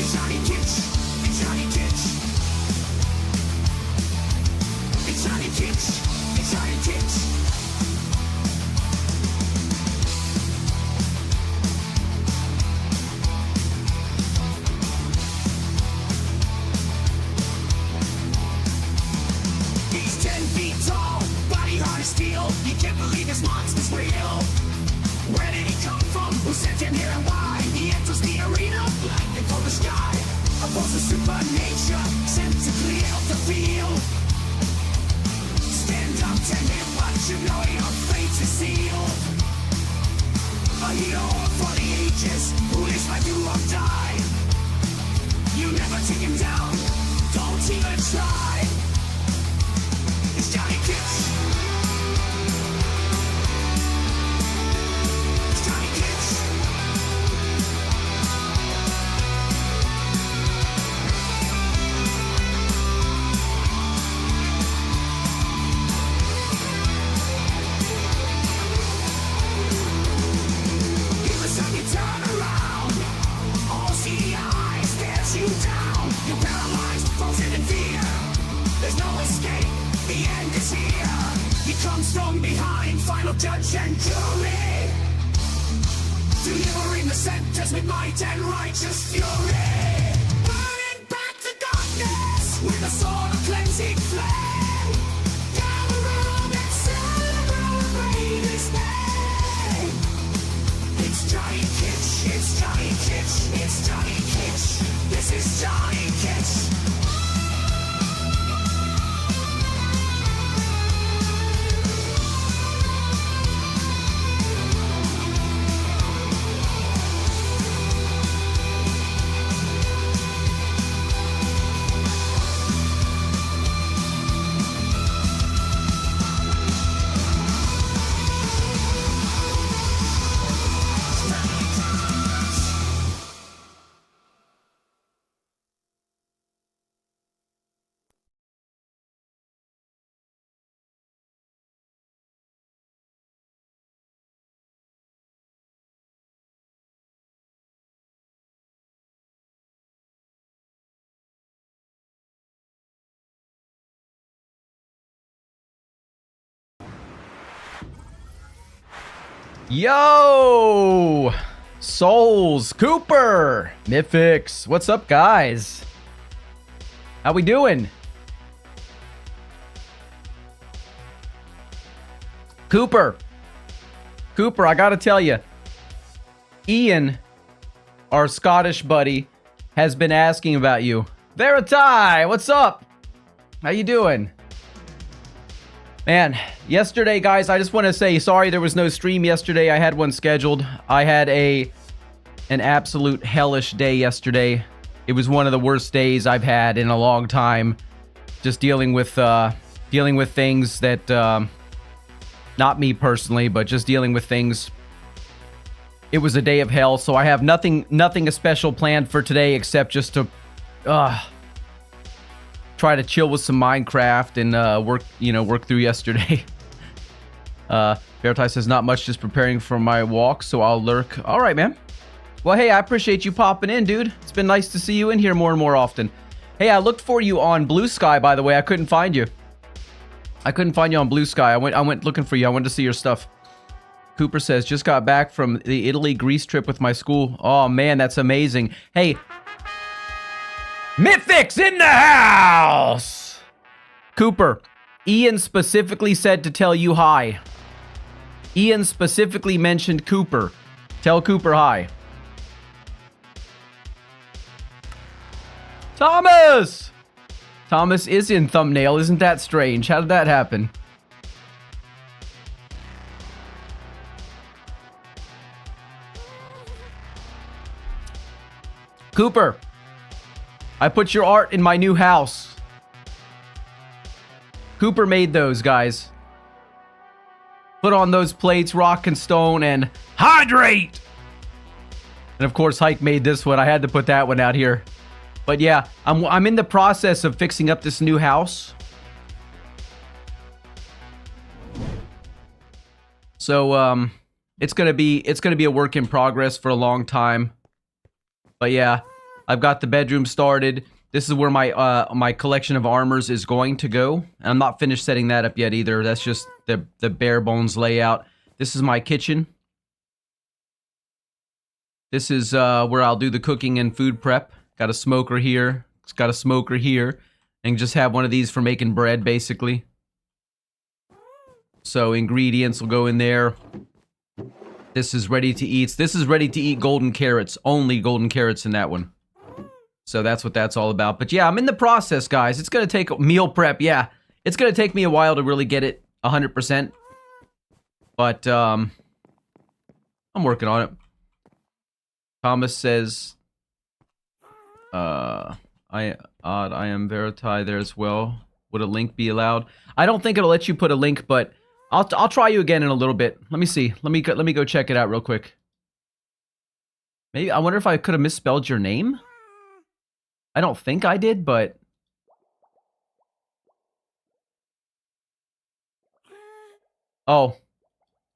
It's Johnny Kitch. It's Johnny Kitch. It's Johnny Kitch. It's Johnny Kitch. He's 10 feet tall, body hard as steel. You can't believe this monster's real. Where did he come from? Who sent him here and why? He enters the arena, lightning from the sky. A force of supernature, sent to clear up the field. Stand up, tender, but you know your fate is sealed. A hero for the ages, who lives by do or die. You never take him down, don't even try. It's Johnny Kitch. It's Johnny Kitch. Every time you turn around, all seeing eyes stares you down. You're paralyzed, frozen in fear. There's no escape. The end is here. He comes from behind, final judge and jury, delivering the sentence with might and righteous fury. Burning back the darkness with a sword of cleansing flame. Gather around and celebrate his name. It's Johnny Kitch. It's Johnny Kitch. It's Johnny Kitch. This is Johnny Kitch. Yo! Souls, Cooper, Mythix, what's up, guys? How we doing? Cooper, I gotta tell you, Ian, our Scottish buddy, has been asking about you. Veritai, what's up? How you doing? Man, yesterday, guys, I just want to say sorry there was no stream yesterday. I had one scheduled. I had an absolute hellish day yesterday. It was one of the worst days I've had in a long time. Just dealing with things that, not me personally, but just dealing with things. It was a day of hell, so I have nothing special planned for today except just to, try to chill with some Minecraft and work through yesterday. Veritai says not much, just preparing for my walk, so I'll lurk. All right, man. Well, hey, I appreciate you popping in, dude. It's been nice to see you in here more and more often. Hey, I looked for you on Blue Sky, by the way. I couldn't find you. I couldn't find you on Blue Sky. I went looking for you. I wanted to see your stuff. Cooper says just got back from the Italy-Greece trip with my school. Oh man, that's amazing. Hey, Mythix in the house! Cooper, Ian specifically said to tell you hi. Ian specifically mentioned Cooper. Tell Cooper hi. Thomas! Thomas is in thumbnail. Isn't that strange? How did that happen? Cooper, I put your art in my new house. Cooper made those, guys. Put on those plates, rock and stone, and hydrate! And of course, Hike made this one. I had to put that one out here. But yeah, I'm in the process of fixing up this new house. So, it's gonna be a work in progress for a long time. But yeah, I've got the bedroom started. This is where my collection of armors is going to go. And I'm not finished setting that up yet either. That's just the bare bones layout. This is my kitchen. This is where I'll do the cooking and food prep. Got a smoker here. It's got a smoker here. And just have one of these for making bread, basically. So ingredients will go in there. This is ready to eat. This is ready to eat golden carrots. Only golden carrots in that one. So that's what that's all about. But yeah, I'm in the process, guys. It's going to take meal prep. Yeah, it's going to take me a while to really get it 100%. But I'm working on it. Thomas says, I am Veriti there as well. Would a link be allowed? I don't think it'll let you put a link, but I'll try you again in a little bit. Let me see. Let me go check it out real quick. Maybe I wonder if I could have misspelled your name. I don't think I did, but oh,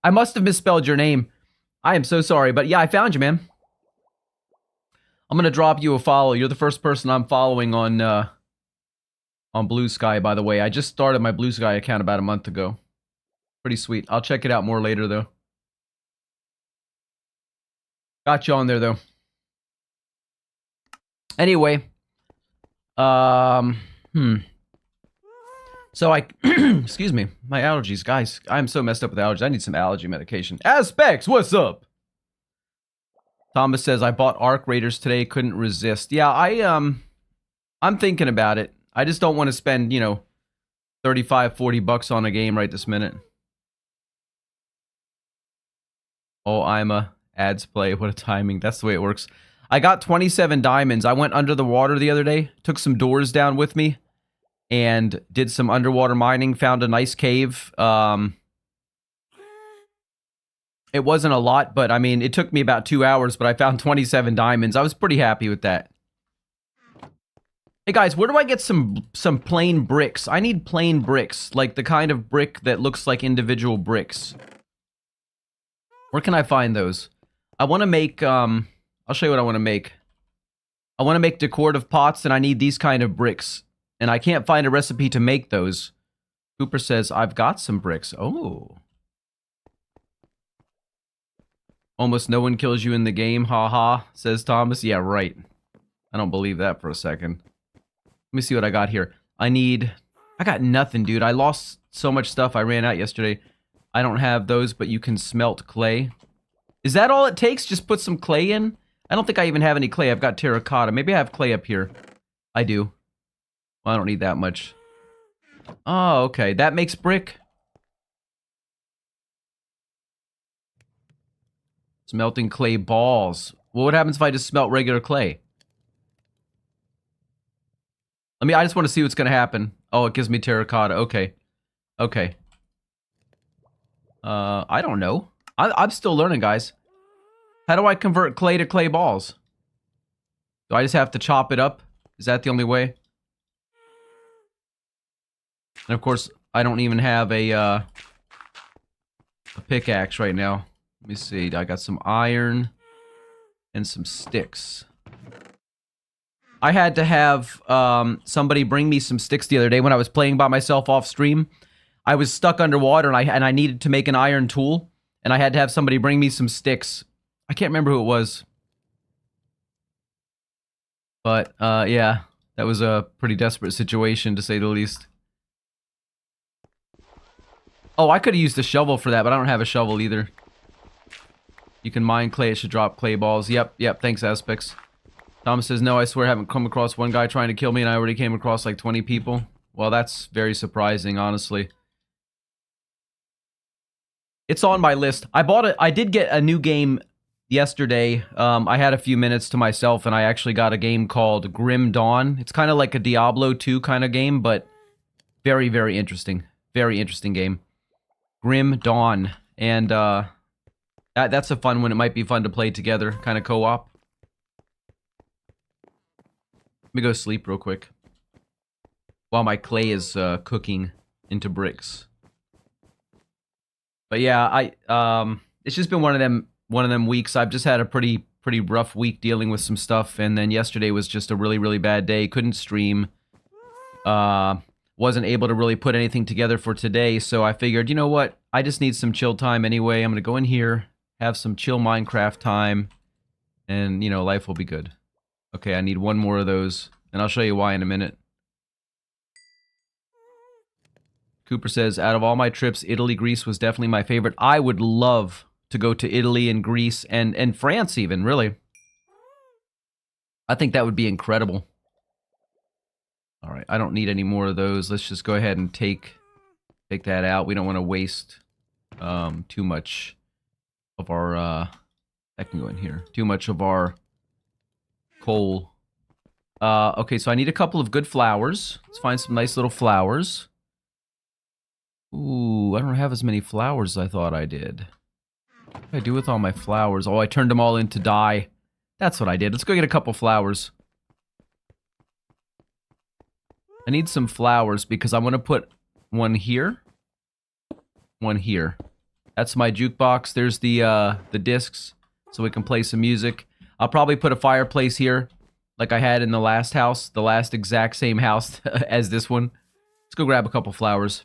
I must have misspelled your name. I am so sorry, but yeah, I found you, man. I'm gonna drop you a follow. You're the first person I'm following on Blue Sky, by the way. I just started my Blue Sky account about a month ago. Pretty sweet. I'll check it out more later, though. Got you on there, though. Anyway. So I, excuse me, my allergies, guys. I'm so messed up with allergies. I need some allergy medication. Aspects, what's up? Thomas says, I bought Arc Raiders today, couldn't resist. Yeah, I'm thinking about it. I just don't want to spend, you know, 35, 40 bucks on a game right this minute. Oh, I'm a ads play. What a timing. That's the way it works. I got 27 diamonds. I went under the water the other day, took some doors down with me, and did some underwater mining, found a nice cave. It wasn't a lot, but I mean, it took me about 2 hours, but I found 27 diamonds. I was pretty happy with that. Hey guys, where do I get some plain bricks? I need plain bricks, like the kind of brick that looks like individual bricks. Where can I find those? I want to make, I'll show you what I want to make. I want to make decorative pots, and I need these kind of bricks. And I can't find a recipe to make those. Cooper says, I've got some bricks. Oh. Almost no one kills you in the game, haha, says Thomas. Yeah, right. I don't believe that for a second. Let me see what I got here. I got nothing, dude. I lost so much stuff. I ran out yesterday. I don't have those, but you can smelt clay. Is that all it takes? Just put some clay in? I don't think I even have any clay. I've got terracotta. Maybe I have clay up here. I do. Well, I don't need that much. Oh, okay. That makes brick. Smelting clay balls. Well, what happens if I just smelt regular clay? I just want to see what's going to happen. Oh, it gives me terracotta. Okay. Okay. I don't know. I'm still learning, guys. How do I convert clay to clay balls? Do I just have to chop it up? Is that the only way? And of course, I don't even have a pickaxe right now. Let me see. I got some iron and some sticks. I had to have somebody bring me some sticks the other day when I was playing by myself off stream. I was stuck underwater and I needed to make an iron tool, and I had to have somebody bring me some sticks. I can't remember who it was. But yeah, that was a pretty desperate situation to say the least. Oh, I could have used a shovel for that, but I don't have a shovel either. You can mine clay, it should drop clay balls. Yep, thanks, Aspects. Thomas says, no, I swear I haven't come across one guy trying to kill me, and I already came across like 20 people. Well, that's very surprising, honestly. It's on my list. I did get a new game yesterday. I had a few minutes to myself, and I actually got a game called Grim Dawn. It's kind of like a Diablo 2 kind of game, but very, very interesting. Very interesting game. Grim Dawn. And that's a fun one. It might be fun to play together, kind of co-op. Let me go sleep real quick while my clay is cooking into bricks. But yeah, it's just been one of them weeks. I've just had a pretty pretty rough week dealing with some stuff, and then yesterday was just a really, really bad day. Couldn't stream. Wasn't able to really put anything together for today, so I figured, you know what? I just need some chill time anyway. I'm going to go in here, have some chill Minecraft time, and, you know, life will be good. Okay, I need one more of those, and I'll show you why in a minute. Cooper says, out of all my trips, Italy, Greece was definitely my favorite. I would love to go to Italy and Greece and France even, really. I think that would be incredible. All right, I don't need any more of those. Let's just go ahead and take that out. We don't want to waste too much of our... I can go in here. Too much of our coal. Okay, so I need a couple of good flowers. Let's find some nice little flowers. Ooh, I don't have as many flowers as I thought I did. What did I do with all my flowers? Oh, I turned them all into dye. That's what I did. Let's go get a couple flowers. I need some flowers because I'm going to put one here. One here. That's my jukebox. There's the discs, so we can play some music. I'll probably put a fireplace here, like I had in the last house. The last exact same house as this one. Let's go grab a couple flowers.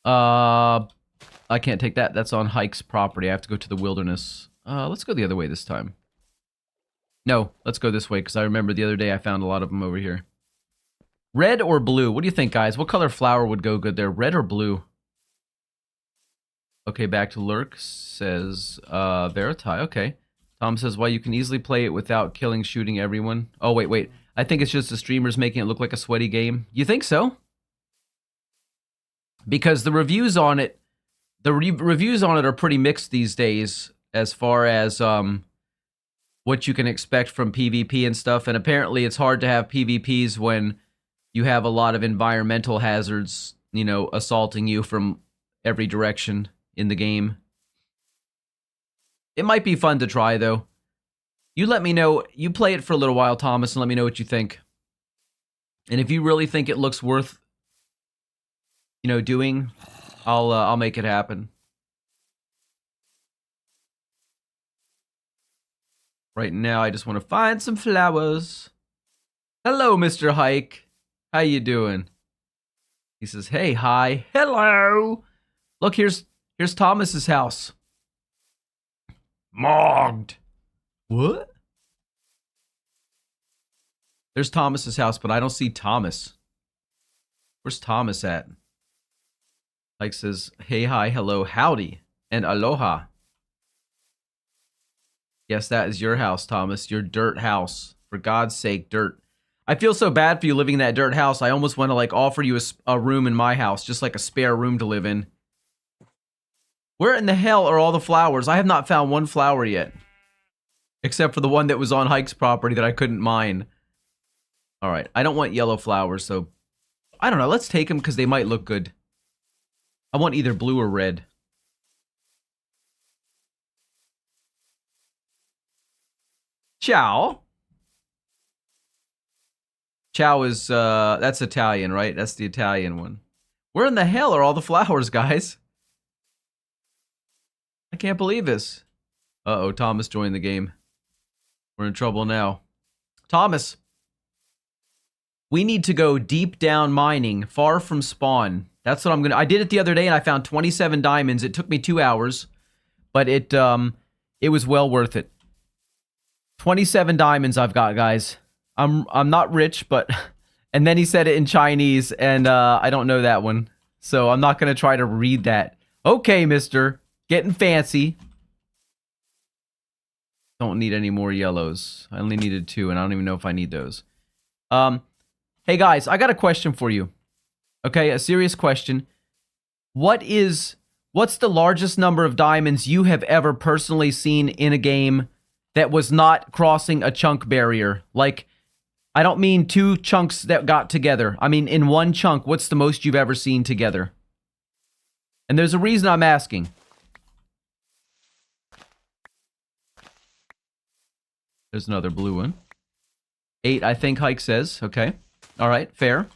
I can't take that. That's on Hike's property. I have to go to the wilderness. Let's go the other way this time. No, let's go this way, because I remember the other day I found a lot of them over here. Red or blue? What do you think, guys? What color flower would go good there? Red or blue? Okay, back to Lurk, says Veritai. Okay. Tom says, well, you can easily play it without killing, shooting everyone. Oh, wait. I think it's just the streamers making it look like a sweaty game. You think so? Because the reviews on it, reviews on it are pretty mixed these days as far as what you can expect from PvP and stuff. And apparently it's hard to have PvPs when you have a lot of environmental hazards, you know, assaulting you from every direction in the game. It might be fun to try, though. You let me know. You play it for a little while, Thomas, and let me know what you think. And if you really think it looks worth, you know, doing, I'll make it happen. Right now, I just want to find some flowers. Hello, Mr. Hike. How you doing? He says, hey, hi. Hello. Look, here's Thomas's house. Mogged. What? There's Thomas's house, but I don't see Thomas. Where's Thomas at? Like says, hey, hi, hello, howdy, and aloha. Yes, that is your house, Thomas. Your dirt house. For God's sake, dirt. I feel so bad for you living in that dirt house. I almost want to, like, offer you a room in my house, just like a spare room to live in. Where in the hell are all the flowers? I have not found one flower yet. Except for the one that was on Hike's property that I couldn't mine. Alright, I don't want yellow flowers, so... I don't know, let's take them because they might look good. I want either blue or red. Ciao. Ciao is, that's Italian, right? That's the Italian one. Where in the hell are all the flowers, guys? I can't believe this. Uh-oh, Thomas joined the game. We're in trouble now. Thomas. We need to go deep down mining, far from spawn. That's what I'm gonna... I did it the other day and I found 27 diamonds. It took me 2 hours, but it was well worth it. 27 diamonds I've got, guys. I'm not rich, but... And then he said it in Chinese, and I don't know that one. So I'm not gonna try to read that. Okay, mister. Getting fancy. Don't need any more yellows. I only needed 2, and I don't even know if I need those. Hey guys, I got a question for you. Okay, a serious question. What's the largest number of diamonds you have ever personally seen in a game that was not crossing a chunk barrier? Like, I don't mean 2 chunks that got together. I mean, in one chunk, what's the most you've ever seen together? And there's a reason I'm asking. There's another blue one. 8, I think Hike says. Okay. All right, fair.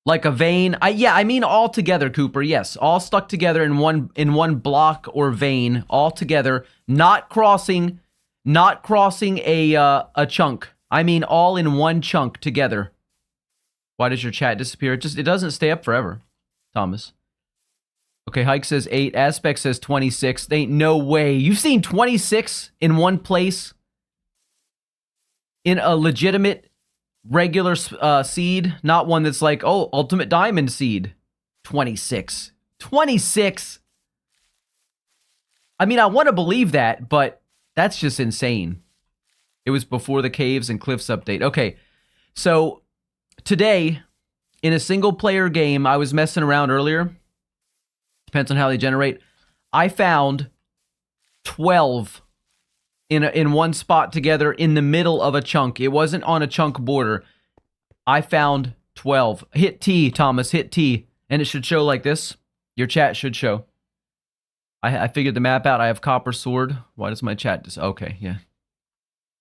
Like a vein. I mean all together, Cooper. Yes, all stuck together in one block or vein, all together, not crossing a chunk. I mean all in one chunk together. Why does your chat disappear? It doesn't stay up forever, Thomas. Okay, Hike says 8. Aspect says 26. There ain't no way. You've seen 26 in one place? In a legitimate regular seed, not one that's like, oh, ultimate diamond seed. 26. 26? I mean, I want to believe that, but that's just insane. It was before the Caves and Cliffs update. Okay, so today, in a single-player game, I was messing around earlier. Depends on how they generate. I found 12 in one spot together in the middle of a chunk. It wasn't on a chunk border. I found 12. Hit T, Thomas. Hit T. And it should show like this. Your chat should show. I figured the map out. I have copper sword. Why does my chat just... Okay, yeah.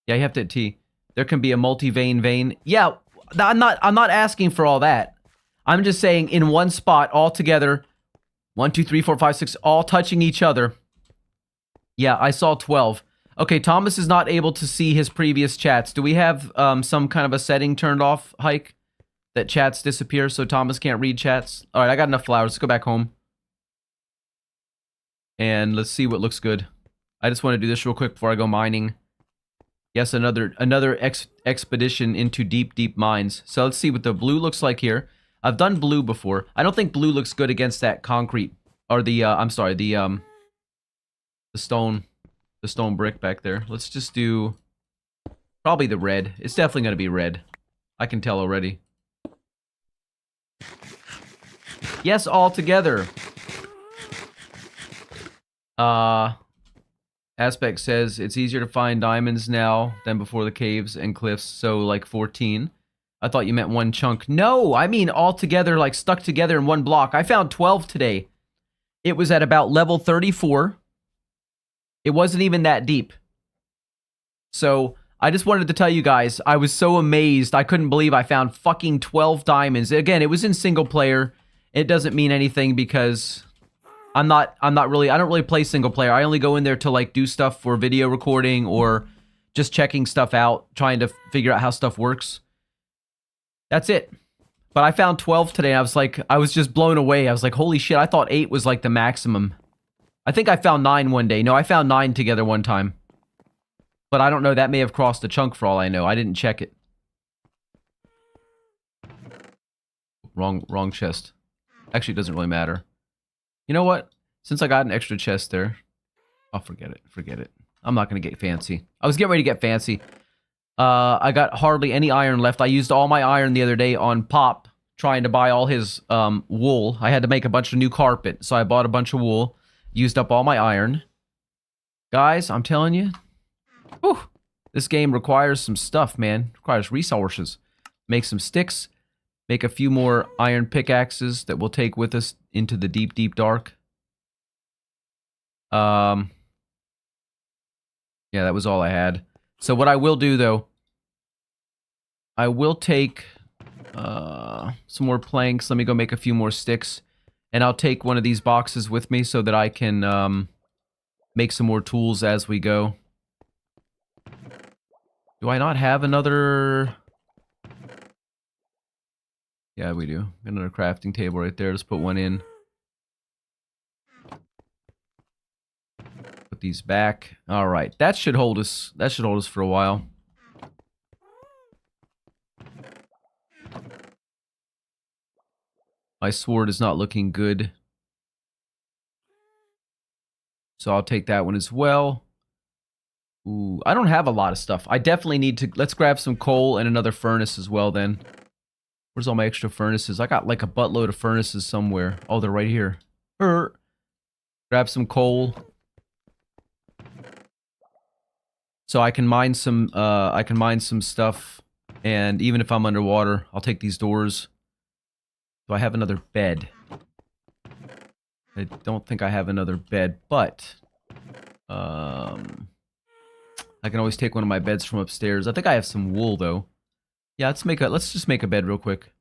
Yeah, you have to hit T. There can be a multi-vein vein. Yeah, I'm not asking for all that. I'm just saying in one spot all together... 1, 2, 3, 4, 5, 6, all touching each other. Yeah, I saw 12. Okay, Thomas is not able to see his previous chats. Do we have some kind of a setting turned off, Hike? That chats disappear so Thomas can't read chats? Alright, I got enough flowers. Let's go back home. And let's see what looks good. I just want to do this real quick before I go mining. Yes, another expedition into deep, deep mines. So let's see what the blue looks like here. I've done blue before. I don't think blue looks good against that concrete, or the, I'm sorry, the stone brick back there. Let's just do probably the red. It's definitely going to be red. I can tell already. Yes, all together. Aspect says it's easier to find diamonds now than before the caves and cliffs, so like 14. I thought you meant one chunk. No, I mean all together, like stuck together in one block. I found 12 today. It was at about level 34. It wasn't even that deep. So, I just wanted to tell you guys, I was so amazed. I couldn't believe I found fucking 12 diamonds. Again, it was in single player. It doesn't mean anything because I don't really play single player. I only go in there to like do stuff for video recording or just checking stuff out, trying to figure out how stuff works. That's it. But I found 12 today. I was just blown away. I was like, holy shit, I thought 8 was like the maximum. I think I found 9 one day. No, I found 9 together one time. But I don't know, that may have crossed a chunk for all I know. I didn't check it. Wrong chest. Actually, it doesn't really matter. You know what? Since I got an extra chest there, I'll forget it. I'm not going to get fancy. I was getting ready to get fancy. I got hardly any iron left. I used all my iron the other day on Pop, trying to buy all his wool. I had to make a bunch of new carpet, so I bought a bunch of wool. Used up all my iron. Guys, I'm telling you, whew, this game requires some stuff, man. Requires resources. Make some sticks. Make a few more iron pickaxes that we'll take with us into the deep, deep dark. Yeah, that was all I had. So what I will do, though, I will take some more planks. Let me go make a few more sticks. And I'll take one of these boxes with me so that I can make some more tools as we go. Do I not have another... Yeah, we do. Another crafting table right there. Let's put one in. Put these back. All right. That should hold us. That should hold us for a while. My sword is not looking good. So I'll take that one as well. Ooh, I don't have a lot of stuff. I definitely need to... Let's grab some coal and another furnace as well then. Where's all my extra furnaces? I got like a buttload of furnaces somewhere. Oh, they're right here. Grab some coal. So I can mine some stuff. And even if I'm underwater, I'll take these doors. Do I have another bed? I don't think I have another bed, but I can always take one of my beds from upstairs. I think I have some wool though. Yeah, let's just make a bed real quick.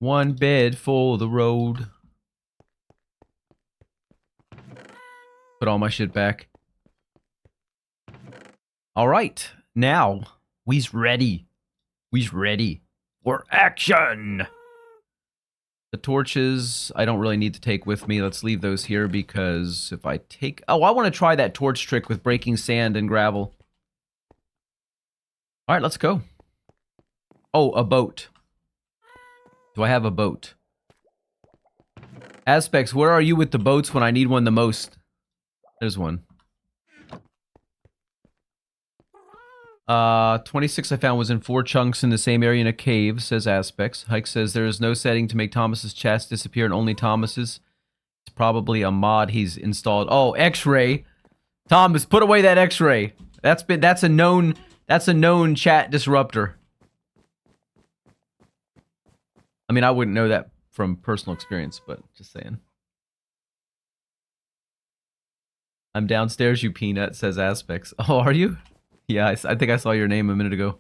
One bed for the road. Put all my shit back. Alright, now, we's ready. We's ready for action! The torches, I don't really need to take with me. Let's leave those here because if I take... Oh, I want to try that torch trick with breaking sand and gravel. Alright, let's go. Oh, a boat. Do I have a boat? Aspects, where are you with the boats when I need one the most? There's one. 26 I found was in 4 chunks in the same area in a cave, says Aspects. Hike says there is no setting to make Thomas's chats disappear and only Thomas's. It's probably a mod he's installed. Oh, X-ray. Thomas, put away that X-ray. That's a known chat disruptor. I mean, I wouldn't know that from personal experience, but just saying. I'm downstairs, you peanut, says Aspects. Oh, are you? Yeah, I think I saw your name a minute ago.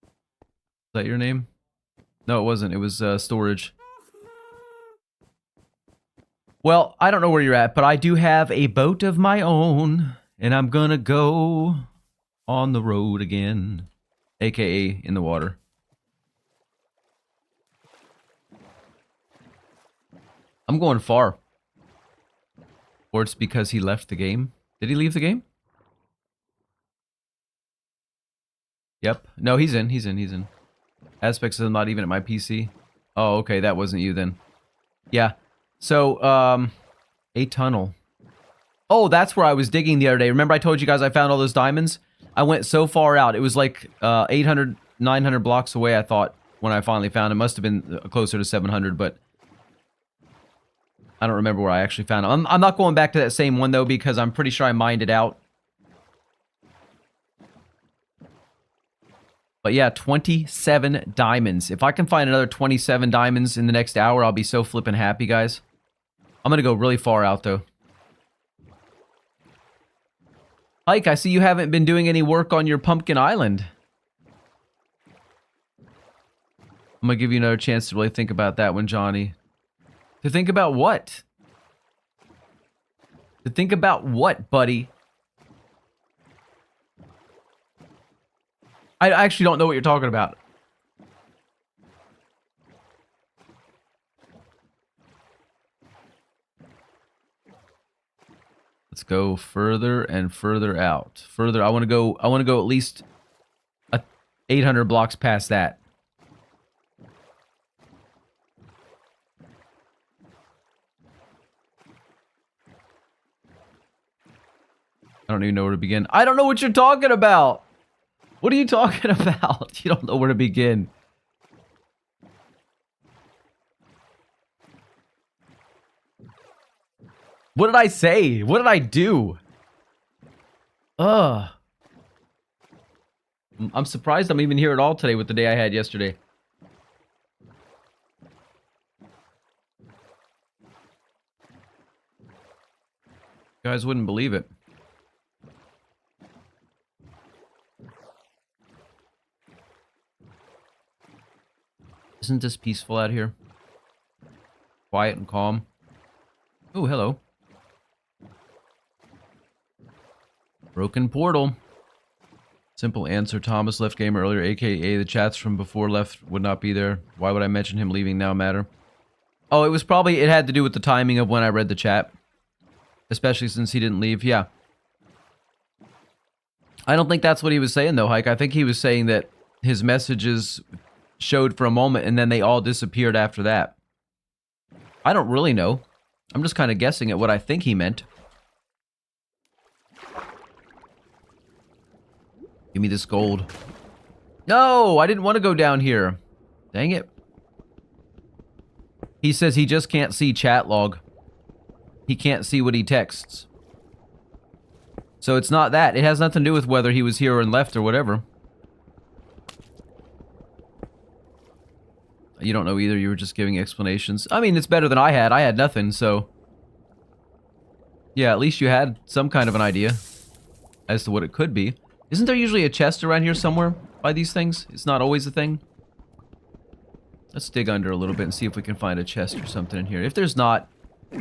Is that your name? No, it wasn't. It was storage. Well, I don't know where you're at, but I do have a boat of my own, and I'm gonna go on the road again, aka in the water. I'm going far. Or it's because he left the game. Did he leave the game? Yep. No, he's in. He's in. Aspects is not even at my PC. Oh, okay. That wasn't you then. Yeah. So, a tunnel. Oh, that's where I was digging the other day. Remember I told you guys I found all those diamonds? I went so far out. It was like 800, 900 blocks away, I thought, when I finally found it. Must have been closer to 700, but I don't remember where I actually found it. I'm not going back to that same one, though, because I'm pretty sure I mined it out. But yeah, 27 diamonds. If I can find another 27 diamonds in the next hour, I'll be so flippin' happy, guys. I'm gonna go really far out, though. Ike, I see you haven't been doing any work on your Pumpkin Island. I'm gonna give you another chance to really think about that one, Johnny. To think about what? To think about what, buddy? I actually don't know what you're talking about. Let's go further and further out. Further, I want to go at least 800 blocks past that. I don't even know where to begin. I don't know what you're talking about. What are you talking about? You don't know where to begin. What did I say? What did I do? Ugh. I'm surprised I'm even here at all today with the day I had yesterday. You guys wouldn't believe it. Isn't this peaceful out here? Quiet and calm. Oh, hello. Broken portal. Simple answer. Thomas left game earlier, aka the chats from before left would not be there. Why would I mention him leaving now matter? Oh, it had to do with the timing of when I read the chat. Especially since he didn't leave. Yeah. I don't think that's what he was saying though, Hike. I think he was saying that his messages showed for a moment and then they all disappeared after that. I don't really know. I'm just kind of guessing at what I think he meant. Give me this gold. No, I didn't want to go down here. Dang it. He says he just can't see chat log. He can't see what he texts. So it's not that. It has nothing to do with whether he was here and left or whatever. You don't know either. You were just giving explanations. I mean, it's better than I had. I had nothing, so... Yeah, at least you had some kind of an idea as to what it could be. Isn't there usually a chest around here somewhere by these things? It's not always a thing. Let's dig under a little bit and see if we can find a chest or something in here. If there's not,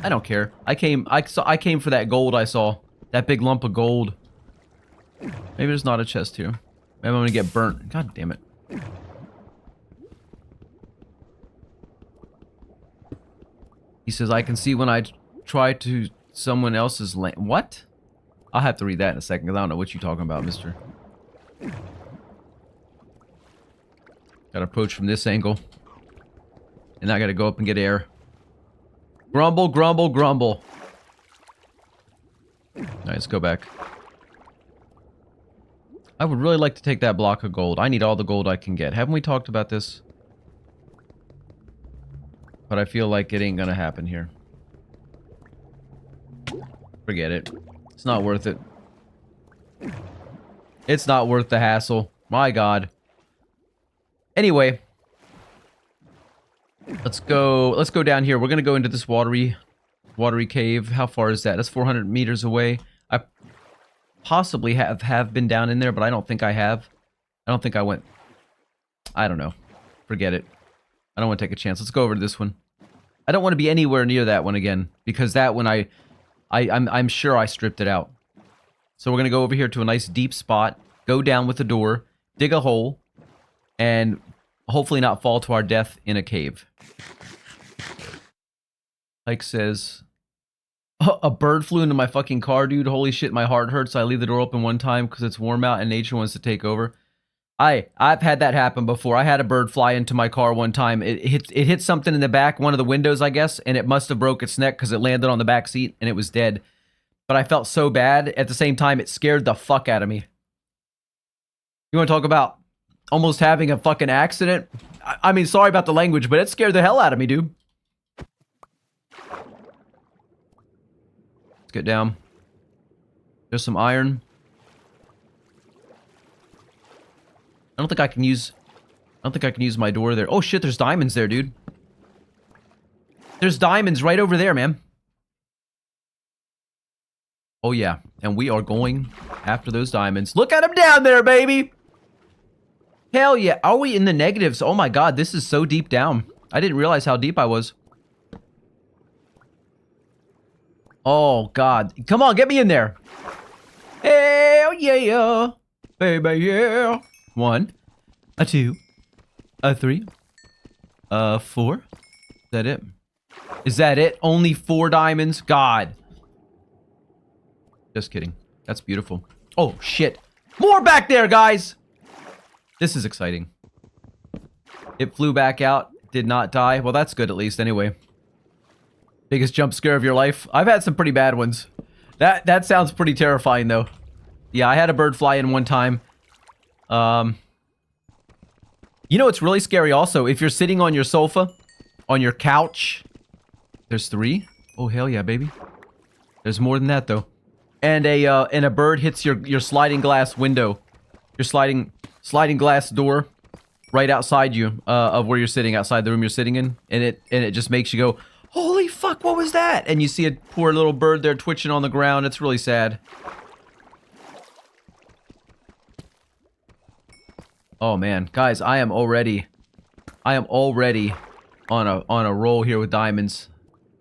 I don't care. I came for that gold I saw. That big lump of gold. Maybe there's not a chest here. Maybe I'm gonna get burnt. God damn it. He says, I can see when I try to someone else's land. What? I'll have to read that in a second because I don't know what you're talking about, mister. Gotta approach from this angle. And I gotta go up and get air. Grumble, grumble, grumble. Alright, let's go back. I would really like to take that block of gold. I need all the gold I can get. Haven't we talked about this? But I feel like it ain't gonna happen here. Forget it. It's not worth it. It's not worth the hassle. My God. Anyway. Let's go down here. We're gonna go into this watery cave. How far is that? That's 400 meters away. I possibly have been down in there, but I don't think I have. I don't think I went. I don't know. Forget it. I don't want to take a chance. Let's go over to this one. I don't want to be anywhere near that one again, because that one I'm sure I stripped it out. So we're gonna go over here to a nice deep spot, go down with the door, dig a hole, and hopefully not fall to our death in a cave. Hike says, oh, a bird flew into my fucking car, dude. Holy shit, my heart hurts. I leave the door open one time because it's warm out and nature wants to take over. I've had that happen before. I had a bird fly into my car one time. It hit something in the back, one of the windows, I guess, and it must have broke its neck because it landed on the back seat and it was dead. But I felt so bad. At the same time, it scared the fuck out of me. You want to talk about almost having a fucking accident? I mean, sorry about the language, but it scared the hell out of me, dude. Let's get down. There's some iron. I don't think I can use my door there. Oh shit, there's diamonds there, dude. There's diamonds right over there, man. Oh yeah, and we are going after those diamonds. Look at them down there, baby! Hell yeah. Are we in the negatives? Oh my God, this is so deep down. I didn't realize how deep I was. Oh God. Come on, get me in there. Hell yeah. Baby, yeah. 1, a 2, a 3, a 4. Is that it? Is that it? Only 4 diamonds? God. Just kidding. That's beautiful. Oh, shit. More back there, guys! This is exciting. It flew back out. Did not die. Well, that's good at least, anyway. Biggest jump scare of your life? I've had some pretty bad ones. That sounds pretty terrifying, though. Yeah, I had a bird fly in one time. You know what's really scary also? If you're sitting on your sofa, on your couch. There's 3. Oh, hell yeah, baby. There's more than that, though. And a bird hits your sliding glass window. Your sliding glass door right outside you, of where you're sitting, outside the room you're sitting in. And it just makes you go, holy fuck, what was that? And you see a poor little bird there twitching on the ground. It's really sad. Oh man, guys, I am already on a roll here with diamonds.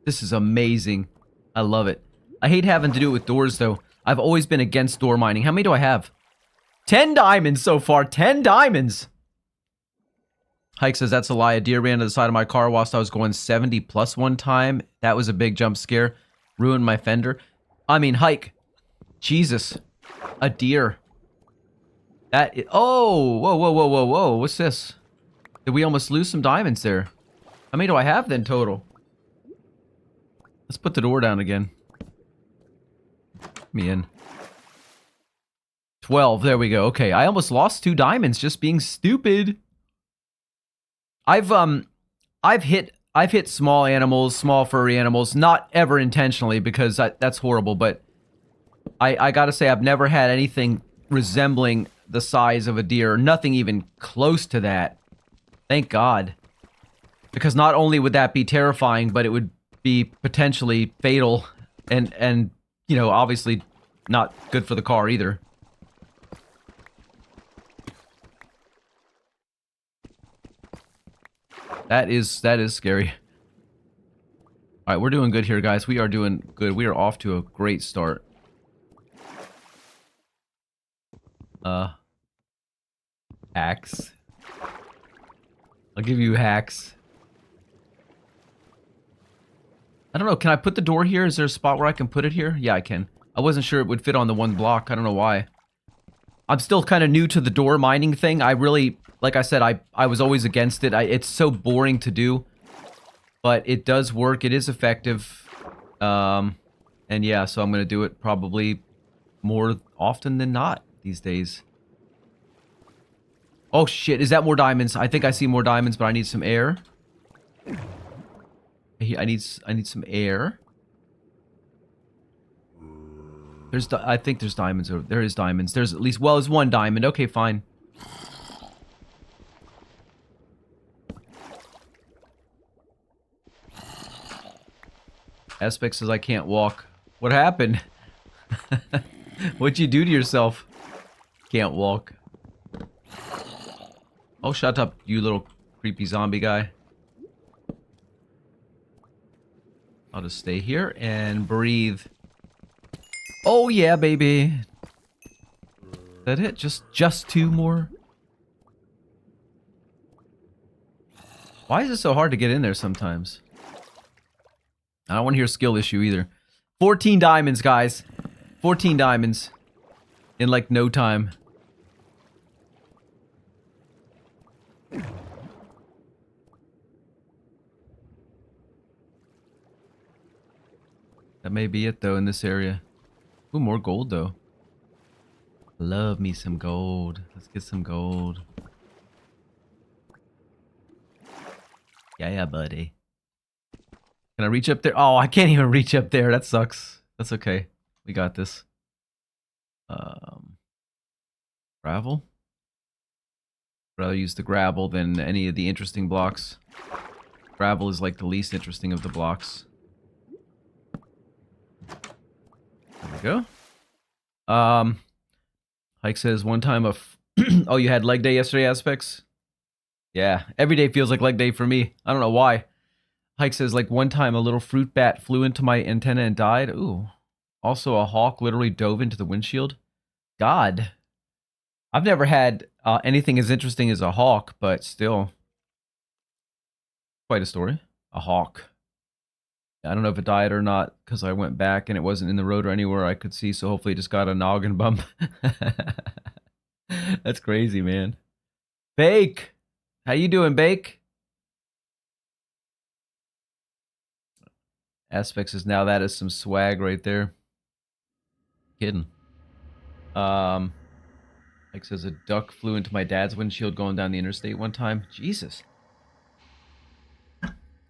This is amazing. I love it. I hate having to do it with doors though. I've always been against door mining. How many do I have? 10 diamonds so far. 10 diamonds. Hike says that's a lie. A deer ran to the side of my car whilst I was going 70 plus one time. That was a big jump scare. Ruined my fender. I mean, Hike. Jesus. A deer. Oh, whoa. What's this? Did we almost lose some diamonds there? How many do I have then total? Let's put the door down again. Let me in. 12, there we go. Okay, I almost lost 2 diamonds just being stupid. I've hit small animals, small furry animals, not ever intentionally because that's horrible, but I gotta say I've never had anything resembling the size of a deer, nothing even close to that. Thank God. Because not only would that be terrifying, but it would be potentially fatal and you know, obviously not good for the car either. That is scary. All right, we're doing good here, guys. We are doing good. We are off to a great start. Hacks. I'll give you hacks. I don't know. Can I put the door here? Is there a spot where I can put it here? Yeah, I can. I wasn't sure it would fit on the one block. I don't know why. I'm still kind of new to the door mining thing. I really, like I said, I was always against it. It's so boring to do. But it does work. It is effective. And yeah, so I'm going to do it probably more often than not these days. Oh shit, is that more diamonds? I think I see more diamonds, but I need some air. I need some air. I think there's diamonds over there. Is diamonds. There's at least, well, there's one diamond. Okay, fine. Aspect says I can't walk. What happened? What'd you do to yourself? Can't walk. Oh, shut up, you little creepy zombie guy. I'll just stay here and breathe. Oh yeah, baby. Is that it? Just two more? Why is it so hard to get in there sometimes? I don't want to hear skill issue either. 14 diamonds, guys. 14 diamonds. In like no time. That may be it though in this area. Ooh, more gold though. Love me some gold. Let's get some gold. Yeah, buddy. Can I reach up there? Oh, I can't even reach up there. That sucks. That's okay. We got this. Gravel? Rather use the gravel than any of the interesting blocks. Gravel is like the least interesting of the blocks. There we go. Hike says one time oh, you had leg day yesterday, Aspects? Yeah, every day feels like leg day for me. I don't know why. Hike says like one time a little fruit bat flew into my antenna and died. Ooh. Also a hawk literally dove into the windshield. God. I've never had anything as interesting as a hawk, but still. Quite a story. A hawk. I don't know if it died or not, because I went back and it wasn't in the road or anywhere I could see, so hopefully it just got a noggin bump. That's crazy, man. Bake! How you doing, Bake? Aspects is now that is some swag right there. Kidding. Like says a duck flew into my dad's windshield going down the interstate one time. Jesus.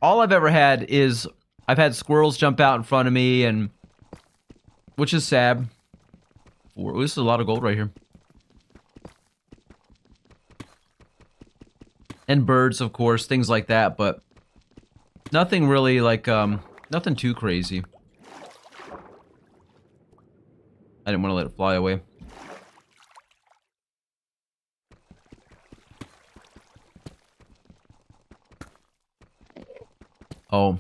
All I've ever had is I've had squirrels jump out in front of me, and which is sad. Ooh, this is a lot of gold right here. And birds, of course, things like that, but nothing really like nothing too crazy. I didn't want to let it fly away. Oh,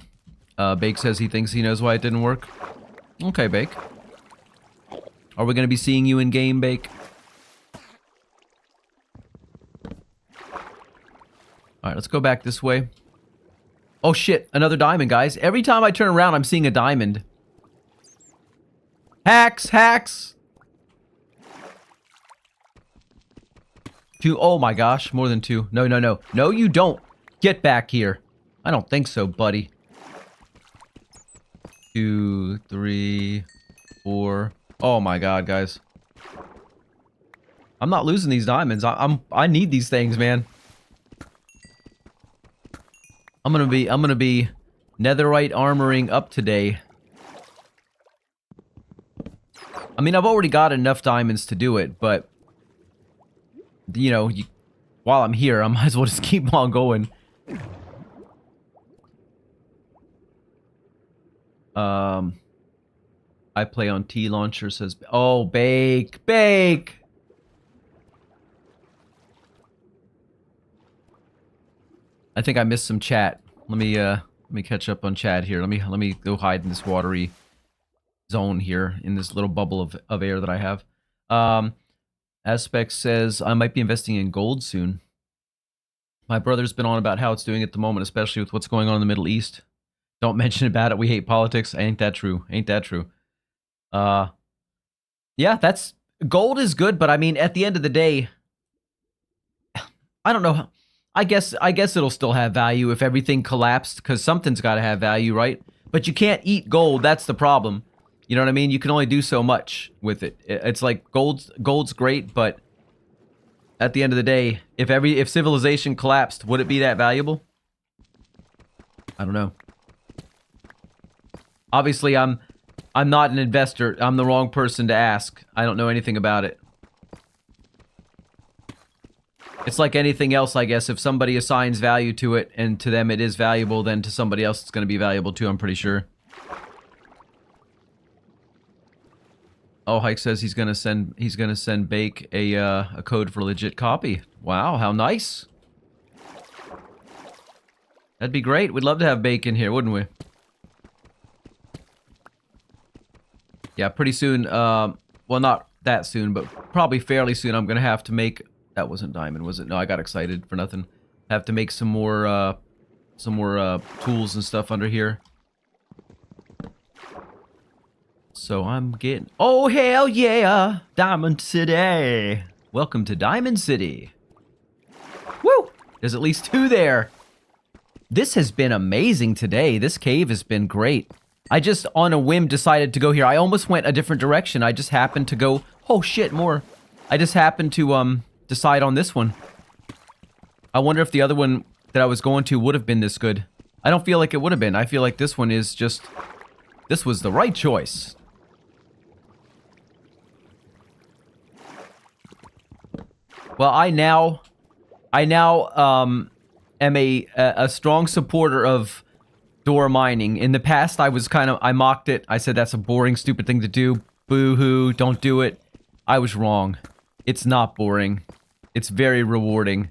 Bake says he thinks he knows why it didn't work. Okay, Bake. Are we going to be seeing you in game, Bake? Alright, let's go back this way. Oh shit, another diamond, guys. Every time I turn around, I'm seeing a diamond. Hacks! Hacks! Two, oh my gosh, more than two. No, no, no. No, you don't. Get back here. I don't think so, buddy. 2, 3, 4. Oh my god, guys. I'm not losing these diamonds. I need these things, man. I'm gonna be netherite armoring up today. I mean, I've already got enough diamonds to do it, but you know, while I'm here, I might as well just keep on going. I play on T-Launcher, says... Oh, Bake! Bake! I think I missed some chat. Let me catch up on chat here. Let me go hide in this watery zone here in this little bubble of air that I have. Aspect says I might be investing in gold soon. My brother's been on about how it's doing at the moment, especially with what's going on in the Middle East. Don't mention about it. We hate politics. Ain't that true? Ain't that true? Yeah, that's gold is good, but I mean, at the end of the day, I don't know. I guess it'll still have value if everything collapsed, because something's got to have value, right? But you can't eat gold. That's the problem. You know what I mean? You can only do so much with it. It's like gold's great, but at the end of the day, if civilization collapsed, would it be that valuable? I don't know. Obviously, I'm not an investor. I'm the wrong person to ask. I don't know anything about it. It's like anything else, I guess. If somebody assigns value to it, and to them it is valuable, then to somebody else it's going to be valuable too, I'm pretty sure. Oh, Hike says he's gonna send Bake a code for legit copy. Wow, how nice. That'd be great. We'd love to have Bake in here, wouldn't we? Yeah, pretty soon, well, not that soon, but probably fairly soon, I'm gonna have to make... That wasn't diamond, was it? No, I got excited for nothing. Have to make some more tools and stuff under here. So I'm getting... Oh, hell yeah! Diamond City! Welcome to Diamond City. Woo! There's at least 2 there. This has been amazing today. This cave has been great. I just, on a whim, decided to go here. I almost went a different direction. I just happened to go... Oh, shit, more. I just happened to, decide on this one. I wonder if the other one that I was going to would have been this good. I don't feel like it would have been. I feel like this one is just... This was the right choice. Well, I now am a strong supporter of door mining. In the past, I mocked it. I said that's a boring, stupid thing to do. Boo-hoo, don't do it. I was wrong. It's not boring. It's very rewarding.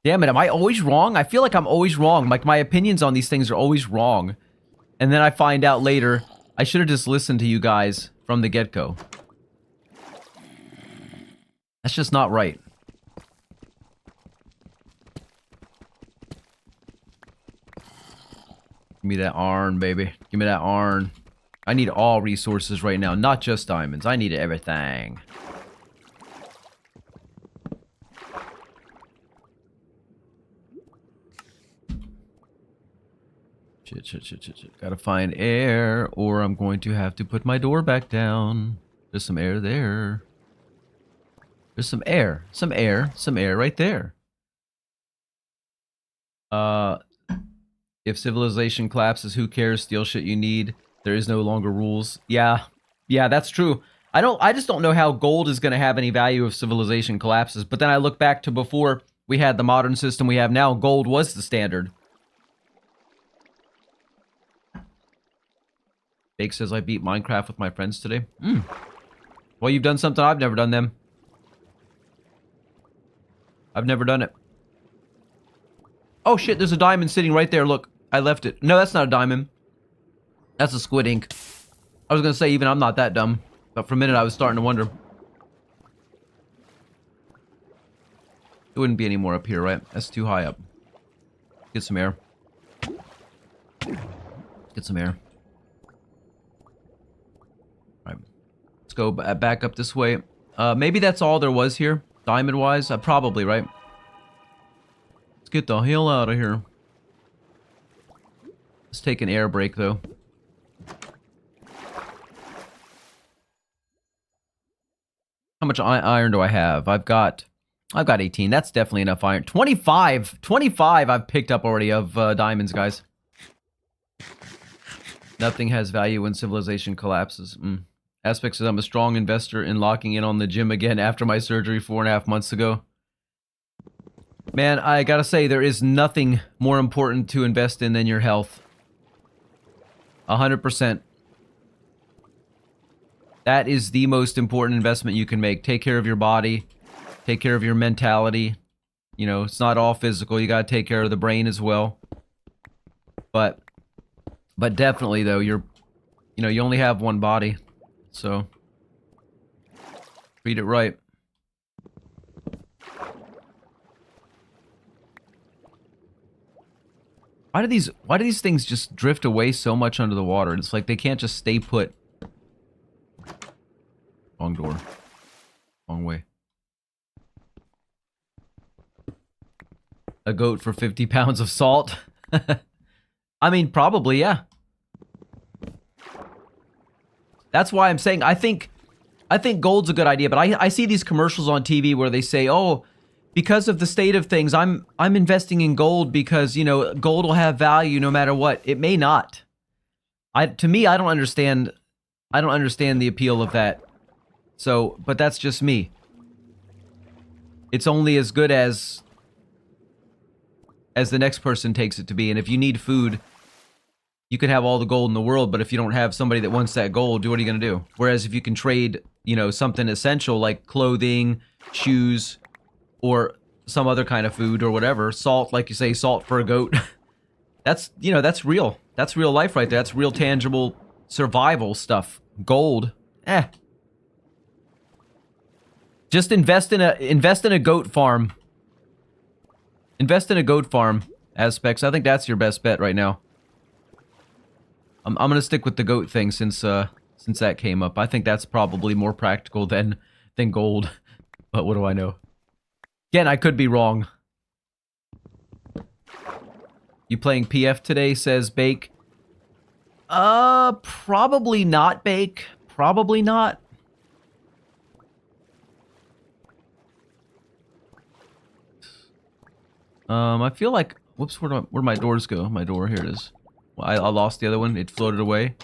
Damn it, am I always wrong? I feel like I'm always wrong. Like, my opinions on these things are always wrong. And then I find out later, I should have just listened to you guys from the get-go. That's just not right. Give me that iron, baby. Give me that iron. I need all resources right now, not just diamonds. I need everything. Shit. Gotta find air, or I'm going to have to put my door back down. There's some air there. There's some air right there. If civilization collapses, who cares? Steal shit you need. There is no longer rules. Yeah, that's true. I just don't know how gold is going to have any value if civilization collapses. But then I look back to before we had the modern system we have now. Gold was the standard. Bake says I beat Minecraft with my friends today. Well, you've done something I've never done, then. I've never done it. Oh shit, there's a diamond sitting right there. Look, I left it. No, that's not a diamond. That's a squid ink. I was gonna say, even I'm not that dumb. But for a minute, I was starting to wonder. It wouldn't be any more up here, right? That's too high up. Get some air. Get some air. Alright. Let's go back up this way. Maybe that's all there was here, diamond-wise. Probably, right? Let's get the hell out of here. Let's take an air break, though. How much iron do I have? I've got 18. That's definitely enough iron. 25 I've picked up already of diamonds, guys. Nothing has value when civilization collapses. Aspect says I'm a strong investor in locking in on the gym again after my surgery 4.5 months ago. Man, I gotta say, there is nothing more important to invest in than your health. 100%. That is the most important investment you can make. Take care of your body. Take care of your mentality. You know, it's not all physical. You got to take care of the brain as well. But definitely though, you only have one body. So treat it right. Why do these things just drift away so much under the water? It's like they can't just stay put. Wrong door. Wrong way. A goat for 50 pounds of salt? I mean, probably, yeah. That's why I'm saying I think gold's a good idea, but I see these commercials on TV where they say, "Oh, because of the state of things, I'm investing in gold because, gold will have value no matter what." It may not. To me, I don't understand the appeal of that. So, but that's just me. It's only as good as the next person takes it to be. And if you need food, you could have all the gold in the world, but if you don't have somebody that wants that gold, what are you going to do? Whereas if you can trade, something essential like clothing, shoes, or some other kind of food or whatever, salt, like you say, salt for a goat. That's real. That's real life right there. That's real tangible survival stuff. Gold. Just invest in a goat farm. Invest in a goat farm, Aspects. I think that's your best bet right now. I'm gonna stick with the goat thing since that came up. I think that's probably more practical than gold. But what do I know? Again, I could be wrong. You playing PF today, says Bake. Probably not, Bake. Probably not. I feel like... Whoops, where'd my doors go? My door, here it is. Well, I lost the other one. It floated away.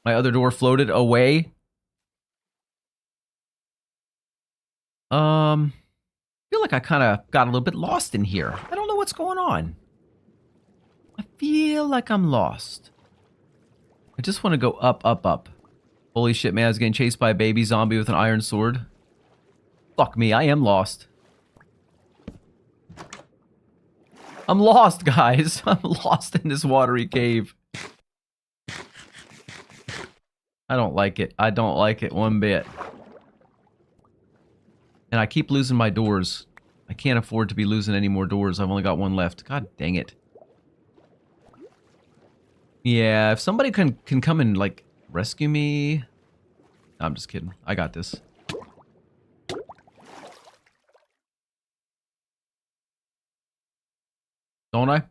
My other door floated away. I feel like I kind of got a little bit lost in here. I don't know what's going on. I feel like I'm lost. I just want to go up, up, up. Holy shit, man. I was getting chased by a baby zombie with an iron sword. Fuck me, I am lost. I'm lost, guys. I'm lost in this watery cave. I don't like it. I don't like it one bit. And I keep losing my doors. I can't afford to be losing any more doors. I've only got one left. God dang it. Yeah, if somebody can come and, like, rescue me... No, I'm just kidding. I got this. Don't I?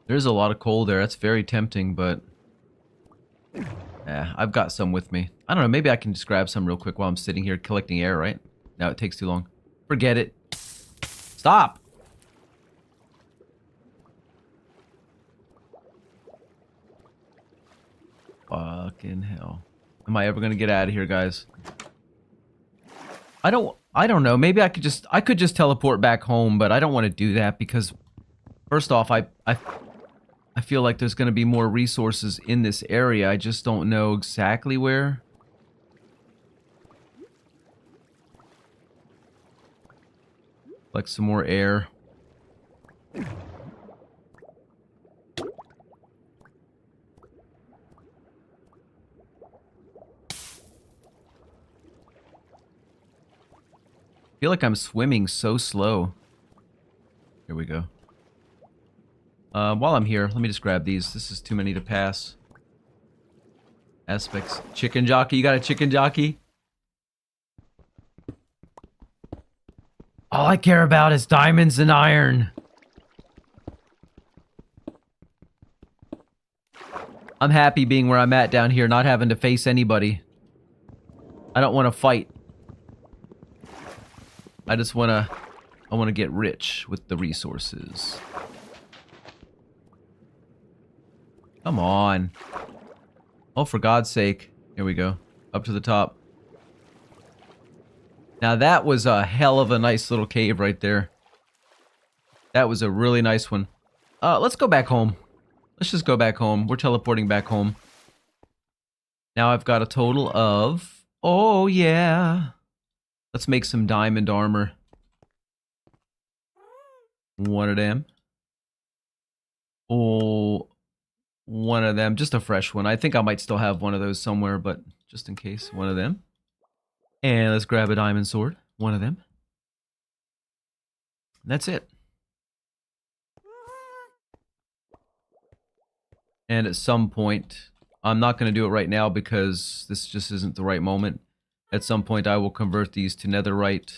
There's a lot of coal there. That's very tempting, but... yeah, I've got some with me. I don't know, maybe I can just grab some real quick while I'm sitting here collecting air, right? No, it takes too long. Forget it. Stop! Fucking hell. Am I ever gonna get out of here, guys? I don't know. Maybe I could just teleport back home, but I don't want to do that because first off, I feel like there's going to be more resources in this area. I just don't know exactly where. Like some more air. I feel like I'm swimming so slow. Here we go. While I'm here, let me just grab these. This is too many to pass. Aspects. Chicken jockey. You got a chicken jockey? All I care about is diamonds and iron. I'm happy being where I'm at down here, not having to face anybody. I don't want to fight. I just want to get rich with the resources. Come on. Oh, for God's sake. Here we go. Up to the top. Now that was a hell of a nice little cave right there. That was a really nice one. Let's go back home. Let's just go back home. We're teleporting back home. Now I've got a total of... Oh, yeah. Let's make some diamond armor. One of them. Oh, one of them. Just a fresh one. I think I might still have one of those somewhere, but just in case. One of them. And let's grab a diamond sword. One of them. That's it. And at some point, I'm not going to do it right now because this just isn't the right moment. At some point, I will convert these to netherite.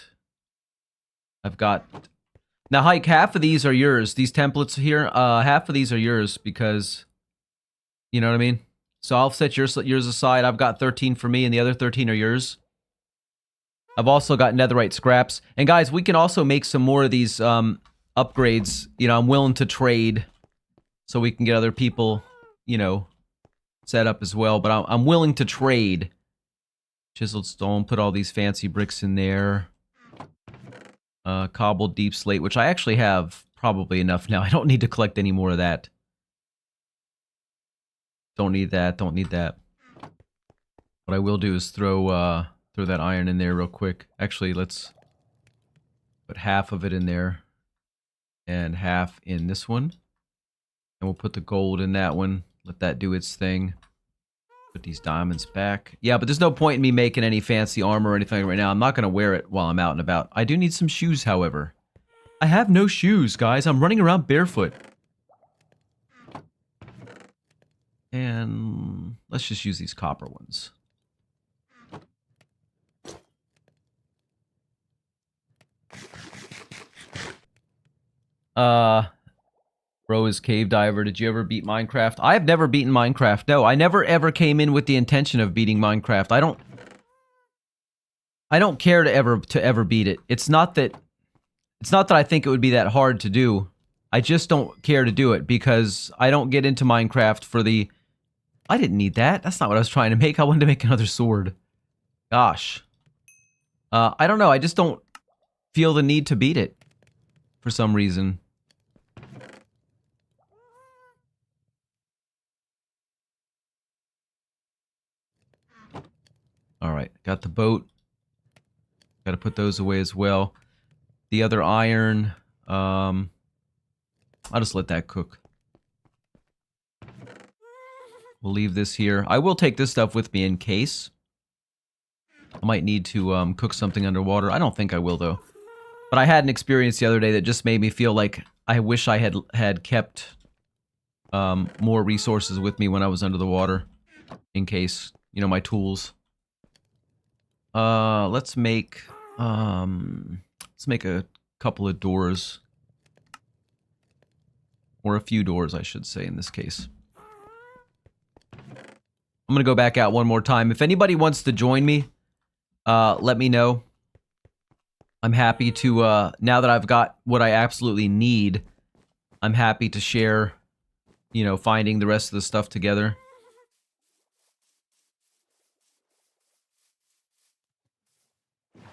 I've got... Now, Hike, half of these are yours. These templates here, half of these are yours because... You know what I mean? So I'll set yours aside. I've got 13 for me and the other 13 are yours. I've also got netherite scraps. And guys, we can also make some more of these upgrades. You know, I'm willing to trade so we can get other people, you know, set up as well. But I'm willing to trade. Chiseled stone, put all these fancy bricks in there. Cobbled deep slate, which I actually have probably enough now. I don't need to collect any more of that. Don't need that, don't need that. What I will do is throw that iron in there real quick. Actually, let's put half of it in there. And half in this one. And we'll put the gold in that one. Let that do its thing. Put these diamonds back. Yeah, but there's no point in me making any fancy armor or anything right now. I'm not going to wear it while I'm out and about. I do need some shoes, however. I have no shoes, guys. I'm running around barefoot. And let's just use these copper ones. Bro is Cave Diver. Did you ever beat Minecraft? I have never beaten Minecraft. No, I never ever came in with the intention of beating Minecraft. I don't care to ever beat it. It's not that I think it would be that hard to do. I just don't care to do it because I don't get into Minecraft for the... I didn't need that. That's not what I was trying to make. I wanted to make another sword. Gosh. I don't know. I just don't feel the need to beat it for some reason. Alright, got the boat. Gotta put those away as well. The other iron, I'll just let that cook. We'll leave this here. I will take this stuff with me in case. I might need to cook something underwater. I don't think I will, though. But I had an experience the other day that just made me feel like I wish I had kept more resources with me when I was under the water. In case, you know, my tools. Let's make a couple of doors. Or a few doors, I should say, in this case. I'm gonna go back out one more time. If anybody wants to join me, let me know. I'm happy to, now that I've got what I absolutely need, I'm happy to share, you know, finding the rest of the stuff together.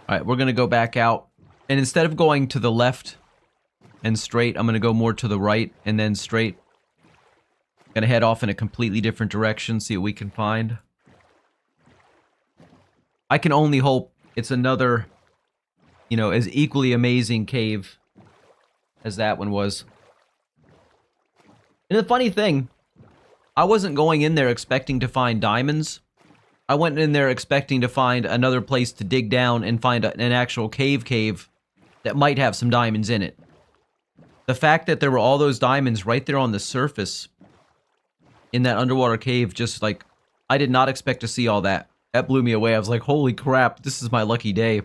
Alright, we're gonna go back out. And instead of going to the left and straight, I'm gonna go more to the right and then straight. Gonna head off in a completely different direction, see what we can find. I can only hope it's another, you know, as equally amazing cave as that one was. And the funny thing, I wasn't going in there expecting to find diamonds. I went in there expecting to find another place to dig down and find an actual cave that might have some diamonds in it. The fact that there were all those diamonds right there on the surface in that underwater cave, just like, I did not expect to see all that. That blew me away. I was like, holy crap, this is my lucky day.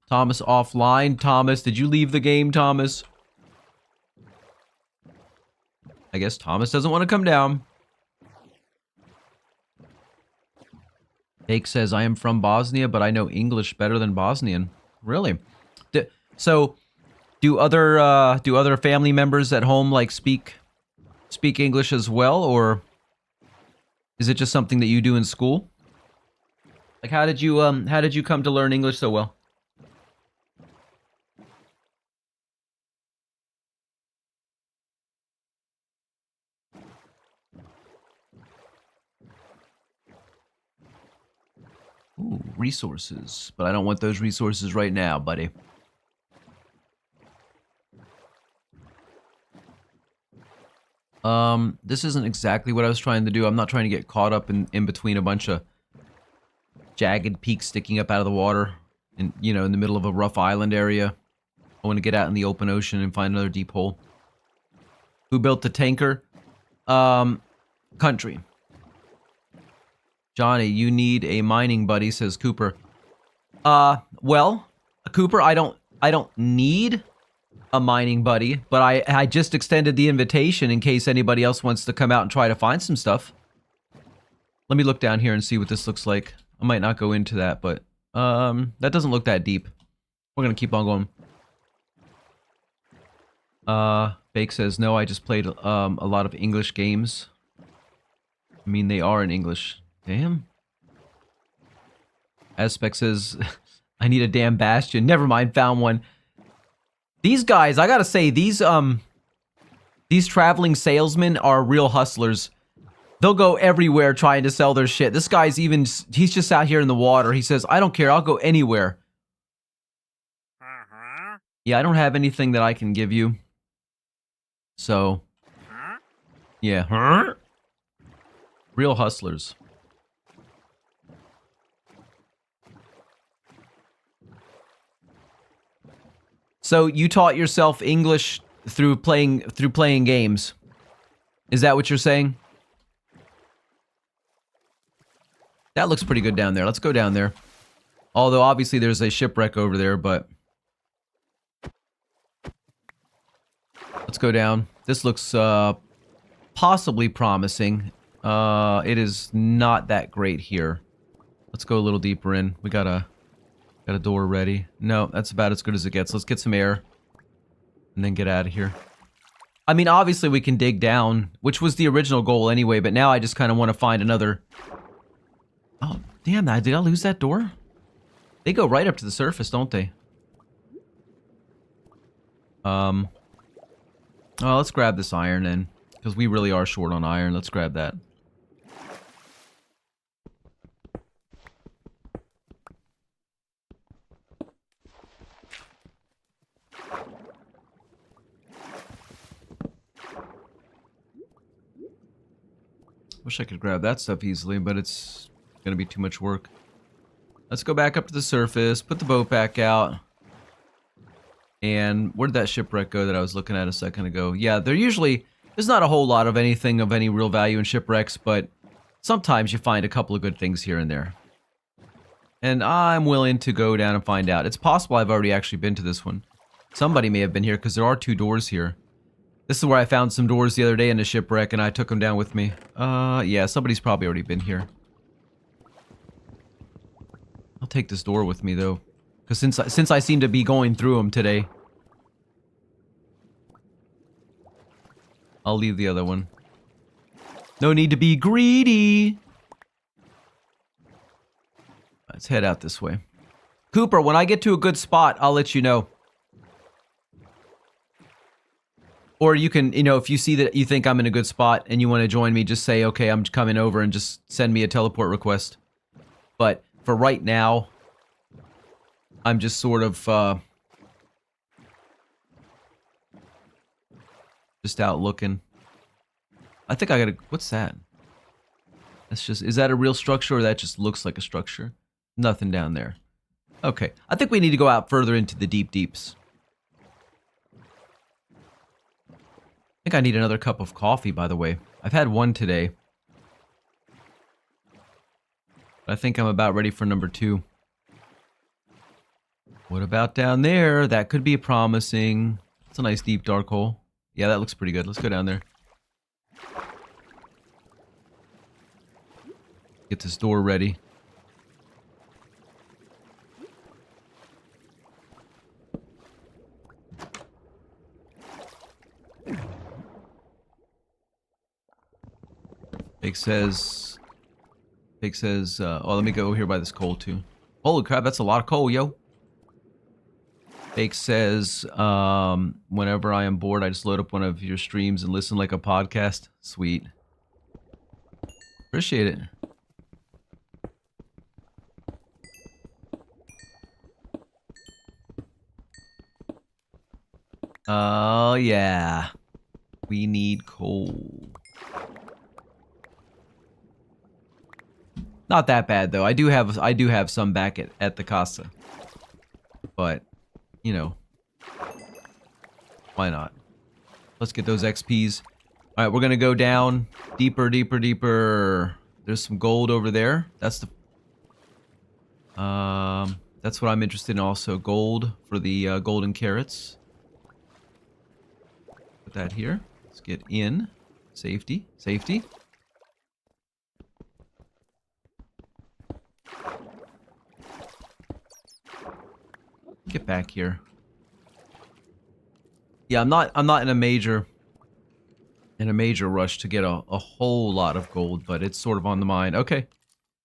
Thomas offline. Thomas, did you leave the game, Thomas? I guess Thomas doesn't want to come down. Jake says, I am from Bosnia, but I know English better than Bosnian. Really? So, do other family members at home like speak English as well, or is it just something that you do in school? Like, how did you come to learn English so well? Ooh, resources. But I don't want those resources right now, buddy. This isn't exactly what I was trying to do. I'm not trying to get caught up in between a bunch of jagged peaks sticking up out of the water. And, you know, in the middle of a rough island area. I want to get out in the open ocean and find another deep hole. Who built the tanker? Country. Johnny, you need a mining buddy, says Cooper. Well, Cooper, I don't need a mining buddy, but I just extended the invitation in case anybody else wants to come out and try to find some stuff. Let me look down here and see what this looks like. I might not go into that, but that doesn't look that deep. We're gonna keep on going. Bake says, no, I just played a lot of English games. I mean, they are in English. Damn. Aspect says, I need a damn bastion. Never mind, found one. These guys, I gotta say, these traveling salesmen are real hustlers. They'll go everywhere trying to sell their shit. This guy's he's just out here in the water. He says, I don't care, I'll go anywhere. Yeah, I don't have anything that I can give you. So, yeah. Real hustlers. So you taught yourself English through playing games. Is that what you're saying? That looks pretty good down there. Let's go down there. Although obviously there's a shipwreck over there, but let's go down. This looks possibly promising. It is not that great here. Let's go a little deeper in. We got a door ready. No, that's about as good as it gets. Let's get some air and then get out of here. I mean, obviously we can dig down, which was the original goal anyway, but now I just kind of want to find another... Oh, damn, did I lose that door? They go right up to the surface, don't they? Oh, let's grab this iron then, because we really are short on iron. Let's grab that. Wish I could grab that stuff easily, but it's gonna be too much work. Let's go back up to the surface, put the boat back out. And where did that shipwreck go that I was looking at a second ago? Yeah, there's not a whole lot of anything of any real value in shipwrecks, but sometimes you find a couple of good things here and there. And I'm willing to go down and find out. It's possible I've already actually been to this one. Somebody may have been here, because there are 2 doors here. This is where I found some doors the other day in a shipwreck, and I took them down with me. Yeah, somebody's probably already been here. I'll take this door with me, though. Because since I seem to be going through them today, I'll leave the other one. No need to be greedy. Let's head out this way. Cooper, when I get to a good spot, I'll let you know. Or you can, you know, if you see that you think I'm in a good spot and you want to join me, just say, okay, I'm coming over, and just send me a teleport request. But for right now, I'm just sort of, just out looking. I think I gotta, what's that? That's just, is that a real structure, or that just looks like a structure? Nothing down there. Okay, I think we need to go out further into the deep deeps. I think I need another cup of coffee, by the way. I've had one today. But I think I'm about ready for number 2. What about down there? That could be promising. It's a nice deep dark hole. Yeah, that looks pretty good. Let's go down there. Get this door ready. Big says, oh, let me go here by this coal too. Holy crap, that's a lot of coal, yo. Bake says, whenever I am bored, I just load up one of your streams and listen like a podcast. Sweet. Appreciate it. Oh, yeah. We need coal. Not that bad though. I do have some back at the Casa. But, you know, why not? Let's get those XPs. All right, we're going to go down deeper, deeper, deeper. There's some gold over there. That's what I'm interested in also. Gold for the golden carrots. Put that here. Let's get in. Safety, safety. Get back here. Yeah, I'm not in a major rush to get a whole lot of gold, but it's sort of on the mind. Okay.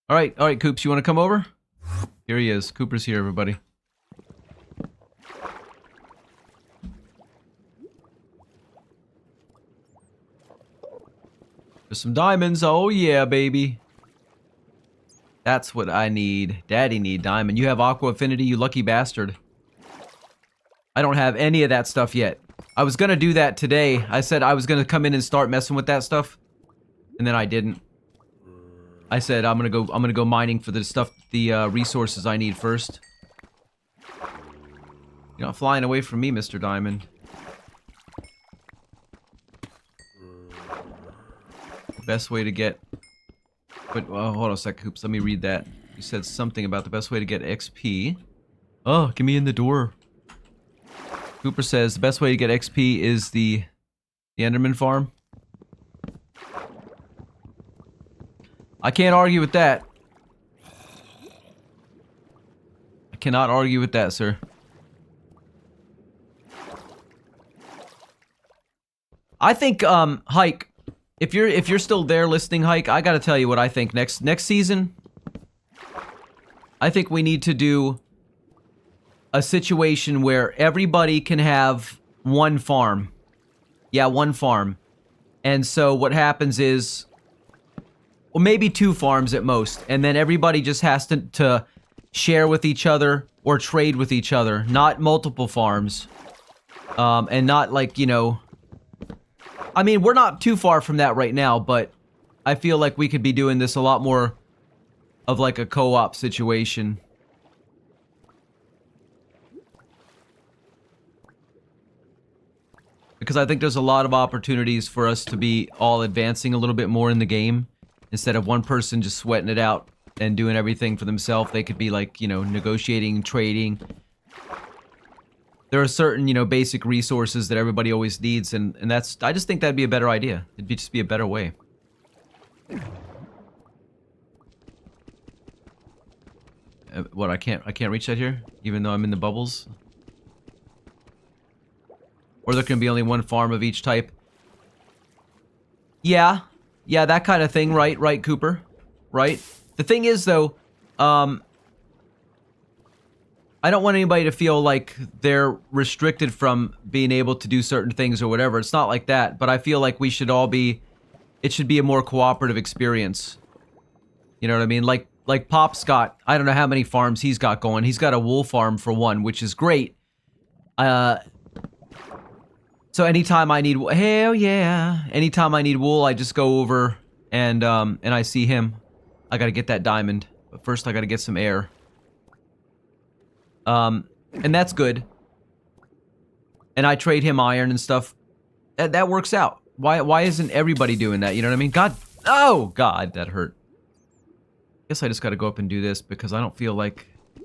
All right, Coops, you want to come over? Here he is. Cooper's here, everybody. There's some diamonds. Oh yeah, baby. That's what I need. Daddy need diamond. You have aqua affinity, you lucky bastard. I don't have any of that stuff yet. I was gonna do that today. I said I was gonna come in and start messing with that stuff, and then I didn't. I said I'm gonna go mining for the stuff, the resources I need first. You're not flying away from me, Mr. Diamond. The best way to get. Wait, oh, hold on a sec, Hoops. Let me read that. You said something about the best way to get XP. Oh, get me in the door. Cooper says the best way to get XP is the Enderman farm. I can't argue with that. I cannot argue with that, sir. I think Hike, if you're still there listening, Hike, I gotta tell you what I think next season. I think we need to do a situation where everybody can have one farm. Yeah, one farm. And so what happens is, well, maybe 2 farms at most, and then everybody just has to share with each other or trade with each other, not multiple farms. And not like, you know, I mean, we're not too far from that right now, but I feel like we could be doing this a lot more of like a co-op situation. Because I think there's a lot of opportunities for us to be all advancing a little bit more in the game. Instead of one person just sweating it out and doing everything for themselves, they could be like, you know, negotiating, trading. There are certain, you know, basic resources that everybody always needs, and that's, I just think that'd be a better idea. It'd just be a better way. What, I can't reach that here? Even though I'm in the bubbles? Or there can be only one farm of each type. Yeah, that kind of thing, right, Cooper? Right? The thing is, though, I don't want anybody to feel like they're restricted from being able to do certain things or whatever. It's not like that, but I feel like we should all be, it should be a more cooperative experience. You know what I mean? Like Pop's got, I don't know how many farms he's got going. He's got a wool farm for one, which is great. So anytime I need, hell yeah, anytime I need wool, I just go over and I see him. I gotta get that diamond, but first I gotta get some air. And that's good. And I trade him iron and stuff. That works out. Why isn't everybody doing that? You know what I mean? God, oh God, that hurt. Guess I just gotta go up and do this because I don't feel like I'm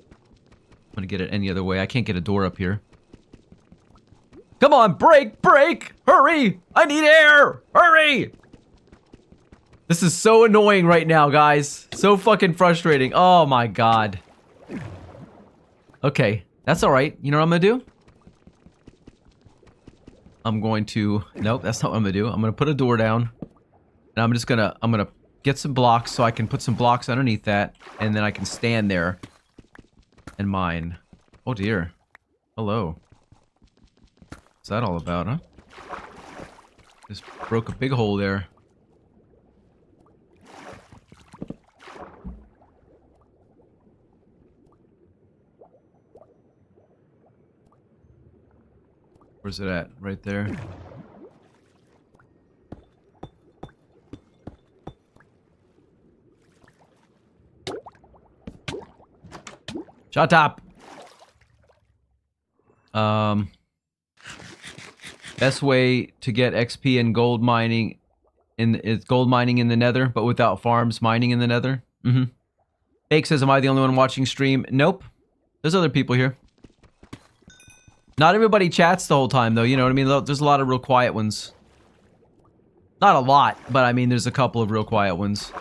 gonna get it any other way. I can't get a door up here. Come on, break! Hurry! I need air! Hurry! This is so annoying right now, guys. So fucking frustrating. Oh my God. Okay, that's alright. You know what I'm gonna do? I'm going to... Nope, that's not what I'm gonna do. I'm gonna put a door down. And I'm gonna get some blocks so I can put some blocks underneath that. And then I can stand there and mine. Oh dear. Hello. What's that all about, huh? Just broke a big hole there. Where's it at? Right there. Shut up. Best way to get XP in gold mining is gold mining in the Nether, but without farms mining in the Nether. Bake says, am I the only one watching stream? Nope. There's other people here. Not everybody chats the whole time, though. You know what I mean? There's a lot of real quiet ones. Not a lot, but I mean, there's a couple of real quiet ones.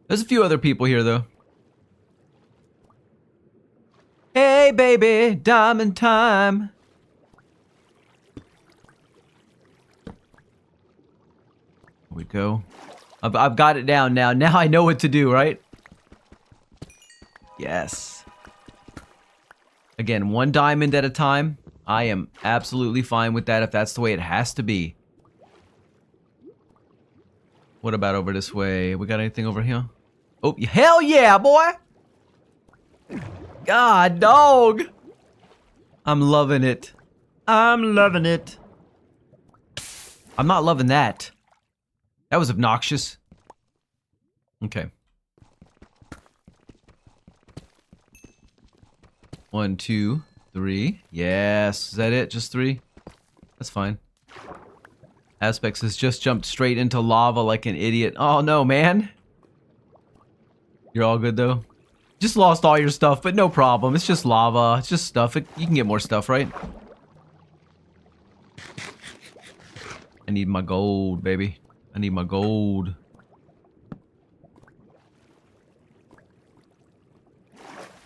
There's a few other people here, though. Hey, baby, diamond time. Here we go. I've got it down now. Now I know what to do, right? Yes. Again, 1 diamond at a time. I am absolutely fine with that if that's the way it has to be. What about over this way? We got anything over here? Oh, hell yeah, boy! God, dog! I'm loving it. I'm loving it. I'm not loving that. That was obnoxious. Okay. 1, 2, 3. Yes. Is that it? Just 3? That's fine. Aspects has just jumped straight into lava like an idiot. Oh no, man. You're all good though? Just lost all your stuff, but no problem. It's just lava. It's just stuff. You can get more stuff, right? I need my gold, baby. I need my gold.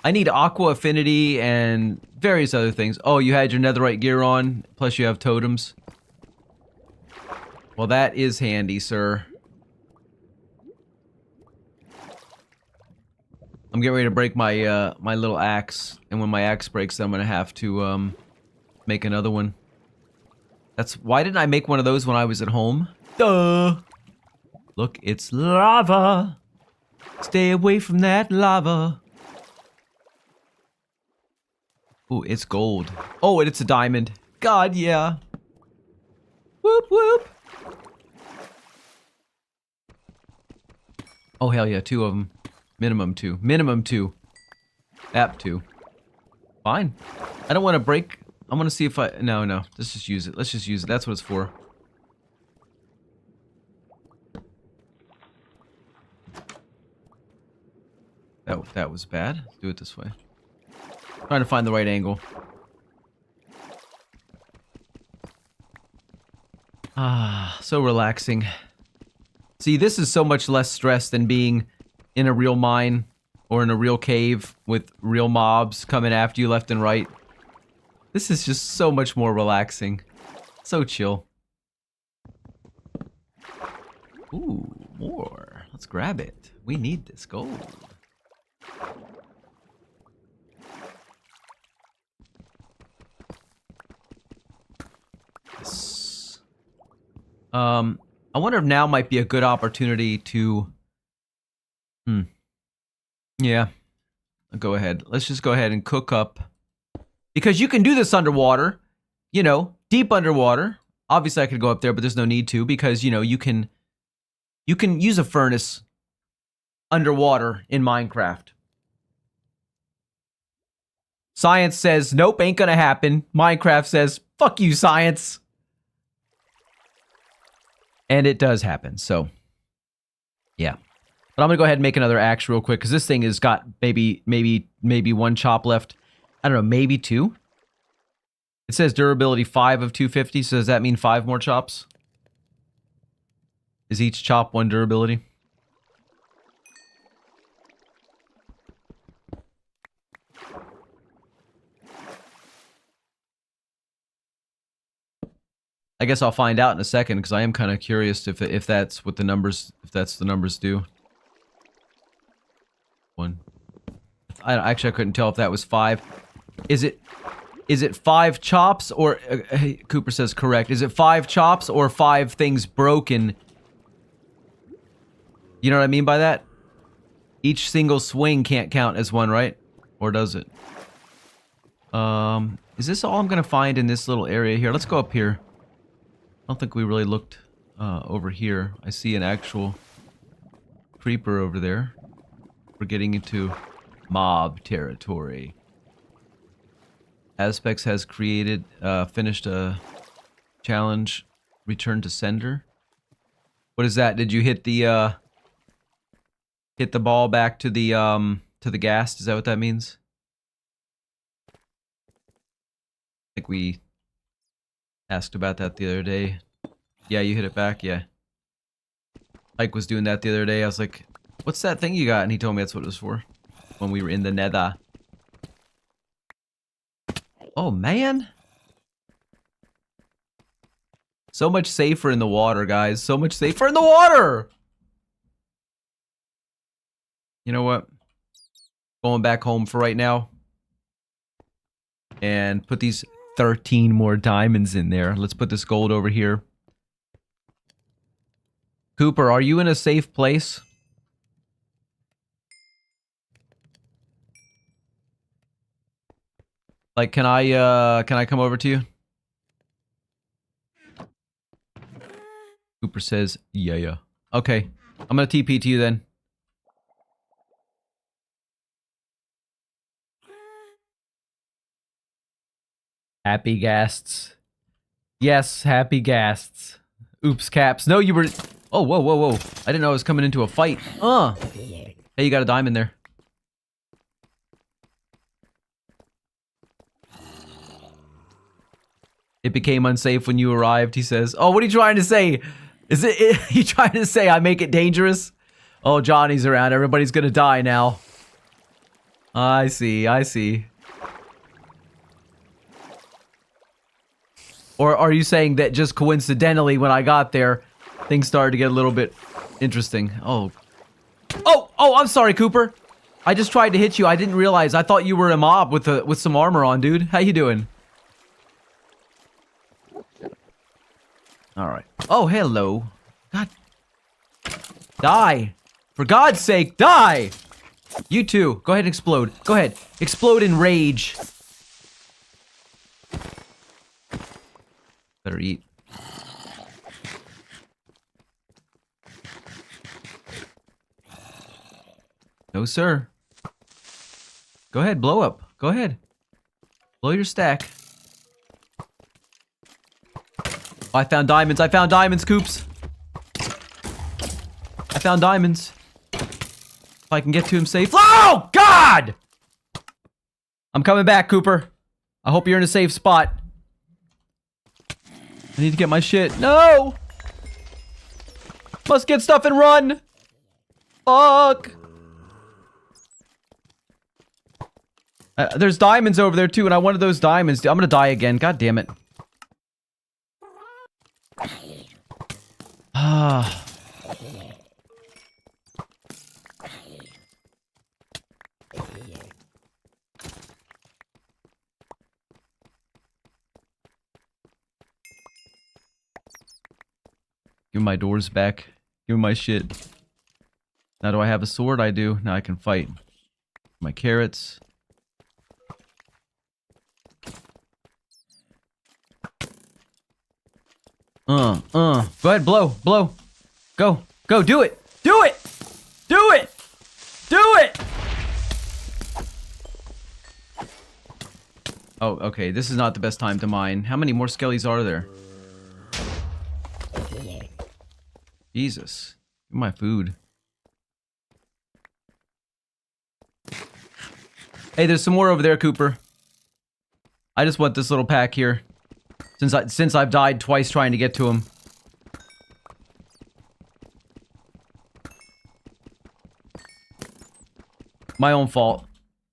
I need aqua affinity and various other things. Oh, you had your netherite gear on, plus you have totems. Well, that is handy, sir. I'm getting ready to break my my little axe, and when my axe breaks, then I'm gonna have to make another one. Why didn't I make one of those when I was at home? Duh! Look, it's lava. Stay away from that lava. Ooh, it's gold. Oh, and it's a diamond. God, yeah. Whoop, whoop. Oh, hell yeah, 2 of them. Minimum 2. Minimum 2. App 2. Fine. I don't want to break. I want to see if I... No. Let's just use it. Let's just use it. That's what it's for. That was bad. Let's do it this way. Trying to find the right angle. Ah, so relaxing. See, this is so much less stress than being in a real mine or in a real cave with real mobs coming after you left and right. This is just so much more relaxing. So chill. Ooh, more. Let's grab it. We need this gold. Yes. I wonder if now might be a good opportunity to... Yeah. Go ahead. Let's just go ahead and cook up. Because you can do this underwater. You know, deep underwater. Obviously I could go up there, but there's no need to because, you know, you can use a furnace underwater in Minecraft. Science says, nope, ain't gonna happen. Minecraft says, fuck you, science. And it does happen, so. Yeah. But I'm gonna go ahead and make another axe real quick, because this thing has got maybe 1 chop left. I don't know, maybe 2? It says durability 5 of 250, so does that mean 5 more chops? Is each chop 1 durability? I guess I'll find out in a second because I am kind of curious if that's what the numbers do. 1. Actually I couldn't tell if that was 5. Is it 5 chops or Cooper says correct. Is it 5 chops or 5 things broken? You know what I mean by that? Each single swing can't count as 1, right? Or does it? Is this all I'm gonna find in this little area here? Let's go up here. I don't think we really looked over here. I see an actual creeper over there. We're getting into mob territory. Aspects has created, finished a challenge. Return to sender. What is that? Did you hit the ball back to the ghast? Is that what that means? I think we asked about that the other day. Yeah, you hit it back, yeah. Ike was doing that the other day. I was like, what's that thing you got? And he told me that's what it was for. When we were in the nether. Oh, man. So much safer in the water, guys. So much safer in the water! You know what? Going back home for right now. And put these 13 more diamonds in there. Let's put this gold over here. Cooper, are you in a safe place? Like, can I come over to you? Cooper says, yeah. Okay, I'm gonna TP to you then. Happy ghasts. Yes, happy ghasts. Oops, Caps. No, you were... Oh, whoa. I didn't know I was coming into a fight. Hey, you got a diamond there. It became unsafe when you arrived, he says. Oh, what are you trying to say? Is you trying to say I make it dangerous? Oh, Johnny's around. Everybody's gonna die now. I see. Or are you saying that just coincidentally when I got there, things started to get a little bit interesting? Oh, I'm sorry, Cooper. I just tried to hit you. I didn't realize. I thought you were a mob with some armor on, dude. How you doing? All right. Oh, hello. God. Die. For God's sake, die! You too. Go ahead and explode. Go ahead. Explode in rage. Better eat. No, sir. Go ahead, blow up. Go ahead. Blow your stack. Oh, I found diamonds. I found diamonds, Coops. I found diamonds. If I can get to him safely. Oh, God! I'm coming back, Cooper. I hope you're in a safe spot. I need to get my shit. No! Must get stuff and run! Fuck! There's diamonds over there, too, and I wanted those diamonds. I'm gonna die again. God damn it. Ah. Give me my doors back. Give me my shit. Now do I have a sword? I do. Now I can fight. My carrots. Go ahead, blow. Go, do it! Do it! Oh, okay, this is not the best time to mine. How many more skellies are there? Jesus. Give me my food. Hey, there's some more over there, Cooper. I just want this little pack here. Since I've died twice trying to get to him. My own fault.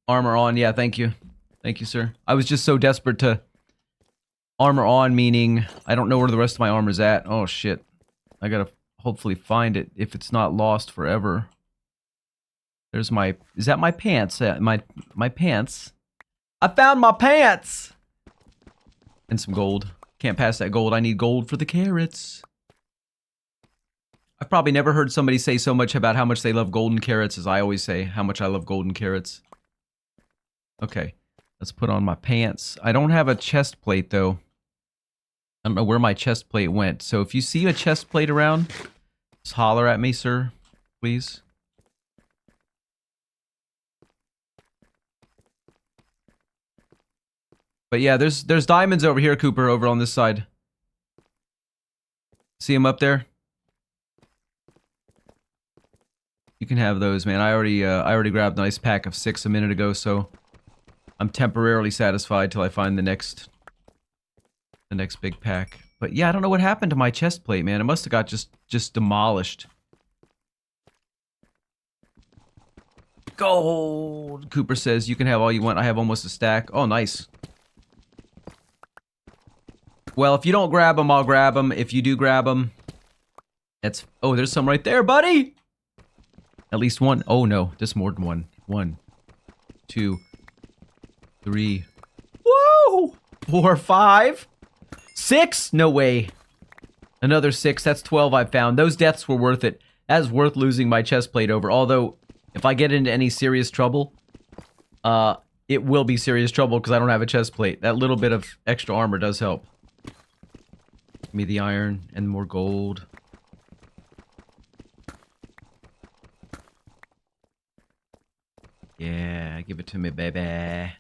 Armor on, yeah, thank you. Thank you, sir. I was just so desperate to... Armor on, meaning I don't know where the rest of my armor's at. Oh, shit. I gotta hopefully find it if it's not lost forever. There's my... Is that my pants? My pants? I found my pants! And some gold. Can't pass that gold. I need gold for the carrots. I've probably never heard somebody say so much about how much they love golden carrots as I always say how much I love golden carrots. Okay. Let's put on my pants. I don't have a chest plate, though. I don't know where my chest plate went. So if you see a chest plate around, just holler at me, sir. Please. But yeah, there's diamonds over here, Cooper, over on this side. See them up there? You can have those, man. I already grabbed a nice pack of 6 a minute ago, so I'm temporarily satisfied till I find the next big pack. But yeah, I don't know what happened to my chest plate, man. It must have got just demolished. Gold! Cooper says you can have all you want. I have almost a stack. Oh, nice. Well, if you don't grab them, I'll grab them. If you do grab them, that's... Oh, there's some right there, buddy! At least one. Oh, no. There's more than one. 1, 2, 3. Whoa! 4, 5, 6? No way. Another 6. That's 12 I found. Those deaths were worth it. That is worth losing my chest plate over. Although, if I get into any serious trouble, it will be serious trouble because I don't have a chest plate. That little bit of extra armor does help. Give me the iron and more gold. Yeah, give it to me, baby.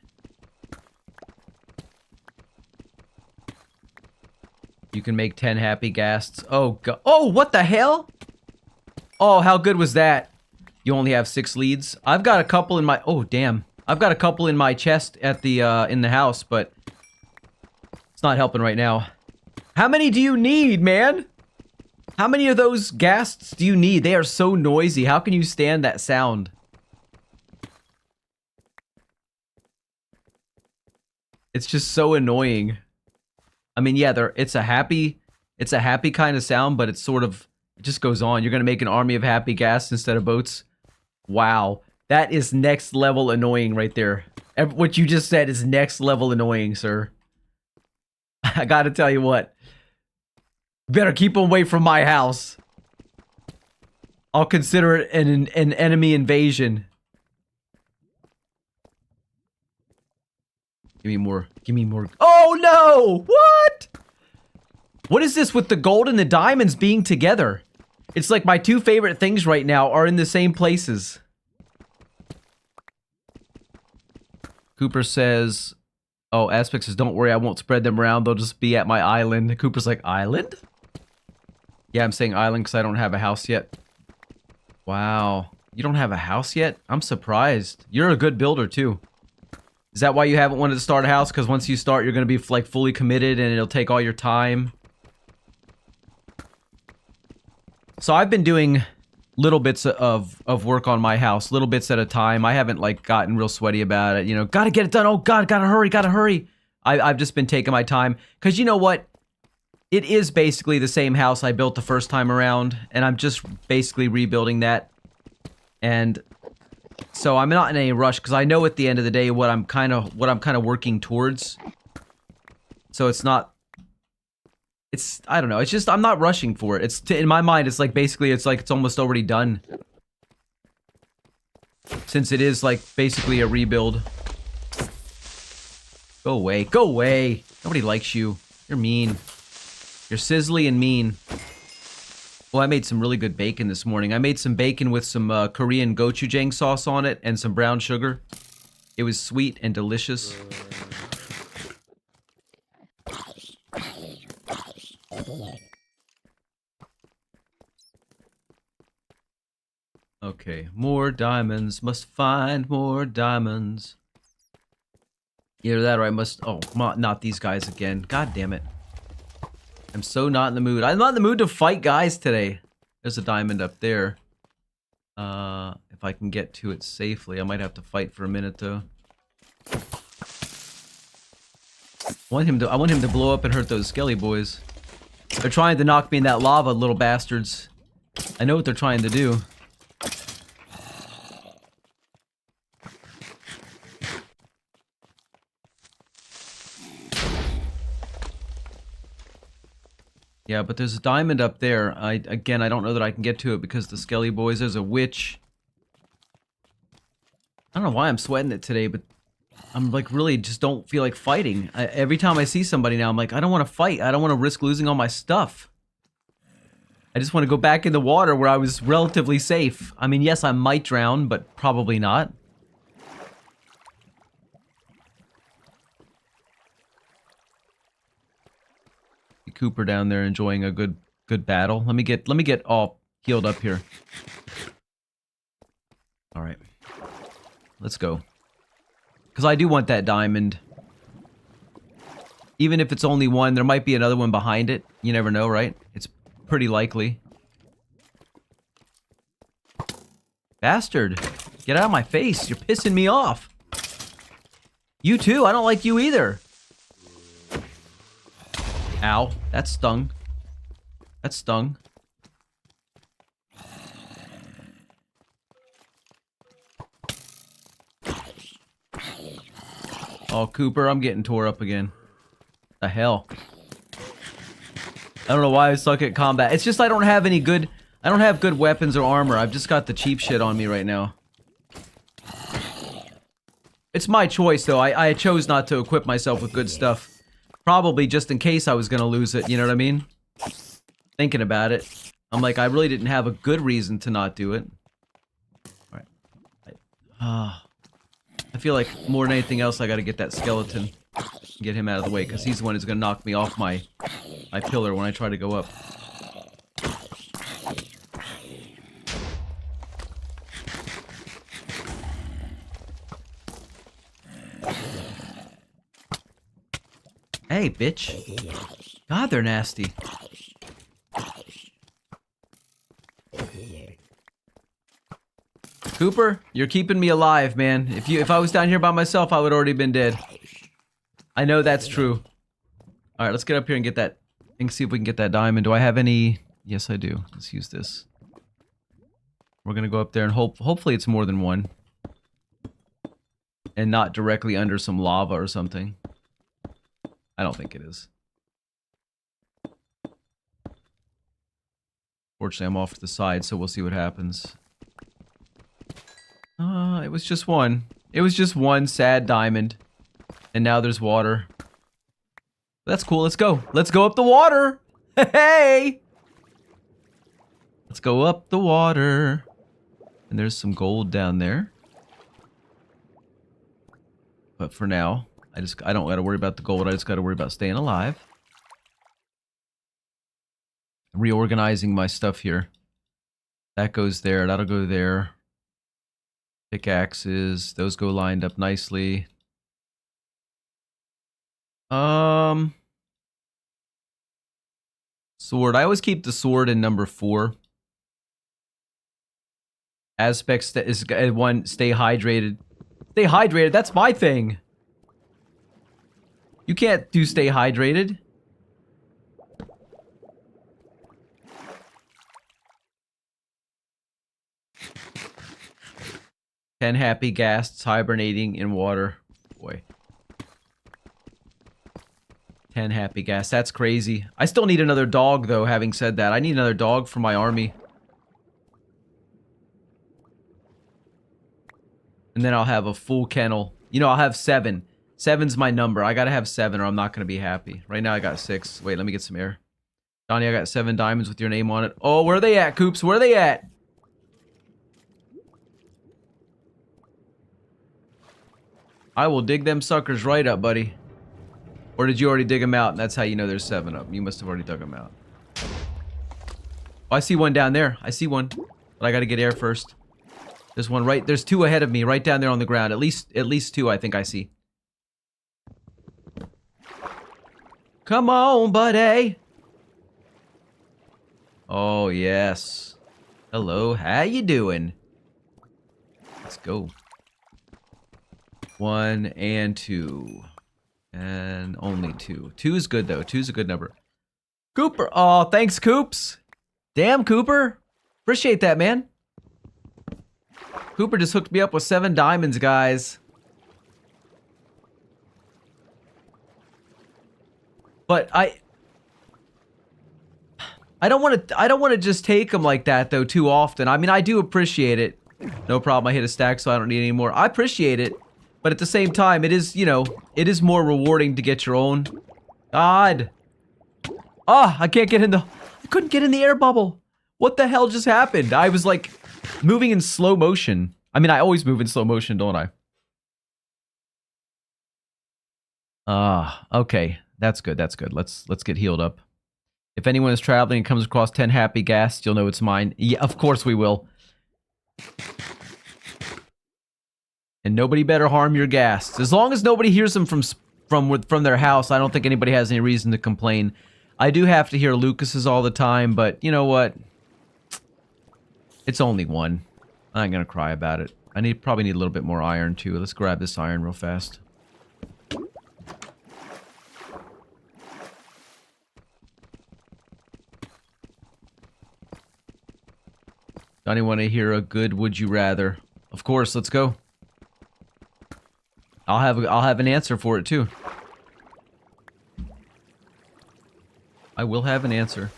You can make 10 happy ghasts. Oh, God. Oh, what the hell? Oh, how good was that? You only have 6 leads. I've got a couple in my... Oh, damn. I've got a couple in my chest at the, in the house, but... It's not helping right now. How many do you need, man? How many of those ghasts do you need? They are so noisy. How can you stand that sound? It's just so annoying. I mean, yeah, it's a happy kind of sound, but it's sort of, it just goes on. You're gonna make an army of happy ghasts instead of boats. Wow, that is next level annoying right there. What you just said is next level annoying, sir. I gotta tell you what. Better keep them away from my house. I'll consider it an enemy invasion. Give me more. Give me more. Oh no! What? What is this with the gold and the diamonds being together? It's like my 2 favorite things right now are in the same places. Cooper says, oh, Aspect says, don't worry, I won't spread them around. They'll just be at my island. Cooper's like, island? Yeah, I'm saying island because I don't have a house yet. Wow. You don't have a house yet? I'm surprised. You're a good builder, too. Is that why you haven't wanted to start a house? Because once you start, you're going to be, like, fully committed and it'll take all your time. So I've been doing little bits of work on my house. Little bits at a time. I haven't, like, gotten real sweaty about it. You know, gotta get it done. Oh, God, gotta hurry, gotta hurry. I've just been taking my time. Because you know what? It is basically the same house I built the first time around. And I'm just basically rebuilding that. And... so I'm not in any rush because I know at the end of the day what I'm kind of working towards. So it's not. It's I don't know. It's just I'm not rushing for it. It's in my mind. It's like basically it's like it's almost already done. Since it is like basically a rebuild. Go away. Go away. Nobody likes you. You're mean. You're sizzly and mean. Well, I made some really good bacon this morning. I made some bacon with some Korean gochujang sauce on it and some brown sugar. It was sweet and delicious. Okay, more diamonds. Must find more diamonds. Either that or I must... Oh, not these guys again. God damn it. I'm so not in the mood. I'm not in the mood to fight guys today. There's a diamond up there. If I can get to it safely. I might have to fight for a minute though. I want him to blow up and hurt those skelly boys. They're trying to knock me in that lava, little bastards. I know what they're trying to do. Yeah, but there's a diamond up there. Again, I don't know that I can get to it because the skelly boys. There's a witch. I don't know why I'm sweating it today, but I'm like really just don't feel like fighting. Every time I see somebody now, I'm like, I don't want to fight. I don't want to risk losing all my stuff. I just want to go back in the water where I was relatively safe. I mean, yes, I might drown, but probably not. Cooper down there enjoying a good battle. Let me get all healed up here. All right. Let's go. Cuz I do want that diamond. Even if it's only one, there might be another one behind it. You never know, right? It's pretty likely. Bastard. Get out of my face. You're pissing me off. You too. I don't like you either. Ow. That stung. That stung. Oh, Cooper, I'm getting tore up again. The hell? I don't know why I suck at combat. It's just I don't have any good... I don't have good weapons or armor. I've just got the cheap shit on me right now. It's my choice, though. I chose not to equip myself with good stuff. Probably just in case I was gonna lose it, you know what I mean? Thinking about it. I'm like, I really didn't have a good reason to not do it. Alright. I feel like more than anything else, I gotta get that skeleton. Get him out of the way, because he's the one who's gonna knock me off my pillar when I try to go up. Hey, bitch. God, they're nasty. Cooper, you're keeping me alive, man. If I was down here by myself, I would already been dead. I know that's true. Alright, let's get up here and get that. And see if we can get that diamond. Do I have any? Yes, I do. Let's use this. We're gonna go up there and hopefully it's more than one. And not directly under some lava or something. I don't think it is. Fortunately, I'm off to the side, so we'll see what happens. It was just one. It was just one sad diamond. And now there's water. That's cool, let's go. Let's go up the water! Hey! Let's go up the water. And there's some gold down there. But for now, I don't gotta worry about the gold, I just gotta worry about staying alive. Reorganizing my stuff here. That goes there, that'll go there. Pickaxes, those go lined up nicely. Sword, I always keep the sword in number 4. Aspects that is one, stay hydrated. Stay hydrated, that's my thing. You can't do stay hydrated. Ten happy ghasts hibernating in water. Boy. 10 happy ghasts. That's crazy. I still need another dog, though, having said that. I need another dog for my army. And then I'll have a full kennel. You know, I'll have 7. 7's my number. I gotta have 7 or I'm not gonna be happy. Right now I got 6. Wait, let me get some air. Johnny, I got 7 diamonds with your name on it. Oh, where are they at, Coops? Where are they at? I will dig them suckers right up, buddy. Or did you already dig them out and that's how you know there's 7 of them? You must have already dug them out. Oh, I see one down there. I see one. But I gotta get air first. There's one right... There's 2 ahead of me, right down there on the ground. At least 2 I think I see. Come on, buddy. Oh, yes. Hello, how you doing? Let's go. 1 and 2. And only 2. 2 is good, though. 2 is a good number. Cooper. Oh, thanks, Coops. Damn, Cooper. Appreciate that, man. Cooper just hooked me up with 7 diamonds, guys. But I don't want to just take them like that, though, too often. I mean, I do appreciate it. No problem. I hit a stack, so I don't need any more. I appreciate it. But at the same time, it is, you know, it is more rewarding to get your own. God. Ah, I can't get in the... I couldn't get in the air bubble. What the hell just happened? I was like moving in slow motion. I mean, I always move in slow motion, don't I? Okay. That's good. That's good. Let's get healed up. If anyone is traveling and comes across 10 happy ghasts, you'll know it's mine. Yeah, of course we will. And nobody better harm your ghasts. As long as nobody hears them from their house, I don't think anybody has any reason to complain. I do have to hear Lucas's all the time, but you know what? It's only one. I ain't gonna cry about it. I probably need a little bit more iron too. Let's grab this iron real fast. Don't you want to hear a good would you rather? Of course, let's go. I'll have an answer for it too. I will have an answer.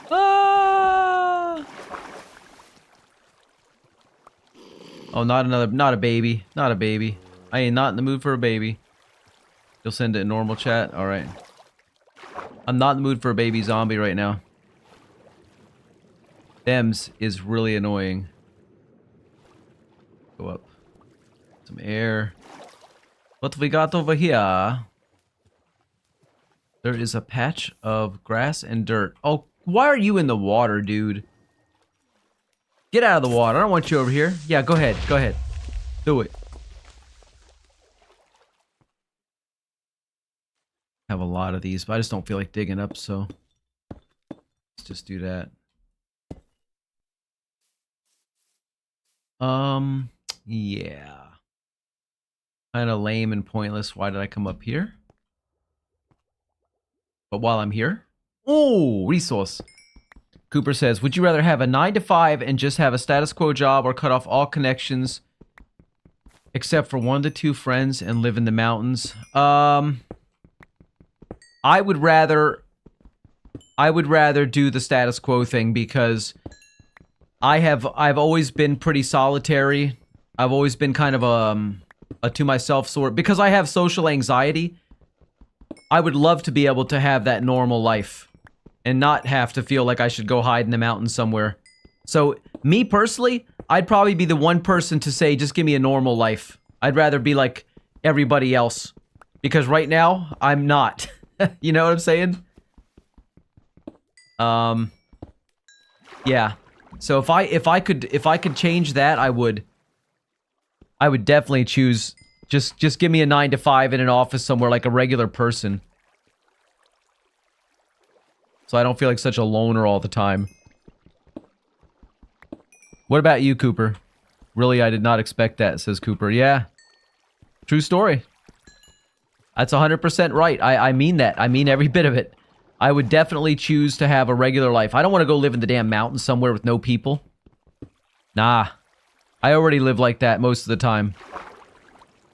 Ah! Oh, not a baby. Not a baby. I ain't not in the mood for a baby. You'll send it in normal chat? Alright. I'm not in the mood for a baby zombie right now. Dems is really annoying. Go up. Some air. What we got over here? There is a patch of grass and dirt. Oh, why are you in the water, dude? Get out of the water. I don't want you over here. Yeah, go ahead. Go ahead. Do it. I have a lot of these, but I just don't feel like digging up, so let's just do that. Yeah. Kind of lame and pointless. Why did I come up here? But while I'm here... Oh, resource. Cooper says, would you rather have a 9-to-5 and just have a status quo job or cut off all connections except for 1 to 2 friends and live in the mountains? I would rather do the status quo thing because I've always been pretty solitary. I've always been kind of a to myself sort because I have social anxiety. I would love to be able to have that normal life and not have to feel like I should go hide in the mountains somewhere. So, me personally, I'd probably be the one person to say, just give me a normal life. I'd rather be like everybody else. Because right now, I'm not. You know what I'm saying? Yeah. So if I could change that, I would definitely choose just give me a 9-to-5 in an office somewhere like a regular person. So I don't feel like such a loner all the time. What about you, Cooper? Really, I did not expect that, says Cooper. Yeah. True story. That's 100% right. I mean that. I mean every bit of it. I would definitely choose to have a regular life. I don't want to go live in the damn mountains somewhere with no people. Nah. I already live like that most of the time.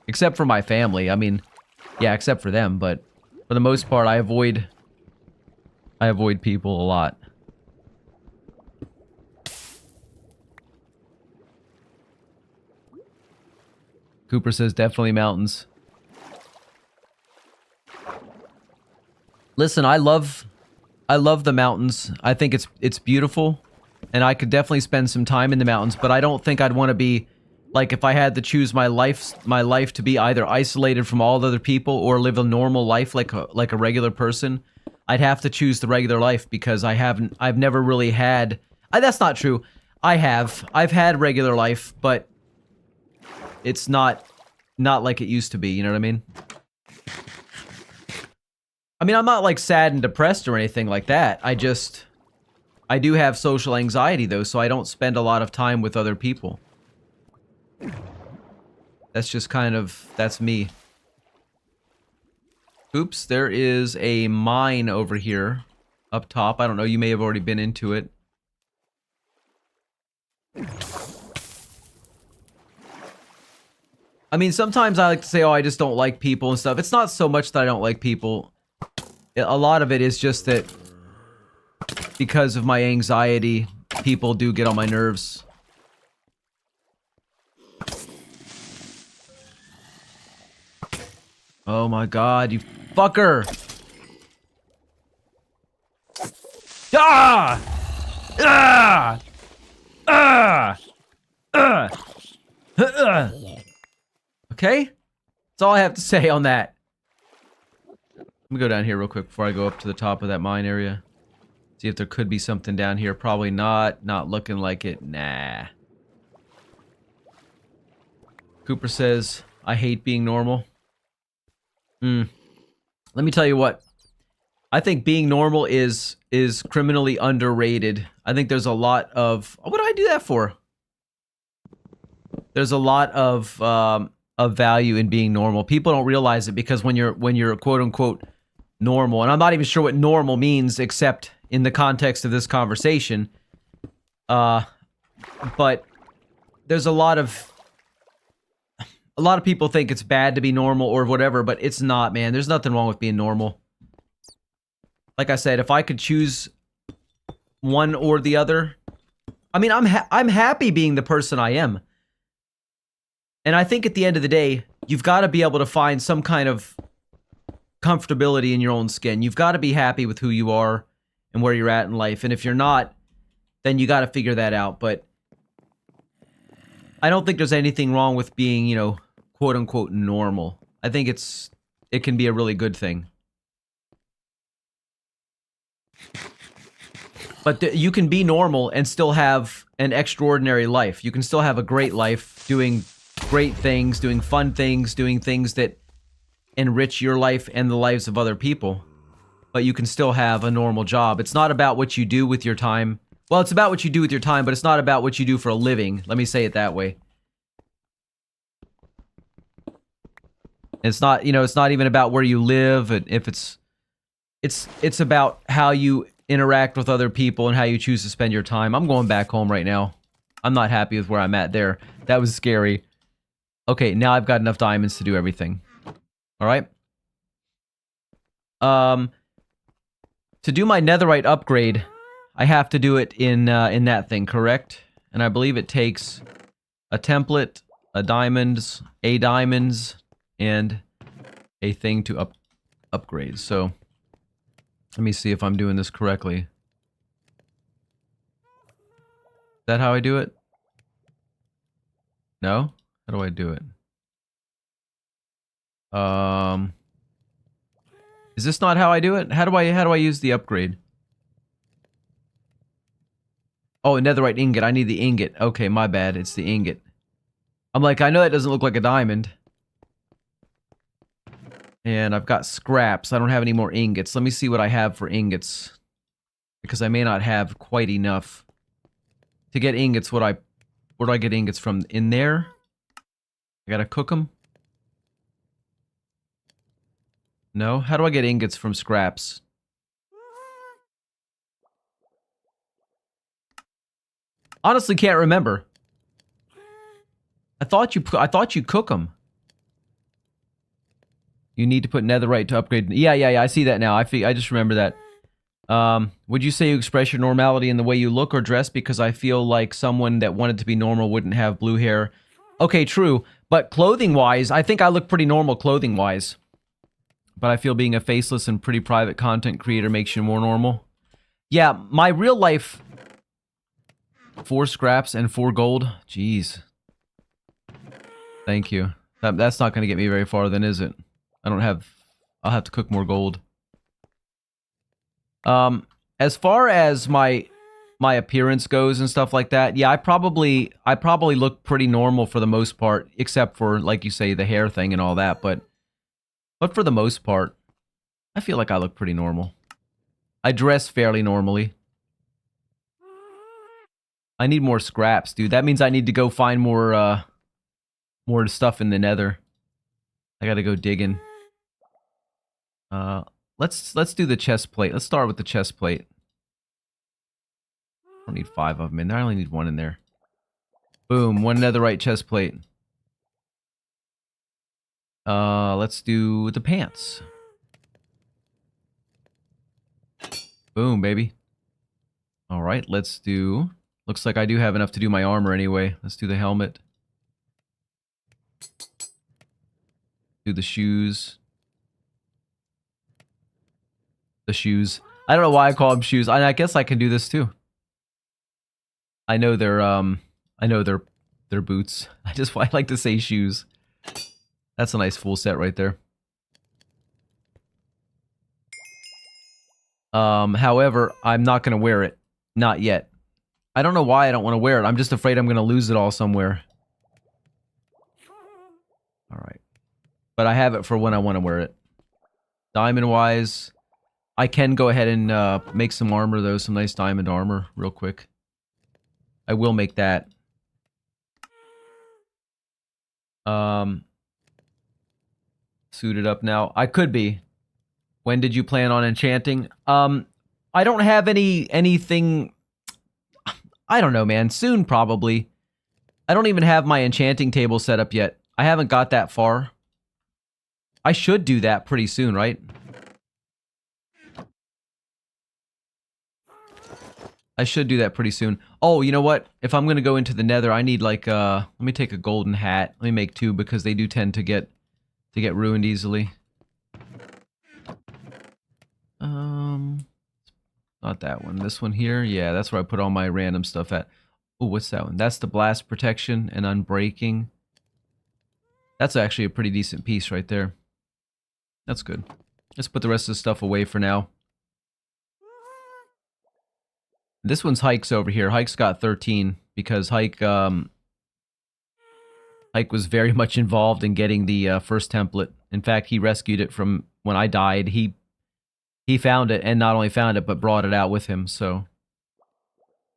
Except for my family. I mean, yeah, except for them, but for the most part, I avoid people a lot. Cooper says definitely mountains. Listen, I love the mountains. I think it's beautiful, and I could definitely spend some time in the mountains, but I don't think I'd want to be like if I had to choose my life to be either isolated from all other people or live a normal life like a regular person. I'd have to choose the regular life because I've never really had... that's not true. I've had regular life, but it's not like it used to be, you know what I mean? I mean, I'm not like sad and depressed or anything like that. I do have social anxiety though, so I don't spend a lot of time with other people. That's just that's me. Oops, there is a mine over here up top. I don't know, you may have already been into it. I mean, sometimes I like to say, oh, I just don't like people and stuff. It's not so much that I don't like people. A lot of it is just that because of my anxiety, people do get on my nerves. Oh my god, you fucker! Ah! Ah! Ah! Okay? That's all I have to say on that. Let me go down here real quick before I go up to the top of that mine area. See if there could be something down here. Probably not. Not looking like it. Nah. Cooper says, I hate being normal. Let me tell you what. I think being normal is criminally underrated. I think there's a lot of... What did I do that for? There's a lot of value in being normal. People don't realize it because when you're quote unquote normal, and I'm not even sure what normal means except in the context of this conversation. But there's a lot of people think it's bad to be normal or whatever, but it's not, man. There's nothing wrong with being normal. Like I said, if I could choose one or the other, I mean, I'm happy being the person I am. And I think at the end of the day, you've got to be able to find some kind of comfortability in your own skin. You've got to be happy with who you are and where you're at in life. And if you're not, then you got to figure that out. But I don't think there's anything wrong with being, you know, quote unquote normal. I think it can be a really good thing. But you can be normal and still have an extraordinary life. You can still have a great life doing great things, doing fun things, doing things that enrich your life and the lives of other people. But you can still have a normal job. It's not about what you do with your time. Well, it's about what you do with your time, but it's not about what you do for a living. Let me say it that way. It's not, you know, it's not even about where you live. And if it's about how you interact with other people and how you choose to spend your time. I'm going back home right now. I'm not happy with where I'm at there. That was scary. Okay, now I've got enough diamonds to do everything. All right. To do my netherite upgrade, I have to do it in that thing, correct? And I believe it takes a template, a diamonds, and a thing to upgrade. So let me see if I'm doing this correctly. Is that how I do it? No? How do I do it? Is this not how I do it? How do I use the upgrade? Oh, netherite ingot. I need the ingot. Okay, my bad. It's the ingot. I'm like, I know that doesn't look like a diamond. And I've got scraps. I don't have any more ingots. Let me see what I have for ingots. Because I may not have quite enough. To get ingots, where do I get ingots from? In there? I gotta cook them? No? How do I get ingots from scraps? Honestly, can't remember. I thought you cook them. You need to put netherite to upgrade. Yeah. I see that now. I just remember that. Would you say you express your normality in the way you look or dress? Because I feel like someone that wanted to be normal wouldn't have blue hair. Okay, true. But clothing-wise, I think I look pretty normal clothing-wise. But I feel being a faceless and pretty private content creator makes you more normal. Yeah, my real life... 4 scraps and 4 gold? Jeez. Thank you. That's not going to get me very far then, is it? I'll have to cook more gold. As far as my appearance goes and stuff like that, yeah, I probably look pretty normal for the most part, except for, like you say, the hair thing and all that, but for the most part, I feel like I look pretty normal. I dress fairly normally. I need more scraps, dude. That means I need to go find more stuff in the nether. I gotta go digging. Let's do the chest plate. Let's start with the chest plate. I don't need 5 of them in there. I only need 1 in there. Boom, 1 netherite chest plate. Let's do the pants. Boom, baby. Alright, let's do... Looks like I do have enough to do my armor anyway. Let's do the helmet. Do the shoes. The shoes. I don't know why I call them shoes. I guess I can do this too. I know they're boots. I like to say shoes. That's a nice full set right there. However, I'm not going to wear it. Not yet. I don't know why I don't want to wear it. I'm just afraid I'm going to lose it all somewhere. Alright. But I have it for when I want to wear it. Diamond-wise, I can go ahead and make some armor, though. Some nice diamond armor, real quick. I will make that. Suited up now. I could be. When did you plan on enchanting? I don't have anything... I don't know, man. Soon, probably. I don't even have my enchanting table set up yet. I haven't got that far. I should do that pretty soon, right? I should do that pretty soon. Oh, you know what? If I'm going to go into the nether, I need like, let me take a golden hat. Let me make 2 because they do tend to get ruined easily. Not that one. This one here. Yeah, that's where I put all my random stuff at. Oh, what's that one? That's the blast protection and unbreaking. That's actually a pretty decent piece right there. That's good. Let's put the rest of the stuff away for now. This one's Hike's over here. Hike's got 13 because Hike was very much involved in getting the first template. In fact, he rescued it from when I died. He found it, and not only found it, but brought it out with him, so...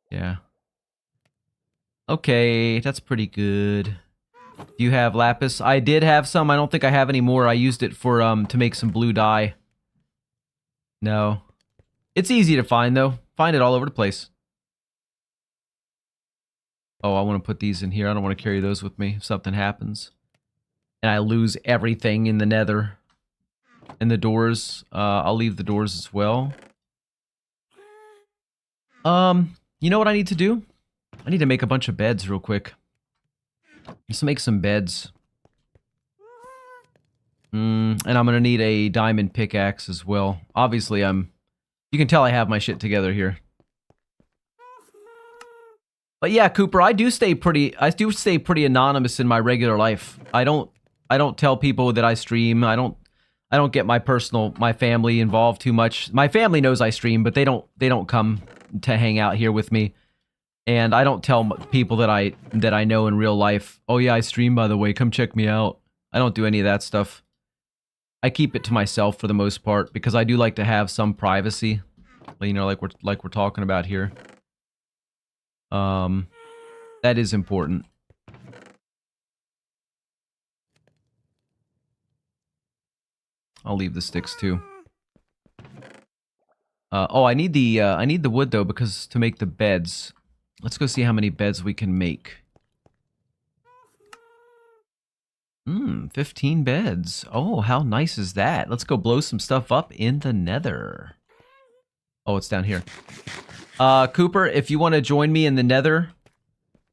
yeah. Okay, that's pretty good. Do you have lapis? I did have some. I don't think I have any more. I used it for to make some blue dye. No. It's easy to find, though. Find it all over the place. Oh, I want to put these in here. I don't want to carry those with me if something happens. And I lose everything in the nether. And the doors, I'll leave the doors as well. You know what I need to do? I need to make a bunch of beds real quick. Let's make some beds. And I'm gonna need a diamond pickaxe as well. Obviously, you can tell I have my shit together here. But yeah, Cooper, I do stay pretty anonymous in my regular life. I don't tell people that I stream. I don't get my family involved too much. My family knows I stream, but they don't come to hang out here with me. And I don't tell people that I know in real life, "Oh yeah, I stream, by the way, come check me out." I don't do any of that stuff. I keep it to myself for the most part because I do like to have some privacy. You know, like we're talking about here. That is important. I'll leave the sticks too. Oh, I need the wood though because to make the beds. Let's go see how many beds we can make. 15 beds. Oh, how nice is that? Let's go blow some stuff up in the nether. Oh, it's down here. Cooper, if you want to join me in the nether,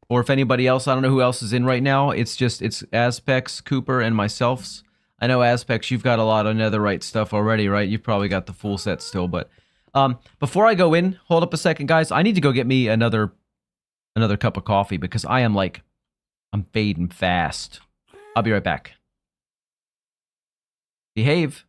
or if anybody else, I don't know who else is in right now. It's Azpex, Cooper, and myself. I know Azpex, you've got a lot of netherite stuff already, right? You've probably got the full set still, but before I go in, hold up a second, guys. I need to go get me another cup of coffee because I'm fading fast. I'll be right back. Behave.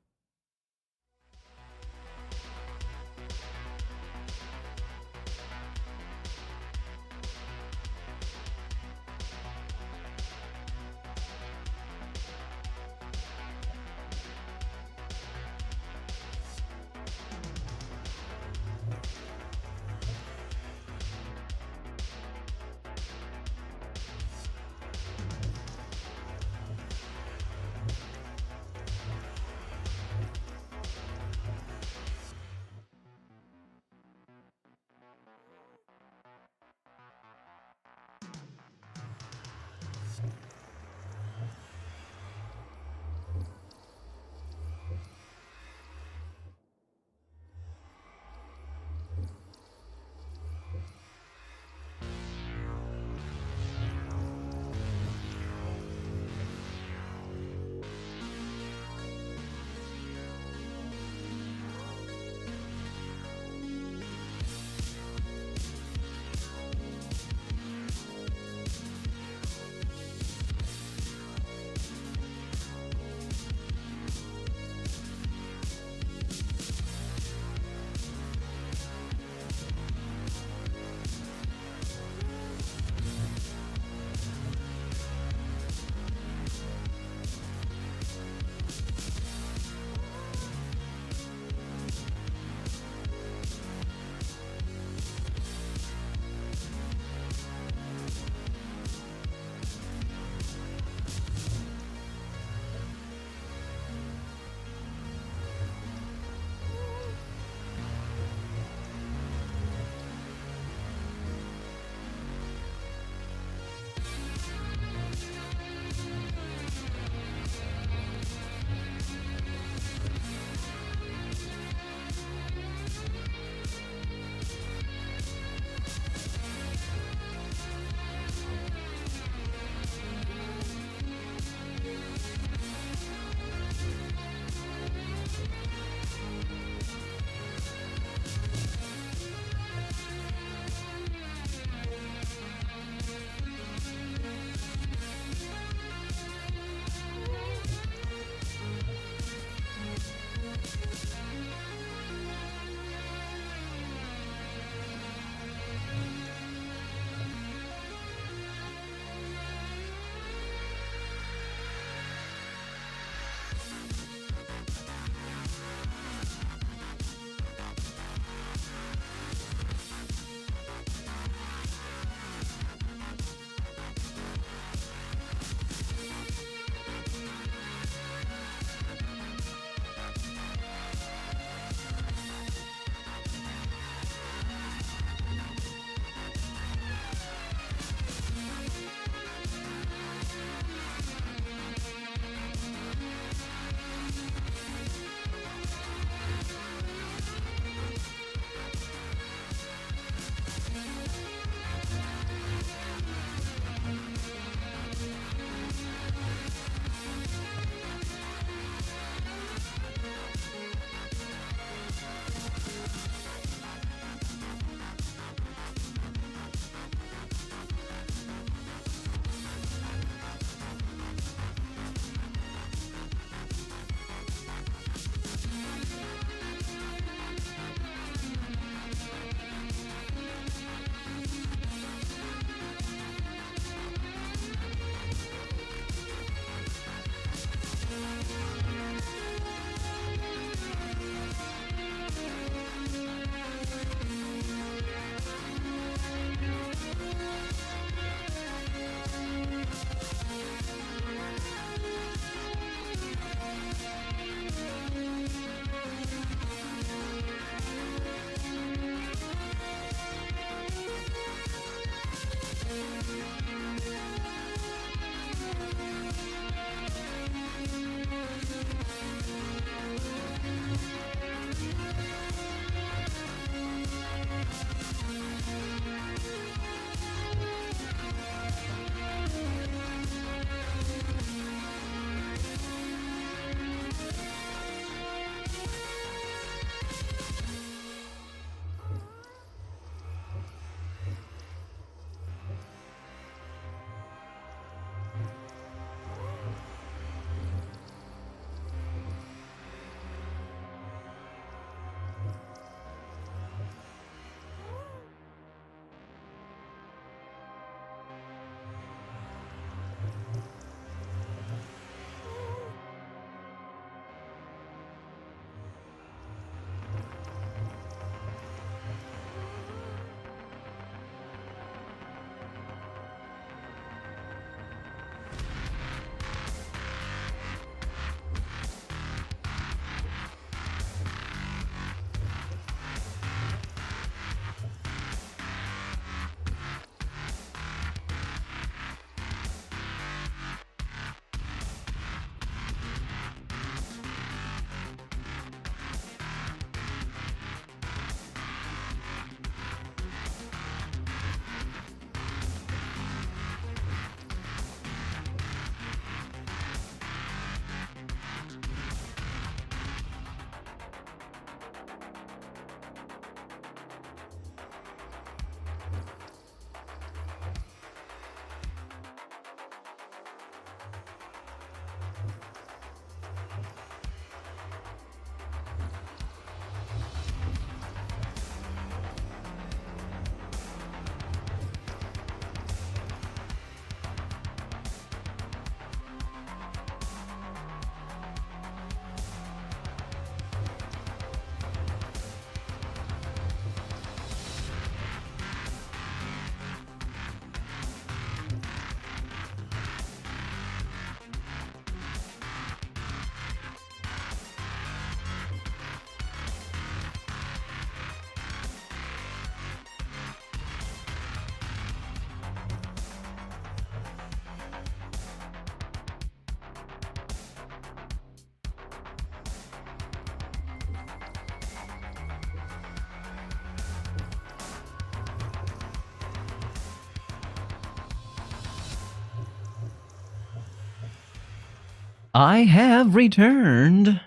I have returned.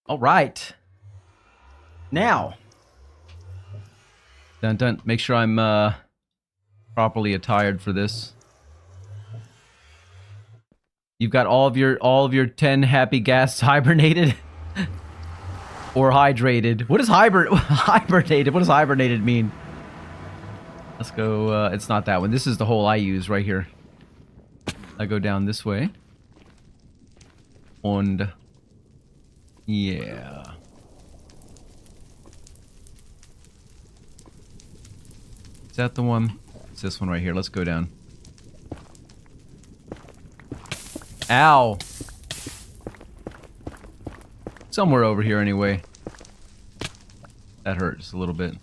All right. Now. Dun dun. Make sure I'm properly attired for this. You've got all of your 10 happy gas hibernated or hydrated. What is hibernated? What does hibernated mean? Let's go. It's not that one. This is the hole I use right here. I go down this way. And yeah. Is that the one? It's this one right here. Let's go down. Ow. Somewhere over here anyway. That hurt just a little bit.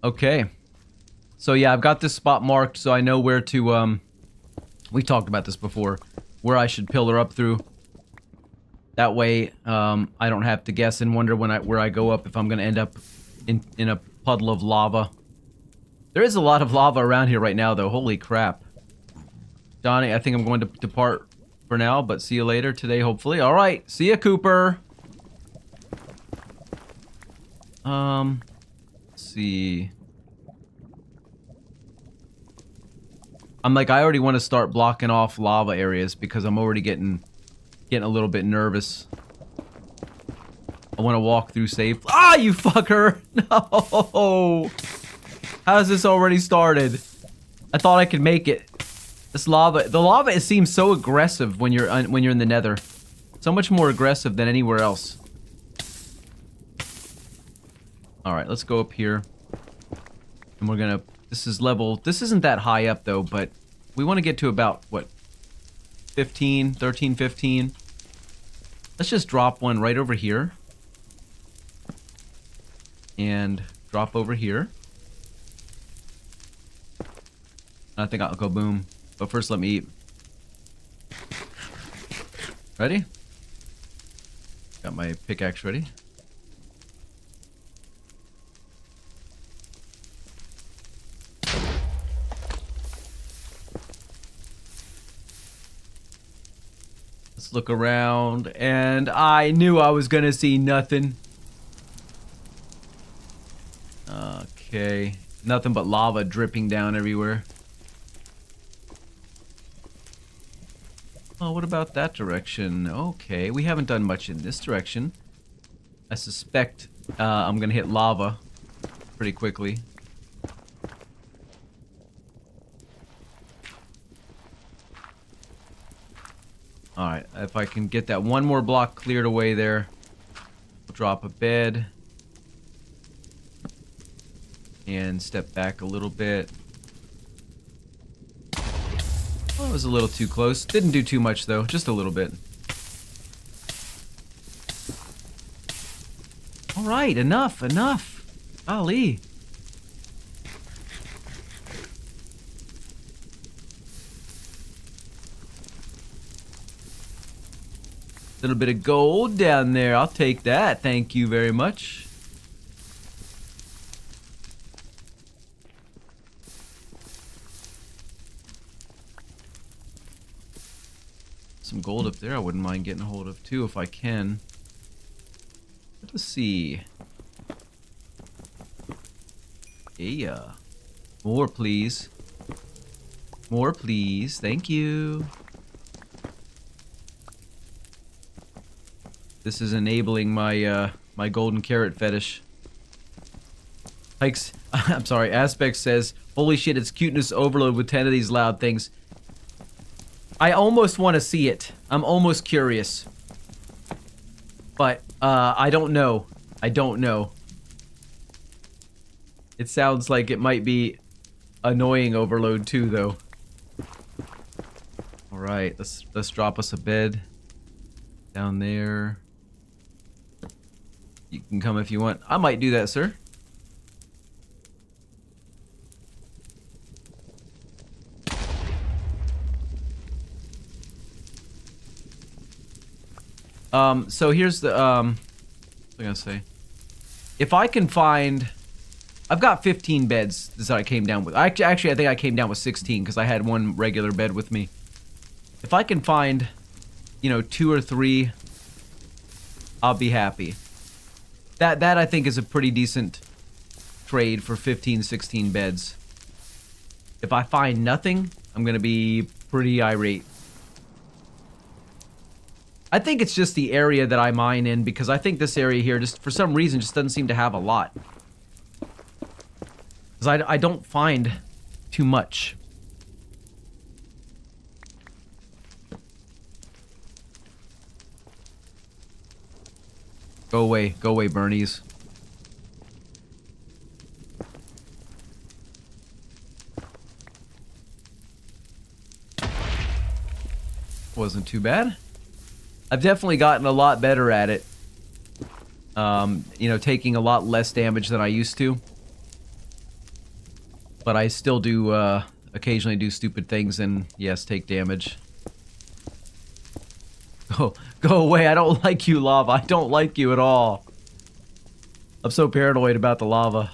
Okay. So yeah, I've got this spot marked so I know where to, we talked about this before, where I should pillar up through. That way, I don't have to guess and wonder where I go up if I'm gonna end up in a puddle of lava. There is a lot of lava around here right now though, holy crap. Johnny, I think I'm going to depart for now, but see you later today, hopefully. Alright, see ya, Cooper! Let's see... I'm like, I already want to start blocking off lava areas because I'm already getting a little bit nervous. I want to walk through safe. Ah, you fucker! No! How's this already started? I thought I could make it. This lava, the lava, it seems so aggressive when you're in the Nether. So much more aggressive than anywhere else. All right, let's go up here. And we're gonna, this isn't that high up though, but we want to get to about, what, 13, 15. Let's just drop one right over here. and drop over here. I think I'll go boom. But first, let me eat. Ready? Got my pickaxe ready. Let's look around, and I knew I was gonna see nothing. Okay, nothing but lava dripping down everywhere. Oh, what about that direction? Okay, we haven't done much in this direction. I suspect I'm gonna hit lava pretty quickly. Alright, if I can get that one more block cleared away there, we'll drop a bed. And step back a little bit. Oh, it was a little too close. Didn't do too much though, just a little bit. Alright, enough. Ali. Little bit of gold down there. I'll take that. Thank you very much. Some gold up there I wouldn't mind getting a hold of too if I can. Let's see. Yeah. More please. More please. Thank you. This is enabling my my golden carrot fetish. Hikes, I'm sorry, Aspect says, holy shit, it's cuteness overload with 10 of these loud things. I almost want to see it. I'm almost curious. But, I don't know. I don't know. It sounds like it might be annoying overload too, though. Alright, let's drop us a bed. Down there. You can come if you want. I might do that, sir. So here's the, what was I gonna say? If I can find... I've got 15 beds that I came down with. Actually, I think I came down with 16 because I had one regular bed with me. If I can find, you know, 2 or 3, I'll be happy. That I think is a pretty decent trade for 15, 16 beds. If I find nothing, I'm gonna be pretty irate. I think it's just the area that I mine in, because I think this area here, just for some reason, just doesn't seem to have a lot. Because I don't find too much. Go away, Bernies. Wasn't too bad. I've definitely gotten a lot better at it. You know, taking a lot less damage than I used to. But I still do, occasionally do stupid things and, yes, take damage. Go away, I don't like you, lava. I don't like you at all. I'm so paranoid about the lava.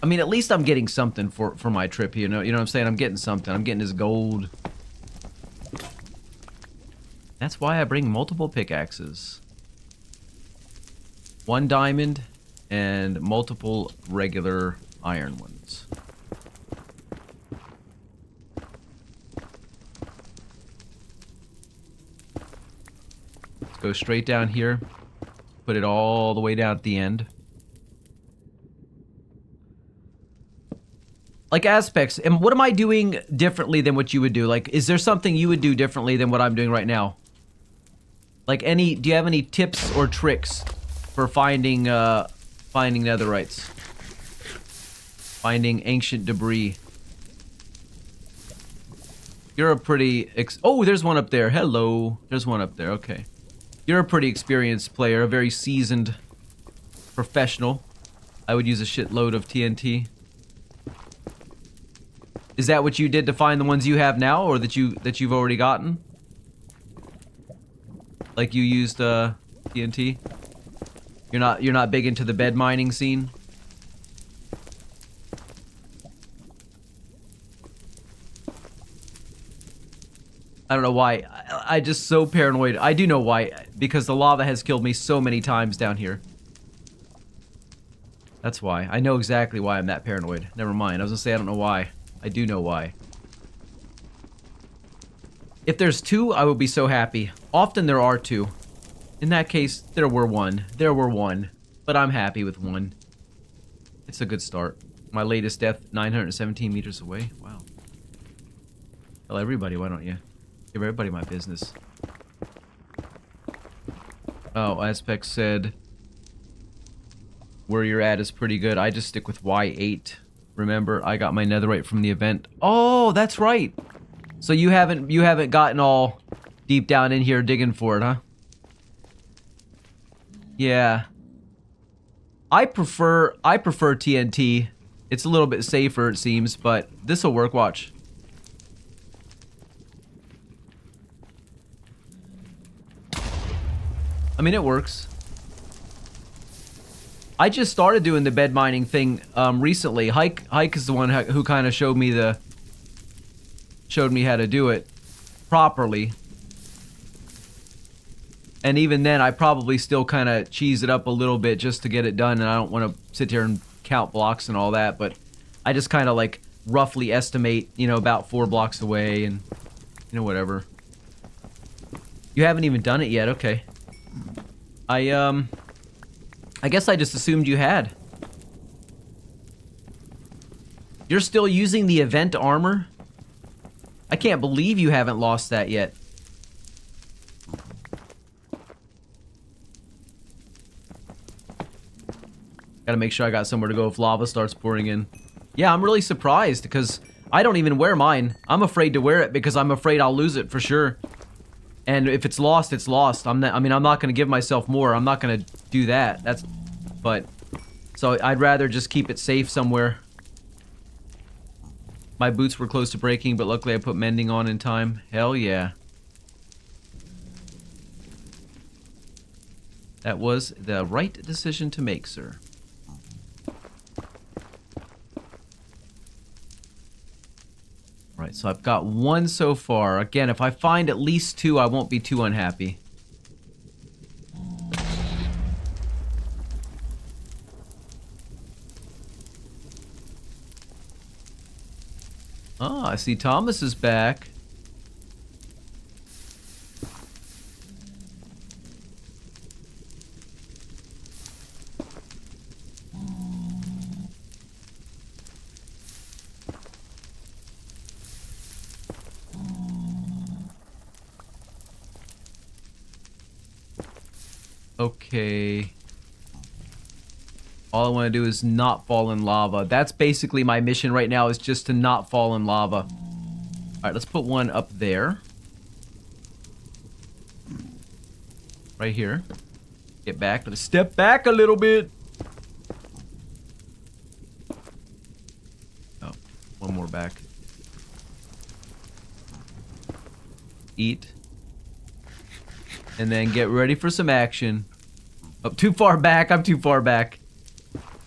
I mean, at least I'm getting something for my trip, you know what I'm saying? I'm getting something. I'm getting this gold. That's why I bring multiple pickaxes. 1 diamond and multiple regular iron ones. Let's go straight down here. Put it all the way down at the end. Like Aspects, and what am I doing differently than what you would do? Like, is there something you would do differently than what I'm doing right now? Like, do you have any tips or tricks for finding netherites? Finding ancient debris. You're a pretty oh, there's one up there. Hello. There's one up there. Okay. You're a pretty experienced player, a very seasoned professional. I would use a shitload of TNT. Is that what you did to find the ones you have now, or that you've already gotten? Like you used TNT? You're not big into the bed mining scene? I don't know why. I just so paranoid. I do know why. Because the lava has killed me so many times down here. That's why. I know exactly why I'm that paranoid. Never mind. I was gonna say I don't know why. I do know why. If there's two, I would be so happy. Often there are two. In that case, there were one. There were one. But I'm happy with one. It's a good start. My latest death, 917 meters away. Wow. Tell everybody, why don't you? Give everybody my business. Oh, Aspect said where you're at is pretty good. I just stick with Y8. Remember, I got my netherite from the event. Oh, that's right. So you haven't gotten all deep down in here digging for it, huh? Yeah. I prefer TNT. It's a little bit safer, it seems, but this'll work. Watch. I mean, it works. I just started doing the bed mining thing recently. Hike is the one who kind of showed me how to do it properly. And even then, I probably still kind of cheese it up a little bit just to get it done. And I don't want to sit here and count blocks and all that, but I just kind of like roughly estimate, you know, about 4 blocks away and, you know, whatever. You haven't even done it yet, okay. I guess I just assumed you had. You're still using the event armor? I can't believe you haven't lost that yet. Gotta make sure I got somewhere to go if lava starts pouring in. Yeah, I'm really surprised because I don't even wear mine. I'm afraid to wear it because I'm afraid I'll lose it for sure. And if it's lost, it's lost. I'm not going to give myself more. I'm not going to do that. So I'd rather just keep it safe somewhere. My boots were close to breaking, but luckily I put mending on in time. Hell yeah. That was the right decision to make, sir. Alright, so I've got 1 so far. Again, if I find at least 2, I won't be too unhappy. Oh, I see Thomas is back. Okay. All I want to do is not fall in lava. That's basically my mission right now, is just to not fall in lava. Alright, let's put one up there. Right here. Get back. Let's step back a little bit. Oh, one more back. Eat. And then get ready for some action. Oh, too far back. I'm too far back.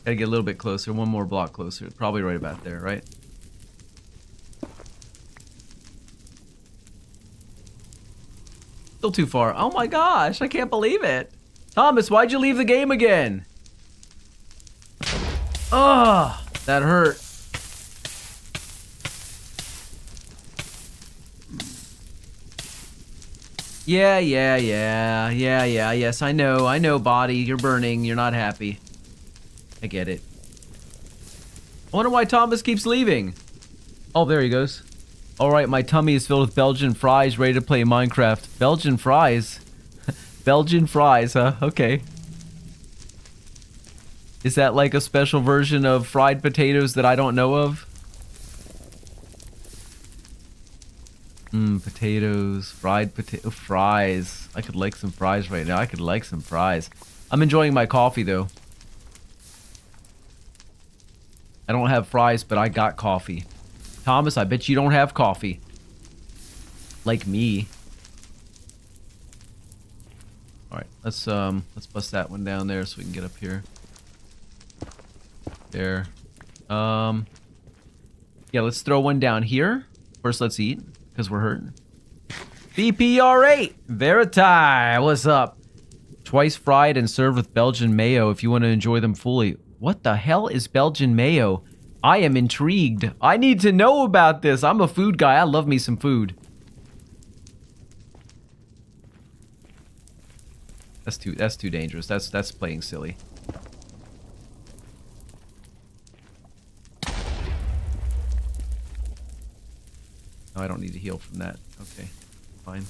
Gotta get a little bit closer. One more block closer. Probably right about there, right? Still too far. Oh my gosh, I can't believe it. Thomas, why'd you leave the game again? Ugh, that hurt. Yeah, yes, I know, body, you're burning, you're not happy. I get it. I wonder why Thomas keeps leaving. Oh, there he goes. Alright, my tummy is filled with Belgian fries, ready to play Minecraft. Belgian fries? Belgian fries, huh? Okay. Is that like a special version of fried potatoes that I don't know of? Potatoes, fried potato, fries. I could like some fries right now. I could like some fries. I'm enjoying my coffee though. I don't have fries, but I got coffee. Thomas, I bet you don't have coffee. Like me. Alright, let's bust that one down there so we can get up here. There. Yeah, let's throw one down here. First, let's eat, because we're hurting. BPR8! Veriti! What's up? Twice fried and served with Belgian mayo if you want to enjoy them fully. What the hell is Belgian mayo? I am intrigued. I need to know about this. I'm a food guy. I love me some food. That's too dangerous. That's playing silly. Oh, I don't need to heal from that. Okay, fine.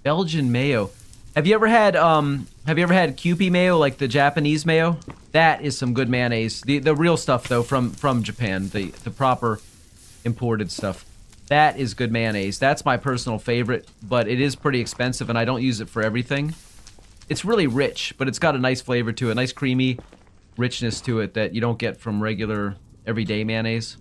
Belgian mayo. Have you ever had Kewpie mayo, like the Japanese mayo? That is some good mayonnaise. The real stuff though from Japan, the proper imported stuff. That is good mayonnaise. That's my personal favorite, but it is pretty expensive and I don't use it for everything. It's really rich, but it's got a nice flavor to it, nice creamy richness to it that you don't get from regular everyday mayonnaise.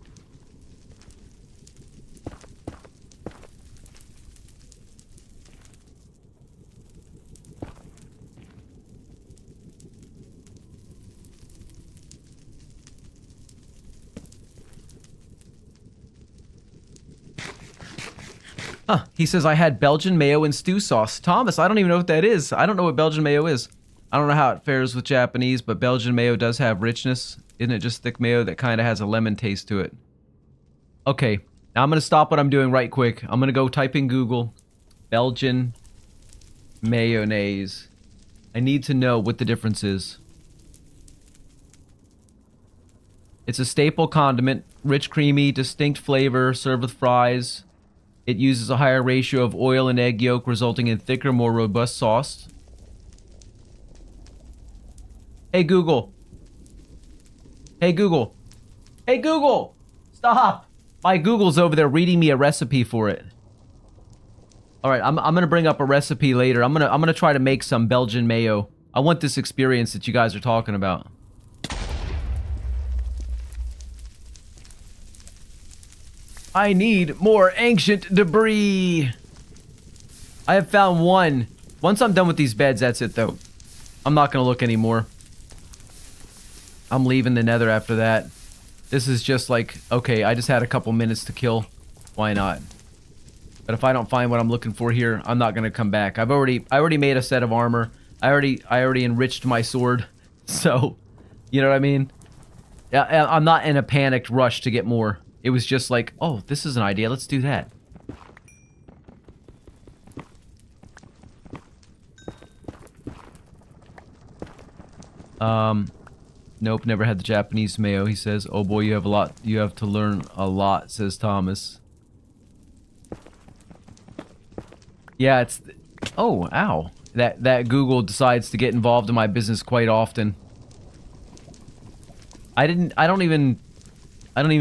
Huh, he says I had Belgian mayo and stew sauce. Thomas, I don't even know what that is. I don't know what Belgian mayo is. I don't know how it fares with Japanese, but Belgian mayo does have richness. Isn't it just thick mayo that kind of has a lemon taste to it? Okay, now I'm going to stop what I'm doing right quick. I'm going to go type in Google Belgian mayonnaise. I need to know what the difference is. It's a staple condiment, rich, creamy, distinct flavor, served with fries. It uses a higher ratio of oil and egg yolk, resulting in thicker, more robust sauce. Hey, Google. Hey, Google. Hey, Google! Stop! My Google's over there reading me a recipe for it. Alright, I'm gonna bring up a recipe later. I'm gonna try to make some Belgian mayo. I want this experience that you guys are talking about. I need more ancient debris. I have found one. Once I'm done with these beds, that's it though. I'm not gonna look anymore. I'm leaving the nether after that. This is just like, okay, I just had a couple minutes to kill. Why not? But if I don't find what I'm looking for here, I'm not gonna come back. I already made a set of armor. I already enriched my sword. So, you know what I mean? Yeah, I'm not in a panicked rush to get more. It was just like, oh, this is an idea. Let's do that. Nope, never had the Japanese mayo, he says. Oh boy, you have to learn a lot, says Thomas. Yeah, it's... Oh, ow. That Google decides to get involved in my business quite often. I don't even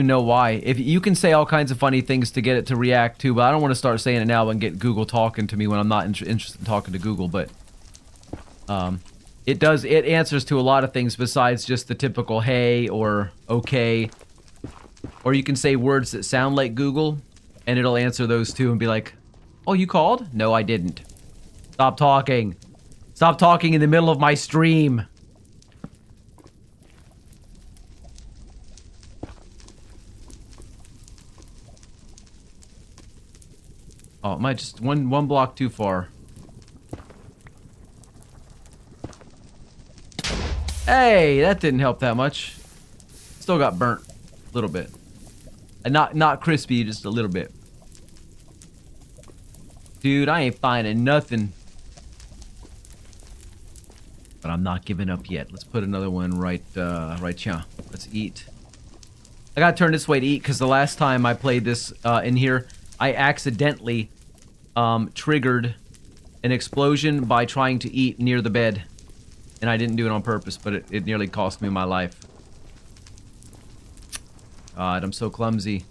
know why. If you can say all kinds of funny things to get it to react to, but I don't want to start saying it now and get Google talking to me when I'm not interested in talking to Google, but it answers to a lot of things besides just the typical hey or okay. Or you can say words that sound like Google and it'll answer those too and be like, "Oh, you called?" "No, I didn't." "Stop talking. Stop talking in the middle of my stream." Oh, am I just one block too far? Hey, that didn't help that much. Still got burnt a little bit. And not crispy, just a little bit. Dude, I ain't finding nothing. But I'm not giving up yet. Let's put another one right here. Let's eat. I gotta turn this way to eat because the last time I played this in here, I accidentally triggered an explosion by trying to eat near the bed. And I didn't do it on purpose, but it nearly cost me my life. God, I'm so clumsy.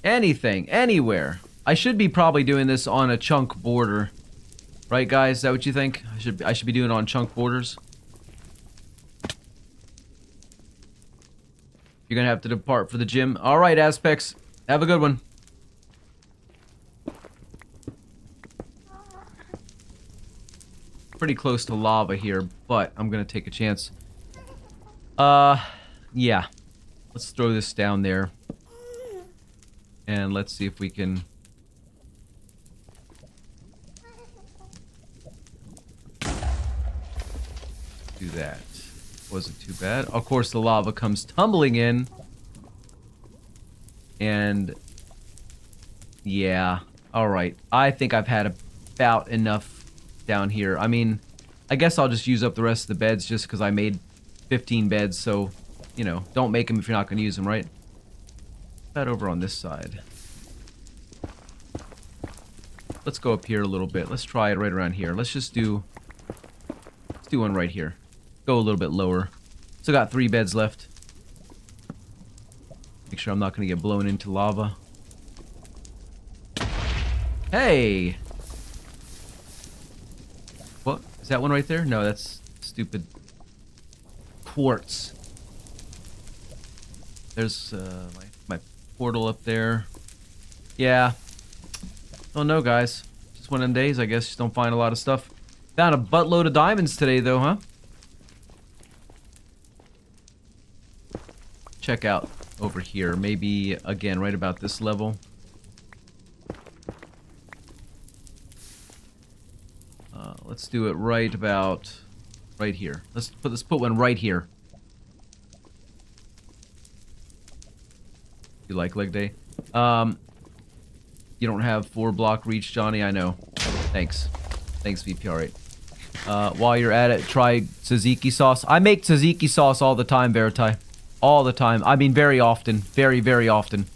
Anything, anywhere. I should be probably doing this on a chunk border. Right, guys? Is that what you think? I should be doing it on chunk borders. You're gonna have to depart for the gym. Alright, Aspects. Have a good one. Pretty close to lava here, but I'm gonna take a chance. Yeah. Let's throw this down there. And let's see if we can... do that. Wasn't too bad. Of course, the lava comes tumbling in. And... yeah. Alright. I think I've had about enough down here. I mean, I guess I'll just use up the rest of the beds just because I made 15 beds, so, you know, don't make them if you're not going to use them, right? That over on this side. Let's go up here a little bit. Let's try it right around here. Let's just do... let's do one right here. Go a little bit lower. Still got 3 beds left. Make sure I'm not going to get blown into lava. Hey! What? Is that one right there? No, that's stupid quartz. There's my portal up there. Yeah. Oh no, guys. Just one of them days, I guess. Just don't find a lot of stuff. Found a buttload of diamonds today, though, huh? Check out over here. Maybe, again, right about this level. Let's do it right about... right here. Let's put one right here. You like leg day? You don't have 4-block reach, Johnny? I know. Thanks. Thanks, VPR8. While you're at it, try tzatziki sauce. I make tzatziki sauce all the time, Veritai. All the time. I mean, very often. Very, very often.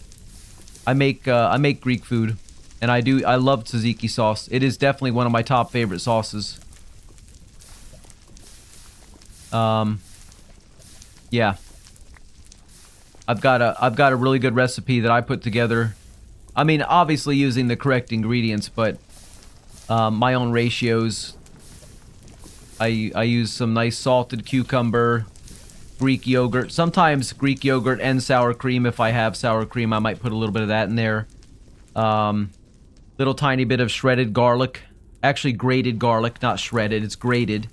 I make Greek food. And I love tzatziki sauce. It is definitely one of my top favorite sauces. Yeah. I've got a really good recipe that I put together. I mean, obviously using the correct ingredients, but my own ratios. I use some nice salted cucumber, Greek yogurt. Sometimes Greek yogurt and sour cream. If I have sour cream, I might put a little bit of that in there. Little tiny bit of shredded garlic. Actually grated garlic, not shredded. It's grated.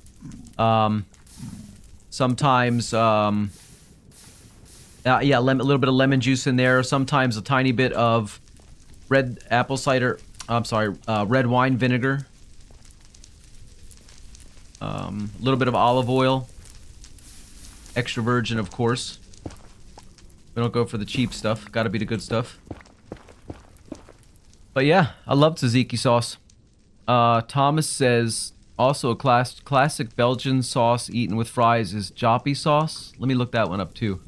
Sometimes, yeah, a little bit of lemon juice in there. Sometimes a tiny bit of red apple cider. I'm sorry, red wine vinegar. A little bit of olive oil. Extra virgin, of course. We don't go for the cheap stuff. Gotta be the good stuff. But yeah, I love tzatziki sauce. Thomas says, also a classic Belgian sauce eaten with fries is Joppy sauce. Let me look that one up too.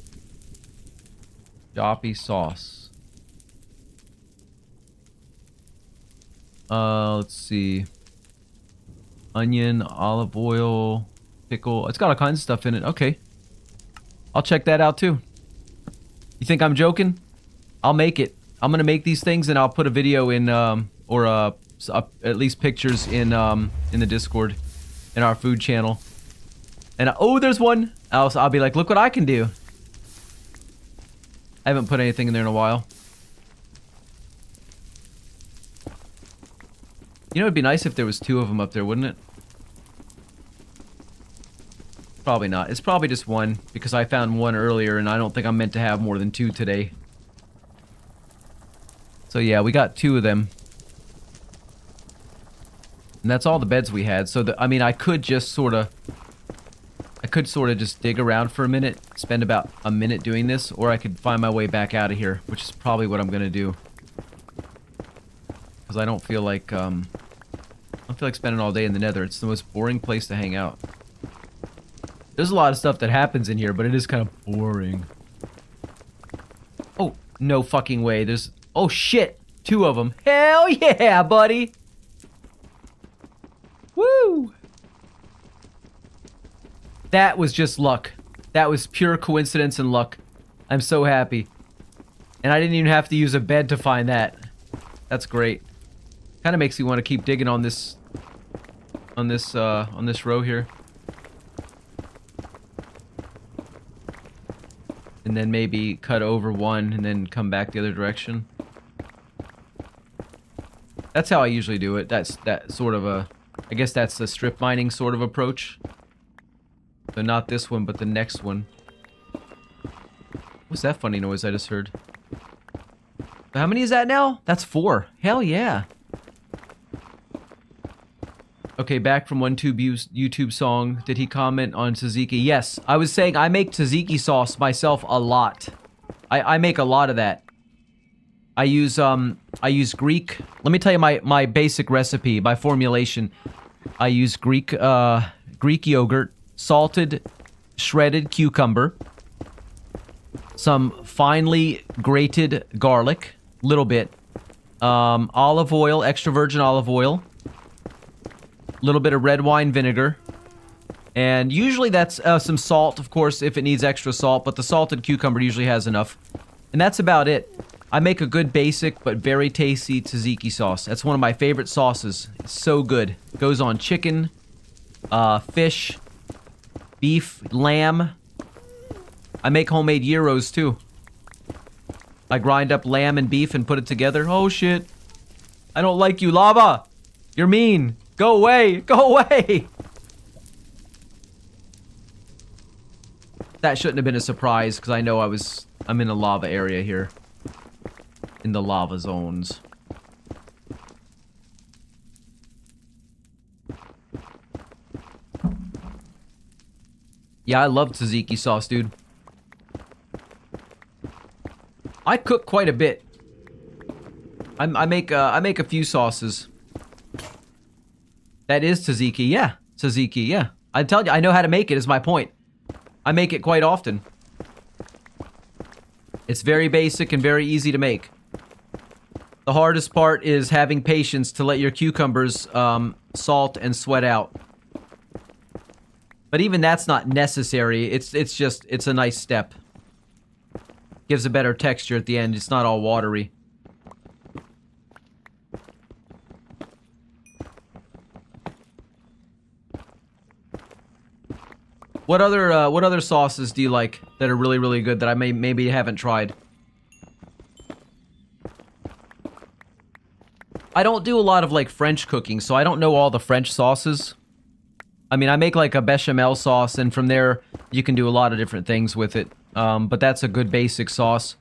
Joppy sauce. Let's see. Onion, olive oil, pickle. It's got all kinds of stuff in it. Okay. I'll check that out too. You think I'm joking? I'll make it. I'm gonna make these things and I'll put a video in, or at least pictures in the Discord, in our food channel. And oh, there's one. I'll be like, look what I can do. I haven't put anything in there in a while. You know, it'd be nice if there was 2 of them up there, wouldn't it? Probably not. It's probably just 1 because I found 1 earlier and I don't think I'm meant to have more than 2 today. So yeah, we got 2 of them. And that's all the beds we had. So, I mean, I could sort of just dig around for a minute, spend about a minute doing this, or I could find my way back out of here, which is probably what I'm gonna do. Because I don't feel like spending all day in the Nether. It's the most boring place to hang out. There's a lot of stuff that happens in here, but it is kind of boring. Oh, no fucking way. There's... oh, shit! 2 of them. Hell yeah, buddy! Woo! That was just luck. That was pure coincidence and luck. I'm so happy. And I didn't even have to use a bed to find that. That's great. Kind of makes me want to keep digging on this row here. And then maybe cut over one and then come back the other direction. That's how I usually do it. That's that sort of a... I guess that's the strip mining sort of approach. So not this one, but the next one. What's that funny noise I just heard? How many is that now? That's 4. Hell yeah. Okay, back from one YouTube song. Did he comment on tzatziki? Yes, I was saying I make tzatziki sauce myself a lot. I make a lot of that. I use Greek. Let me tell you my basic recipe, my formulation. I use Greek yogurt, salted, shredded cucumber, some finely grated garlic, little bit, olive oil, extra virgin olive oil, little bit of red wine vinegar, and usually that's some salt, of course, if it needs extra salt, but the salted cucumber usually has enough, and that's about it. I make a good basic but very tasty tzatziki sauce. That's one of my favorite sauces. It's so good. It goes on chicken, fish, beef, lamb. I make homemade gyros too. I grind up lamb and beef and put it together. Oh shit. I don't like you, lava. You're mean. Go away. Go away. That shouldn't have been a surprise because I know I'm in a lava area here. In the lava zones. Yeah, I love tzatziki sauce, dude. I cook quite a bit. I make a few sauces. That is tzatziki, yeah. Tzatziki, yeah. I tell you, I know how to make it, is my point. I make it quite often. It's very basic and very easy to make. The hardest part is having patience to let your cucumbers salt and sweat out. But even that's not necessary. It's a nice step. Gives a better texture at the end. It's not all watery. What other sauces do you like that are really, really good that I maybe haven't tried? I don't do a lot of like French cooking, so I don't know all the French sauces. I mean, I make like a bechamel sauce, and from there you can do a lot of different things with it. But that's a good basic sauce.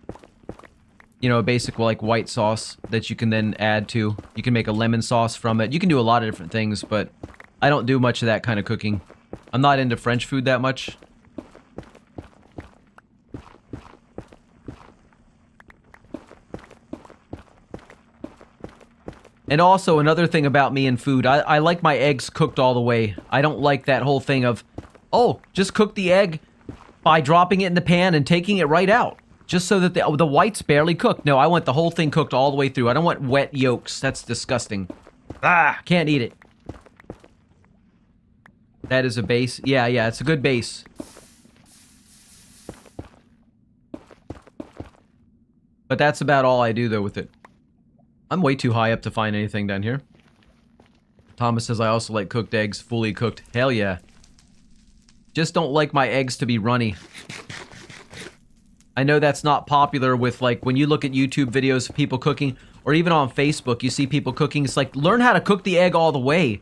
You know, a basic like white sauce that you can then add to. You can make a lemon sauce from it. You can do a lot of different things, but I don't do much of that kind of cooking. I'm not into French food that much. And also, another thing about me and food, I like my eggs cooked all the way. I don't like that whole thing of, oh, just cook the egg by dropping it in the pan and taking it right out. Just so that the white's barely cooked. No, I want the whole thing cooked all the way through. I don't want wet yolks. That's disgusting. Ah, can't eat it. That is a base. Yeah, it's a good base. But that's about all I do, though, with it. I'm way too high up to find anything down here. Thomas says I also like cooked eggs, fully cooked. Hell yeah. Just don't like my eggs to be runny. I know that's not popular with, like, when you look at YouTube videos of people cooking, or even on Facebook, you see people cooking. It's like, learn how to cook the egg all the way.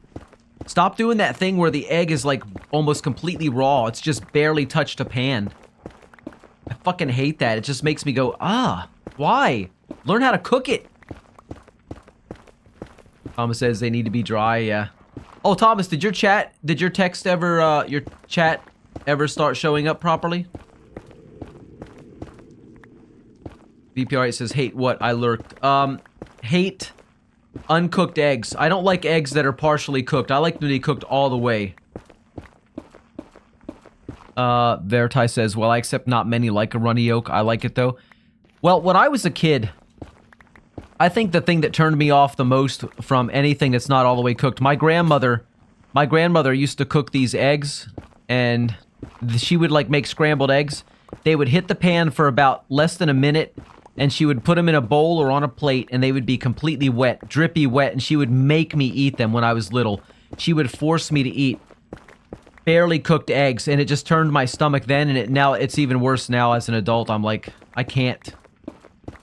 Stop doing that thing where the egg is, like, almost completely raw. It's just barely touched a pan. I fucking hate that. It just makes me go, why? Learn how to cook it. Thomas says they need to be dry, yeah. Oh, Thomas, did your text ever, your chat ever start showing up properly? VPR8 says, hate what? I lurked. Hate uncooked eggs. I don't like eggs that are partially cooked. I like them to be cooked all the way. Vertai says, well, I accept not many like a runny yolk. I like it, though. Well, when I was a kid, I think the thing that turned me off the most from anything that's not all the way cooked, my grandmother used to cook these eggs, and she would, like, make scrambled eggs. They would hit the pan for about less than a minute, and she would put them in a bowl or on a plate, and they would be completely wet, drippy wet, and she would make me eat them when I was little. She would force me to eat barely cooked eggs, and it just turned my stomach then, and now it's even worse now as an adult. I'm like, I can't.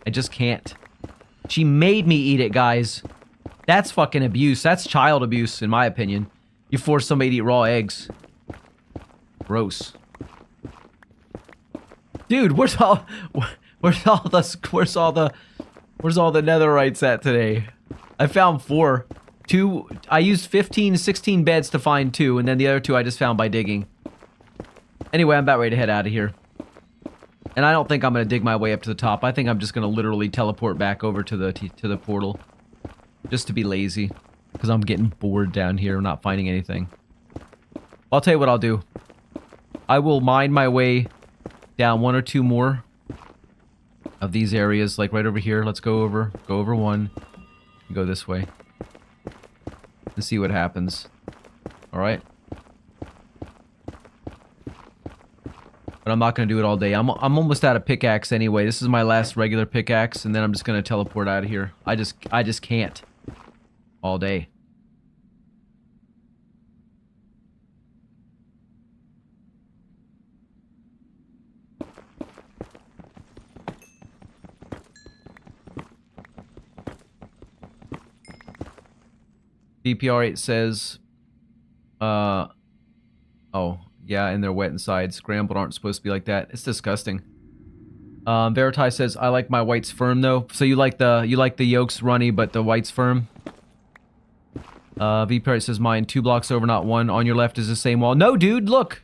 I just can't. She made me eat it, guys. That's fucking abuse. That's child abuse, in my opinion. You force somebody to eat raw eggs. Gross. Dude, where's all the netherites at today? I found 4. 2, I used 15, 16 beds to find 2, and then the other 2 I just found by digging. Anyway, I'm about ready to head out of here. And I don't think I'm going to dig my way up to the top. I think I'm just going to literally teleport back over to the portal. Just to be lazy. Because I'm getting bored down here, not finding anything. I'll tell you what I'll do. I will mine my way down 1 or 2 more of these areas, like right over here. Let's go over 1, and go this way. And see what happens. Alright? But I'm not going to do it all day. I'm almost out of pickaxe anyway. This is my last regular pickaxe, and then I'm just going to teleport out of here. I just can't. All day. DPR8 says, oh, yeah, and they're wet inside. Scrambled aren't supposed to be like that. It's disgusting. Veritai says, I like my whites firm though. So you like the yolks runny, but the whites firm. VPR8 says, mine 2 blocks over, not 1. On your left is the same wall. No, dude, look.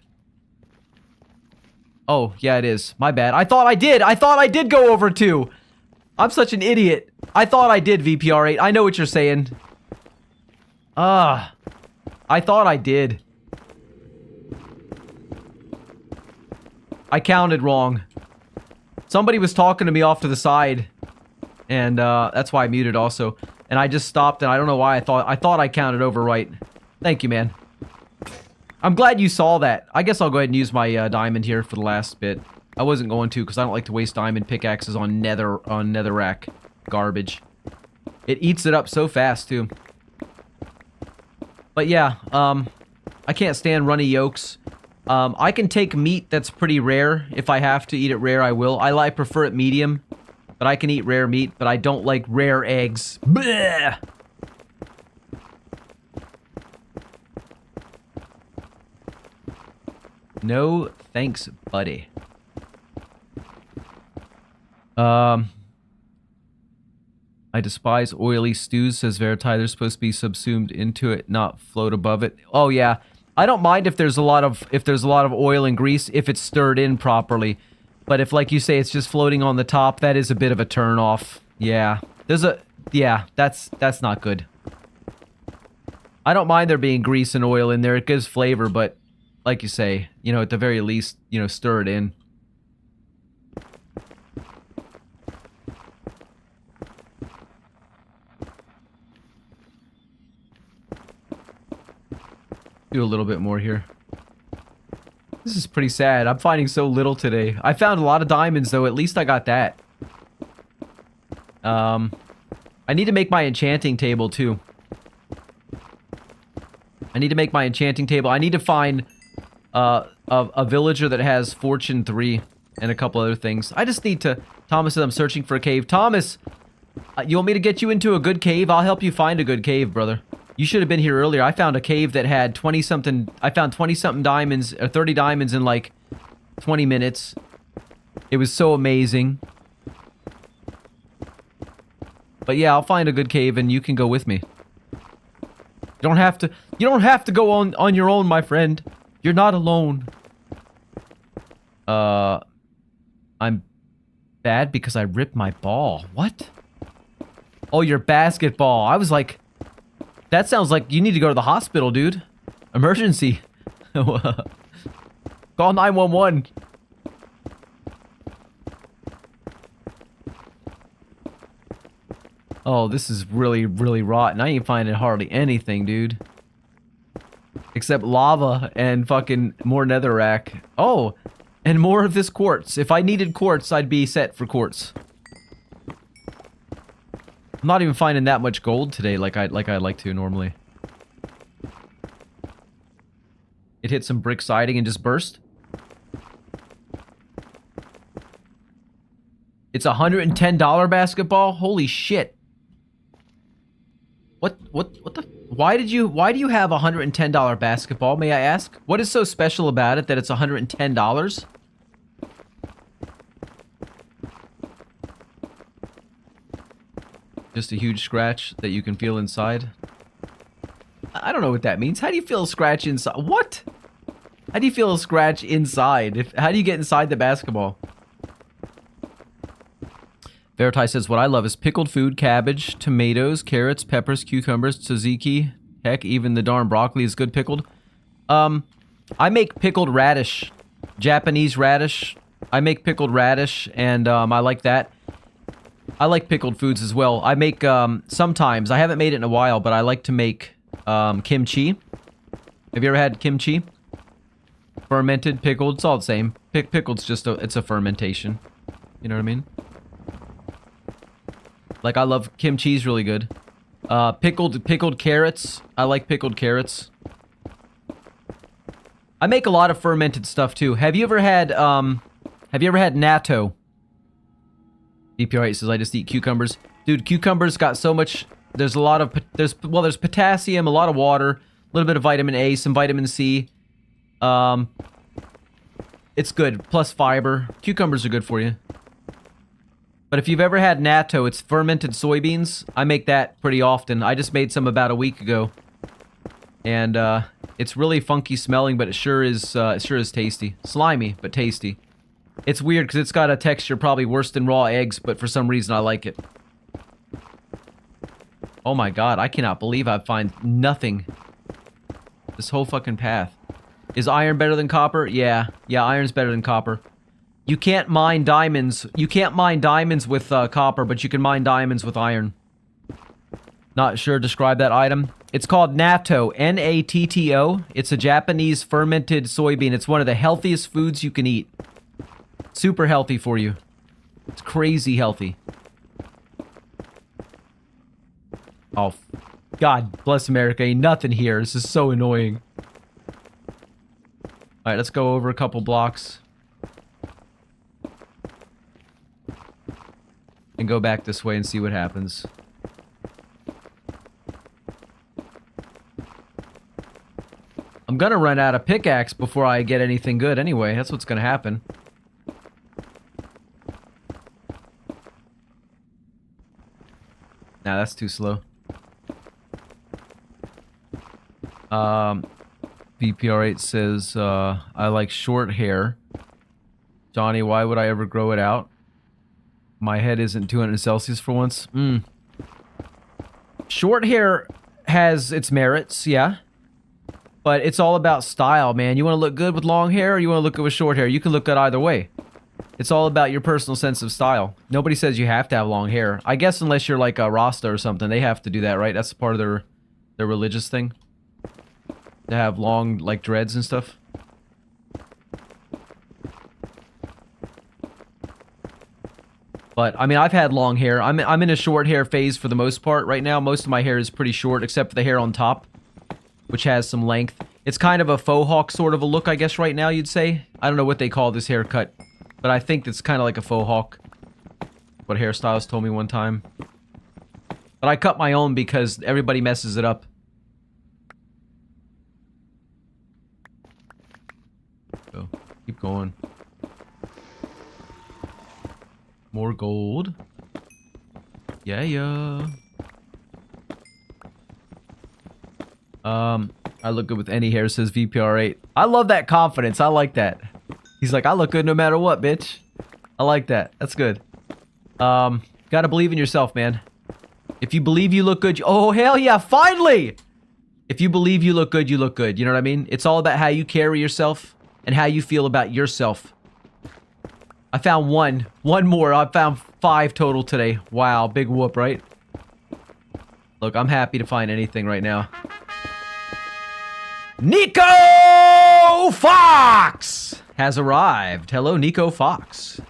Oh, yeah, it is. My bad. I thought I did go over 2. I'm such an idiot. I thought I did, VPR8. I know what you're saying. I thought I did. I counted wrong. Somebody was talking to me off to the side. And, that's why I muted also. And I just stopped, and I don't know why I thought I counted over right. Thank you, man. I'm glad you saw that. I guess I'll go ahead and use my, diamond here for the last bit. I wasn't going to, because I don't like to waste diamond pickaxes on netherrack garbage. It eats it up so fast, too. But yeah, I can't stand runny yolks. I can take meat that's pretty rare. If I have to eat it rare, I will. I prefer it medium, but I can eat rare meat, but I don't like rare eggs. Bleh! No thanks, buddy. I despise oily stews, says Veritai. They're supposed to be subsumed into it, not float above it. Oh yeah. I don't mind if there's a lot of oil and grease if it's stirred in properly. But if, like you say, it's just floating on the top, that is a bit of a turn off. Yeah. That's not good. I don't mind there being grease and oil in there. It gives flavor, but like you say, you know, at the very least, you know, stir it in. Do a little bit more here. This is pretty sad. I'm finding so little today. I found a lot of diamonds, though. At least I got that. I need to make my enchanting table, too. I need to make my enchanting table. I need to find a villager that has Fortune 3 and a couple other things. I just need to... Thomas said I'm searching for a cave. Thomas! You want me to get you into a good cave? I'll help you find a good cave, brother. You should have been here earlier. I found a cave that had 20-something... I found 20-something diamonds, or 30 diamonds in, like, 20 minutes. It was so amazing. But yeah, I'll find a good cave and you can go with me. You don't have to go on your own, my friend. You're not alone. I'm bad because I ripped my ball. What? Oh, your basketball. I was like... That sounds like you need to go to the hospital, dude. Emergency. Call 911. Oh, this is really, really rotten. I ain't finding hardly anything, dude. Except lava and fucking more netherrack. Oh, and more of this quartz. If I needed quartz, I'd be set for quartz. I'm not even finding that much gold today like I like to normally. It hit some brick siding and just burst. It's a $110 basketball? Holy shit. What the? Why do you have a $110 basketball, may I ask? What is so special about it that it's $110? Just a huge scratch that you can feel inside. I don't know what that means. How do you feel a scratch inside? What? How do you feel a scratch inside? How do you get inside the basketball? Veritai says, what I love is pickled food, cabbage, tomatoes, carrots, peppers, cucumbers, tzatziki. Heck, even the darn broccoli is good pickled. I make pickled radish. Japanese radish. I make pickled radish, and I like that. I like pickled foods as well. I make, sometimes, I haven't made it in a while, but I like to make kimchi. Have you ever had kimchi? Fermented, pickled, it's all the same. Pickled's just it's a fermentation. You know what I mean? Like, I love kimchi's really good. Pickled carrots. I like pickled carrots. I make a lot of fermented stuff too. Have you ever had natto? DPR8 says I just eat cucumbers. Dude, cucumbers got so much. There's a lot of there's potassium, a lot of water, a little bit of vitamin A, some vitamin C. It's good. Plus fiber. Cucumbers are good for you. But if you've ever had natto, it's fermented soybeans. I make that pretty often. I just made some about a week ago. And it's really funky smelling, but it sure is tasty. Slimy, but tasty. It's weird because it's got a texture probably worse than raw eggs, but for some reason I like it. Oh my god, I cannot believe I find nothing. This whole fucking path. Is iron better than copper? Yeah. Yeah, iron's better than copper. You can't mine diamonds. You can't mine diamonds with copper, but you can mine diamonds with iron. Not sure. Describe that item. It's called natto. N-A-T-T-O. It's a Japanese fermented soybean. It's one of the healthiest foods you can eat. Super healthy for you. It's crazy healthy. Oh, God bless America. Ain't nothing here. This is so annoying. Alright, let's go over a couple blocks. And go back this way and see what happens. I'm gonna run out of pickaxe before I get anything good anyway. That's what's gonna happen. Nah, that's too slow. VPR8 says, I like short hair. Johnny, why would I ever grow it out? My head isn't 200 Celsius for once. Short hair has its merits, yeah. But it's all about style, man. You want to look good with long hair or you want to look good with short hair? You can look good either way. It's all about your personal sense of style. Nobody says you have to have long hair. I guess unless you're like a Rasta or something, they have to do that, right? That's part of their religious thing. To have long, like, dreads and stuff. But, I mean, I've had long hair. I'm in a short hair phase for the most part right now. Most of my hair is pretty short, except for the hair on top, which has some length. It's kind of a faux hawk sort of a look, I guess, right now, you'd say. I don't know what they call this haircut, but I think it's kind of like a faux hawk. What hairstylist told me one time. But I cut my own because everybody messes it up. So, keep going. More gold. Yeah, yeah. I look good with any hair, says VPR8. I love that confidence. I like that. He's like, I look good no matter what, bitch. I like that. That's good. Gotta believe in yourself, man. If you believe you look good, oh, hell yeah, finally! If you believe you look good, you look good. You know what I mean? It's all about how you carry yourself and how you feel about yourself. I found one. One more. I found 5 total today. Wow, big whoop, right? Look, I'm happy to find anything right now. Nico Fox has arrived. Hello, Nico Fox.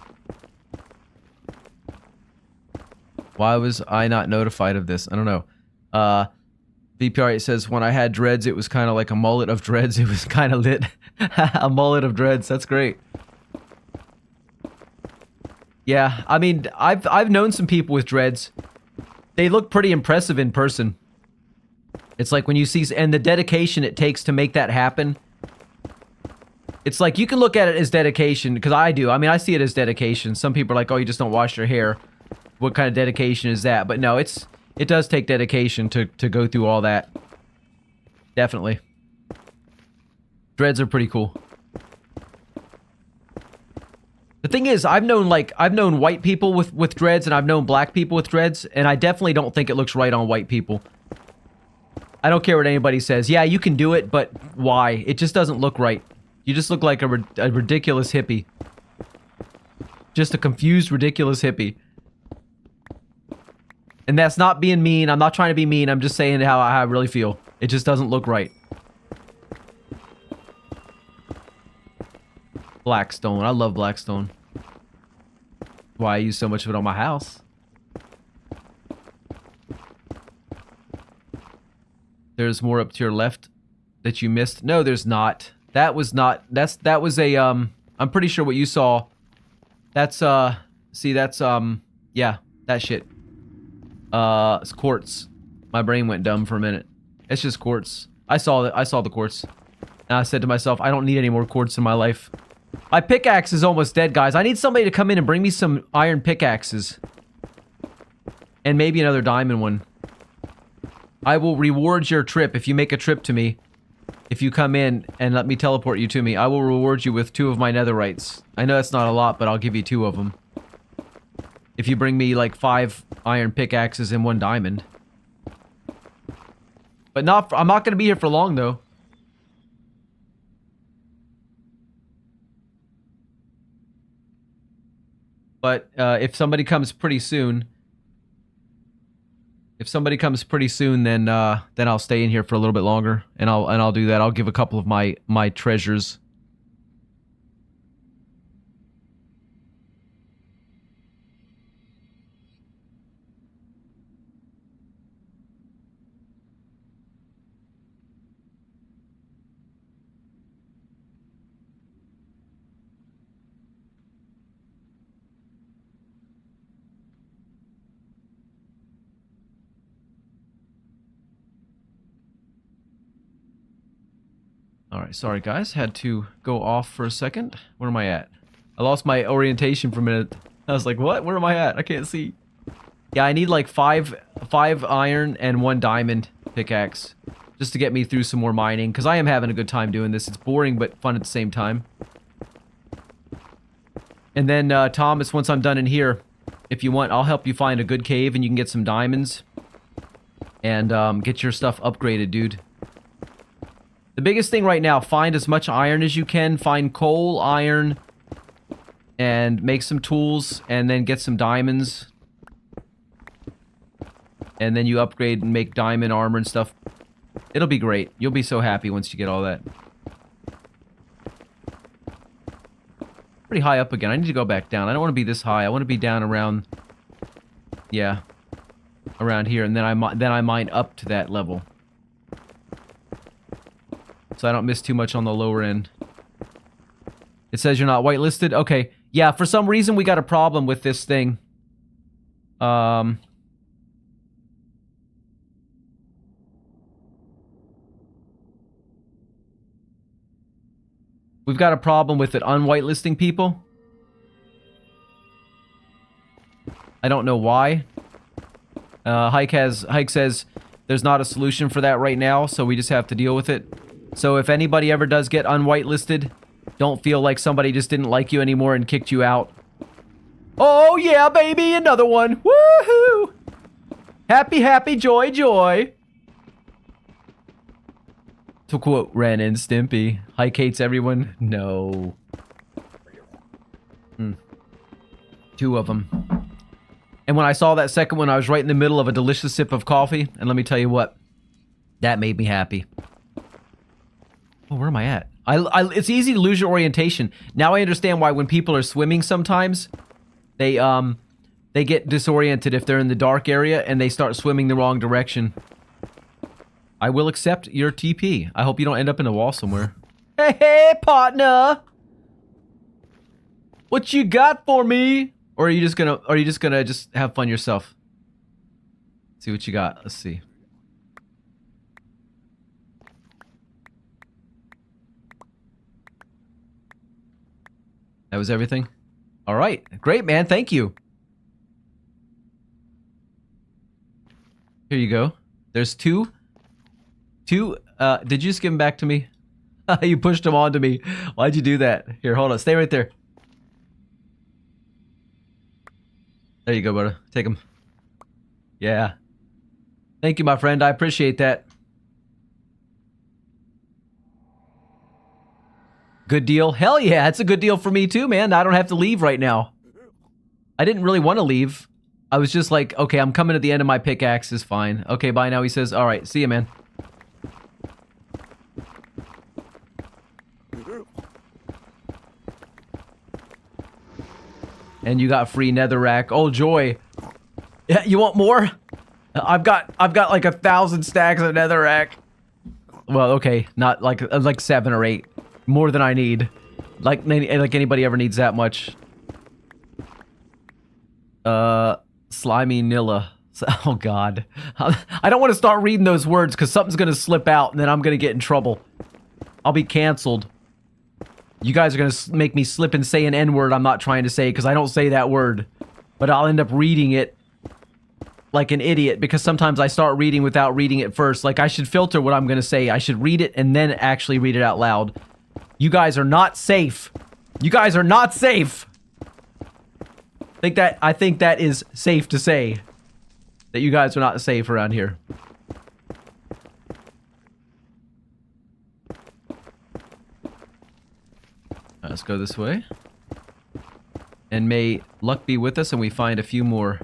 Why was I not notified of this? I don't know. VPR says, when I had dreads, it was kind of like a mullet of dreads. It was kind of lit. A mullet of dreads. That's great. Yeah, I mean, I've known some people with dreads. They look pretty impressive in person. It's like when you see... And the dedication it takes to make that happen. It's like, you can look at it as dedication, because I do. I mean, I see it as dedication. Some people are like, oh, you just don't wash your hair. What kind of dedication is that? But no, it does take dedication to go through all that. Definitely. Dreads are pretty cool. The thing is, I've known white people with dreads, and I've known black people with dreads, and I definitely don't think it looks right on white people. I don't care what anybody says. Yeah, you can do it, but why? It just doesn't look right. You just look like a ridiculous hippie. Just a confused, ridiculous hippie. And that's not being mean. I'm not trying to be mean. I'm just saying how I really feel. It just doesn't look right. Blackstone. I love Blackstone. Why I use so much of it on my house. There's more up to your left that you missed. No, there's not. That was not... That was a, I'm pretty sure what you saw. That's, see, that's, yeah, that shit. It's quartz. My brain went dumb for a minute. It's just quartz. I saw the quartz. And I said to myself, I don't need any more quartz in my life. My pickaxe is almost dead, guys. I need somebody to come in and bring me some iron pickaxes. And maybe another diamond one. I will reward your trip if you make a trip to me. If you come in and let me teleport you to me, I will reward you with 2 of my netherites. I know that's not a lot, but I'll give you 2 of them. If you bring me like 5 iron pickaxes and 1 diamond. But I'm not going to be here for long though. But if somebody comes pretty soon, then I'll stay in here for a little bit longer, and I'll do that. I'll give a couple of my treasures. Alright, sorry guys, had to go off for a second. Where am I at? I lost my orientation for a minute. I was like, what? Where am I at? I can't see. Yeah, I need like 5 iron and 1 diamond pickaxe. Just to get me through some more mining, because I am having a good time doing this. It's boring, but fun at the same time. And then, Thomas, once I'm done in here, if you want, I'll help you find a good cave and you can get some diamonds. And, get your stuff upgraded, dude. The biggest thing right now, find as much iron as you can. Find coal, iron, and make some tools, and then get some diamonds. And then you upgrade and make diamond armor and stuff. It'll be great. You'll be so happy once you get all that. Pretty high up again. I need to go back down. I don't want to be this high. I want to be down around... Yeah. Around here, and then I mine up to that level. So I don't miss too much on the lower end. It says you're not whitelisted? Okay. Yeah, for some reason we got a problem with this thing. We've got a problem with it unwhitelisting people. I don't know why. Hike says there's not a solution for that right now, so we just have to deal with it. So if anybody ever does get unwhitelisted, don't feel like somebody just didn't like you anymore and kicked you out. Oh yeah, baby, another one. Woohoo! Happy, happy, joy, joy. To quote Ren and Stimpy, Hike hates everyone. No. 2 of them. And when I saw that second one, I was right in the middle of a delicious sip of coffee. And let me tell you what, that made me happy. Oh, where am I at? It's easy to lose your orientation. Now I understand why when people are swimming sometimes, they they get disoriented if they're in the dark area and they start swimming the wrong direction. I will accept your TP. I hope you don't end up in a wall somewhere. Hey, partner! What you got for me? Or are you just gonna just have fun yourself? See what you got. Let's see. That was everything? Alright. Great, man. Thank you. Here you go. There's two. Did you just give them back to me? You pushed them onto me. Why'd you do that? Here, hold on. Stay right there. There you go, brother. Take them. Yeah. Thank you, my friend. I appreciate that. Good deal? Hell yeah, it's a good deal for me too, man. I don't have to leave right now. I didn't really want to leave. I was just like, okay, I'm coming to the end of my pickaxe is fine. Okay, bye now. He says, all right, see you, man. And you got free netherrack. Oh, joy. Yeah, you want more? I've got like 1,000 stacks of netherrack. Well, okay, not like 7 or 8. More than I need. Like anybody ever needs that much. Slimy Nilla. Oh god. I don't want to start reading those words because something's gonna slip out and then I'm gonna get in trouble. I'll be canceled. You guys are gonna make me slip and say an N-word I'm not trying to say because I don't say that word. But I'll end up reading it like an idiot because sometimes I start reading without reading it first. Like I should filter what I'm gonna say. I should read it and then actually read it out loud. You guys are not safe. You guys are not safe. I think that is safe to say. That you guys are not safe around here. Let's go this way. And may luck be with us and we find a few more.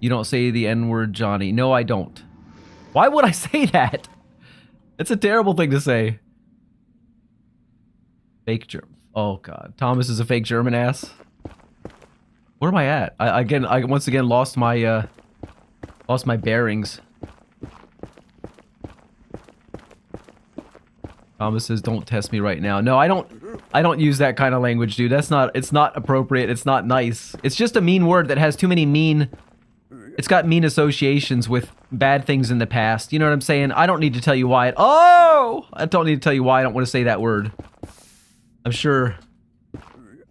You don't say the N-word, Johnny. No, I don't. Why would I say that? It's a terrible thing to say. Fake German. Oh god. Thomas is a fake German ass. Where am I at? I once again lost my bearings. Thomas says, don't test me right now. No, I don't use that kind of language, dude. It's not appropriate. It's not nice. It's just a mean word that has too many mean... It's got mean associations with bad things in the past. You know what I'm saying? I don't need to tell you why. I don't need to tell you why I don't want to say that word. I'm sure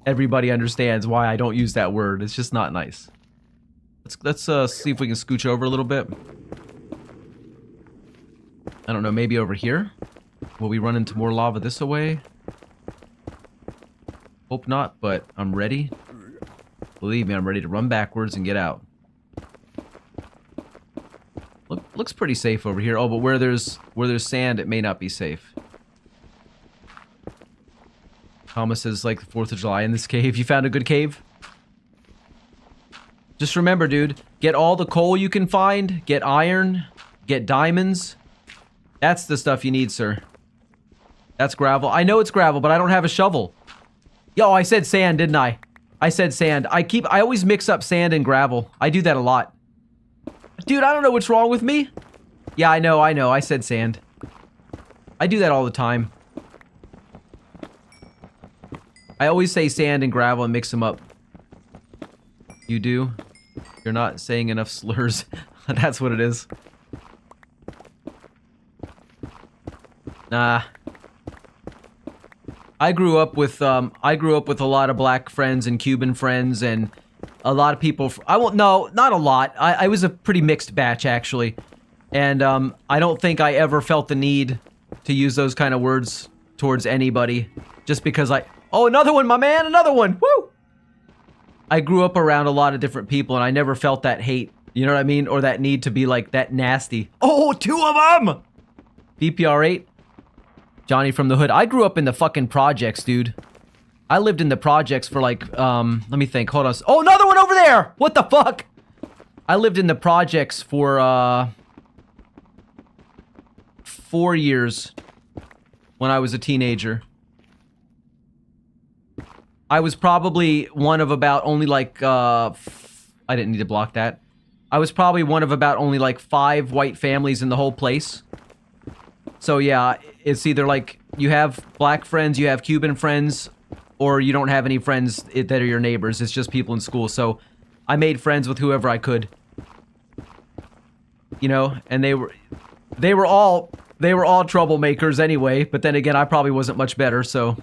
everybody understands why I don't use that word. It's just not nice. Let's see if we can scooch over a little bit. I don't know, maybe over here? Will we run into more lava this way? Hope not, but I'm ready. Believe me, I'm ready to run backwards and get out. Looks pretty safe over here. Oh, but where there's sand, it may not be safe. Thomas is like the 4th of July in this cave. You found a good cave? Just remember, dude, get all the coal you can find, get iron, get diamonds. That's the stuff you need, sir. That's gravel. I know it's gravel, but I don't have a shovel. Yo, I said sand, didn't I? I said sand. I always mix up sand and gravel. I do that a lot. Dude, I don't know what's wrong with me. Yeah, I know. I said sand. I do that all the time. I always say sand and gravel and mix them up. You do? You're not saying enough slurs. That's what it is. Nah. I grew up with a lot of black friends and Cuban friends and a lot of people. No, not a lot. I was a pretty mixed batch actually, and I don't think I ever felt the need to use those kind of words towards anybody, just because oh, another one, my man, another one. Woo! I grew up around a lot of different people, and I never felt that hate. You know what I mean, or that need to be like that nasty. Oh, 2 of them. BPR8. Johnny from the hood. I grew up in the fucking projects, dude. I lived in the projects for like, let me think. Hold on. Oh, another one over there! What the fuck? I lived in the projects for, 4 years when I was a teenager. I was probably one of about only like, I didn't need to block that. I was probably one of about only like 5 white families in the whole place. So yeah, it's either like you have black friends, you have Cuban friends, or you don't have any friends that are your neighbors. It's just people in school. So I made friends with whoever I could. You know, and they were all troublemakers anyway, but then again, I probably wasn't much better, so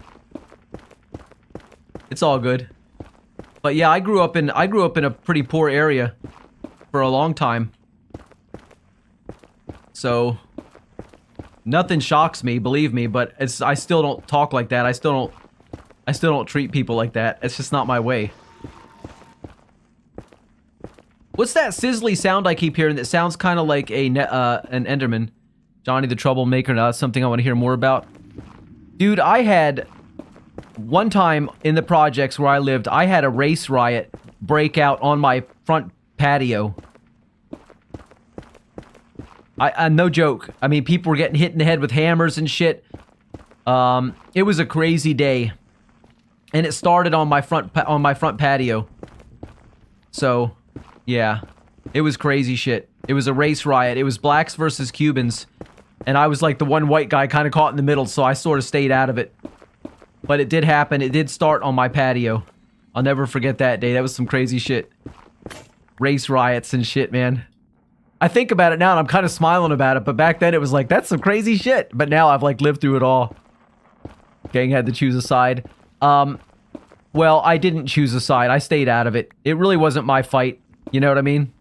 it's all good. But yeah, I grew up in a pretty poor area for a long time. So nothing shocks me, believe me, but I still don't talk like that. I still don't treat people like that. It's just not my way. What's that sizzly sound I keep hearing that sounds kind of like an Enderman? Johnny the Troublemaker. Now that's something I want to hear more about. Dude, I had one time in the projects where I lived, I had a race riot break out on my front patio. No joke. I mean, people were getting hit in the head with hammers and shit. It was a crazy day, and it started on my front patio. So, yeah, it was crazy shit. It was a race riot. It was blacks versus Cubans, and I was like the one white guy kind of caught in the middle, so I sort of stayed out of it. But it did happen. It did start on my patio. I'll never forget that day. That was some crazy shit. Race riots and shit, man. I think about it now and I'm kind of smiling about it, but back then it was like, that's some crazy shit. But now I've like lived through it all. Gang had to choose a side. Well, I didn't choose a side. I stayed out of it. It really wasn't my fight. You know what I mean?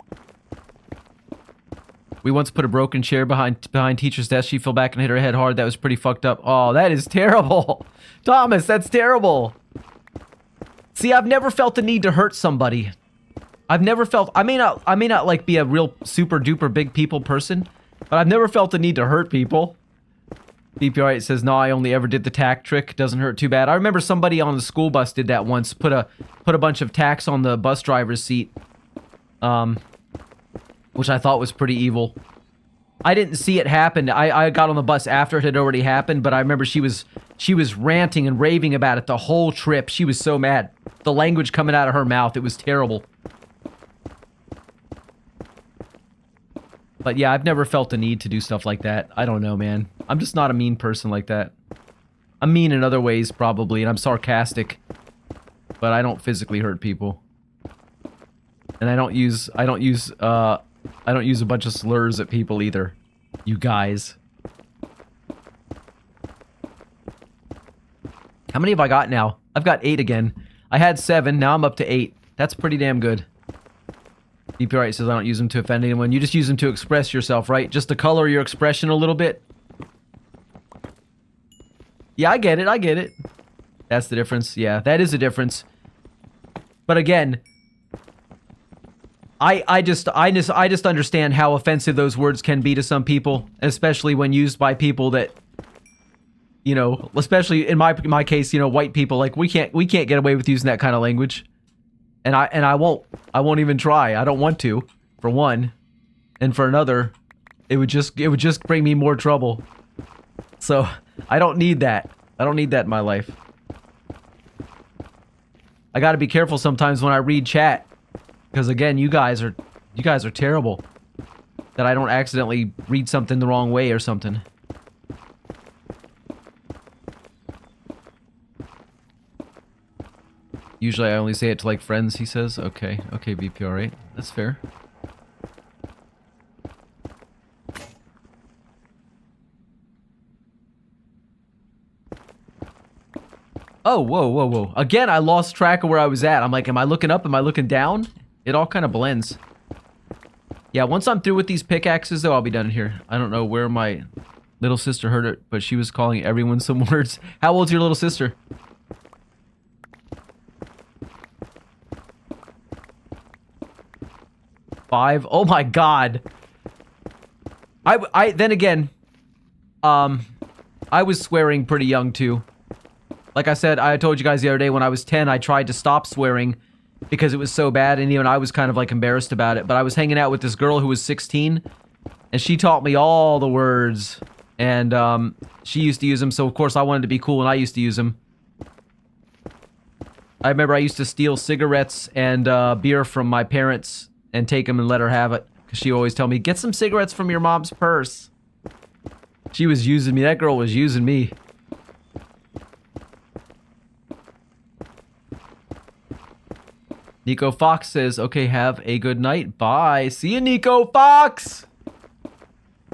We once put a broken chair behind teacher's desk. She fell back and hit her head hard. That was pretty fucked up. Oh, that is terrible. Thomas, that's terrible. See, I've never felt the need to hurt somebody. I've never felt, I may not like be a real super duper big people person, but I've never felt the need to hurt people. BPR8 says, no, I only ever did the tack trick. Doesn't hurt too bad. I remember somebody on the school bus did that once. Put a bunch of tacks on the bus driver's seat. Which I thought was pretty evil. I didn't see it happen. I got on the bus after it had already happened, but I remember she was ranting and raving about it the whole trip. She was so mad. The language coming out of her mouth, it was terrible. But yeah, I've never felt the need to do stuff like that. I don't know, man. I'm just not a mean person like that. I'm mean in other ways, probably, and I'm sarcastic. But I don't physically hurt people. And I don't use a bunch of slurs at people either. You guys. How many have I got now? I've got 8 again. I had 7, now I'm up to 8. That's pretty damn good. DPR8 says I don't use them to offend anyone. You just use them to express yourself, right? Just to color your expression a little bit. Yeah, I get it, I get it. That's the difference. Yeah, that is a difference. But again, I just understand how offensive those words can be to some people, especially when used by people that, you know, especially in my case, you know, white people. Like we can't get away with using that kind of language, and I won't even try. I don't want to, for one, and for another, it would just bring me more trouble. So I don't need that. I don't need that in my life. I got to be careful sometimes when I read chat. Because again, you guys are terrible. That I don't accidentally read something the wrong way or something. Usually I only say it to like friends, he says. Okay, BPR8. That's fair. Oh, whoa. Again, I lost track of where I was at. I'm like, am I looking up? Am I looking down? It all kind of blends. Yeah, once I'm through with these pickaxes, though, I'll be done here. I don't know where my little sister heard it, but she was calling everyone some words. How old's your little sister? 5? Oh my god. Then again, I was swearing pretty young, too. Like I said, I told you guys the other day, when I was 10, I tried to stop swearing because it was so bad, and even I was kind of like embarrassed about it. But I was hanging out with this girl who was 16, and she taught me all the words, and she used to use them, so of course I wanted to be cool and I used to use them. I remember I used to steal cigarettes and beer from my parents and take them and let her have it. Because she always tell me, get some cigarettes from your mom's purse. She was using me. That girl was using me. Nico Fox says, okay, have a good night. Bye. See you, Nico Fox.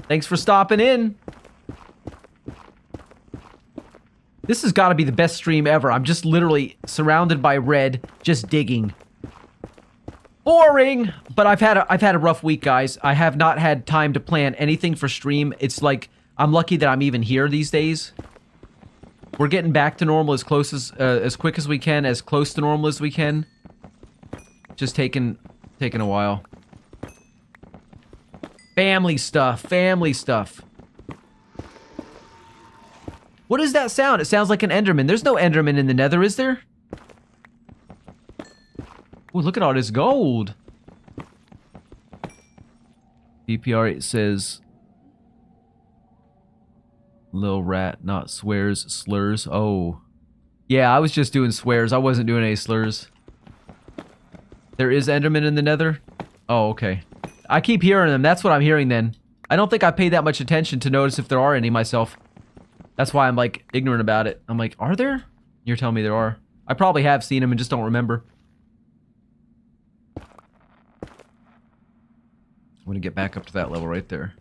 Thanks for stopping in. This has got to be the best stream ever. I'm just literally surrounded by red, just digging. Boring! But I've had a rough week, guys. I have not had time to plan anything for stream. It's like, I'm lucky that I'm even here these days. We're getting back to normal as quick as we can, as close to normal as we can. Just taking a while. Family stuff, family stuff. What is that sound? It sounds like an Enderman. There's no Enderman in the Nether, is there? Oh, look at all this gold. BPR8 says... Lil rat, not swears, slurs. Oh. Yeah, I was just doing swears. I wasn't doing any slurs. There is Enderman in the Nether? Oh, okay. I keep hearing them. That's what I'm hearing then. I don't think I paid that much attention to notice if there are any myself. That's why I'm, like, ignorant about it. I'm like, are there? You're telling me there are. I probably have seen them and just don't remember. I'm gonna get back up to that level right there.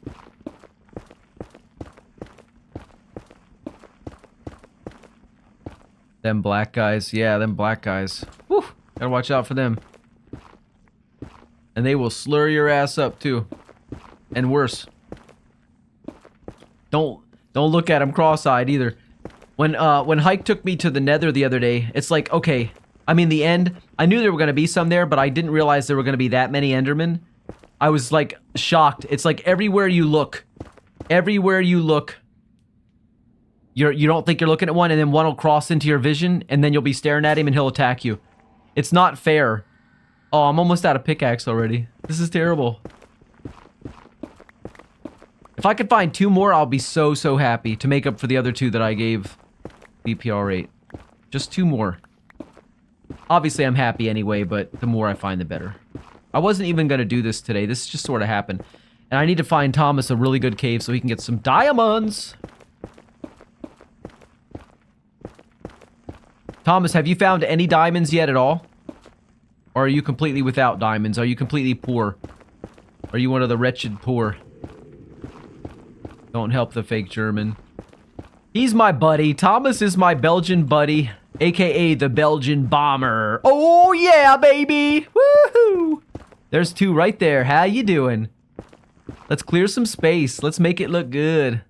Them black guys. Yeah, them black guys. Whew. Gotta watch out for them. And they will slur your ass up, too. And worse. Don't look at them cross-eyed, either. When Hike took me to the Nether the other day, it's like, okay, I mean, the end, I knew there were gonna be some there, but I didn't realize there were gonna be that many Endermen. I was, like, shocked. It's like everywhere you look, you don't think you're looking at one, and then one will cross into your vision, and then you'll be staring at him, and he'll attack you. It's not fair. Oh, I'm almost out of pickaxe already. This is terrible. If I could find 2 more, I'll be so happy to make up for the other 2 that I gave BPR8. Just 2 more. Obviously, I'm happy anyway, but the more I find, the better. I wasn't even going to do this today. This just sort of happened. And I need to find Thomas a really good cave so he can get some diamonds. Thomas, have you found any diamonds yet at all? Or are you completely without diamonds? Are you completely poor? Are you one of the wretched poor? Don't help the fake German. He's my buddy. Thomas is my Belgian buddy, aka the Belgian bomber. Oh yeah, baby! Woohoo! There's 2 right there. How you doing? Let's clear some space. Let's make it look good.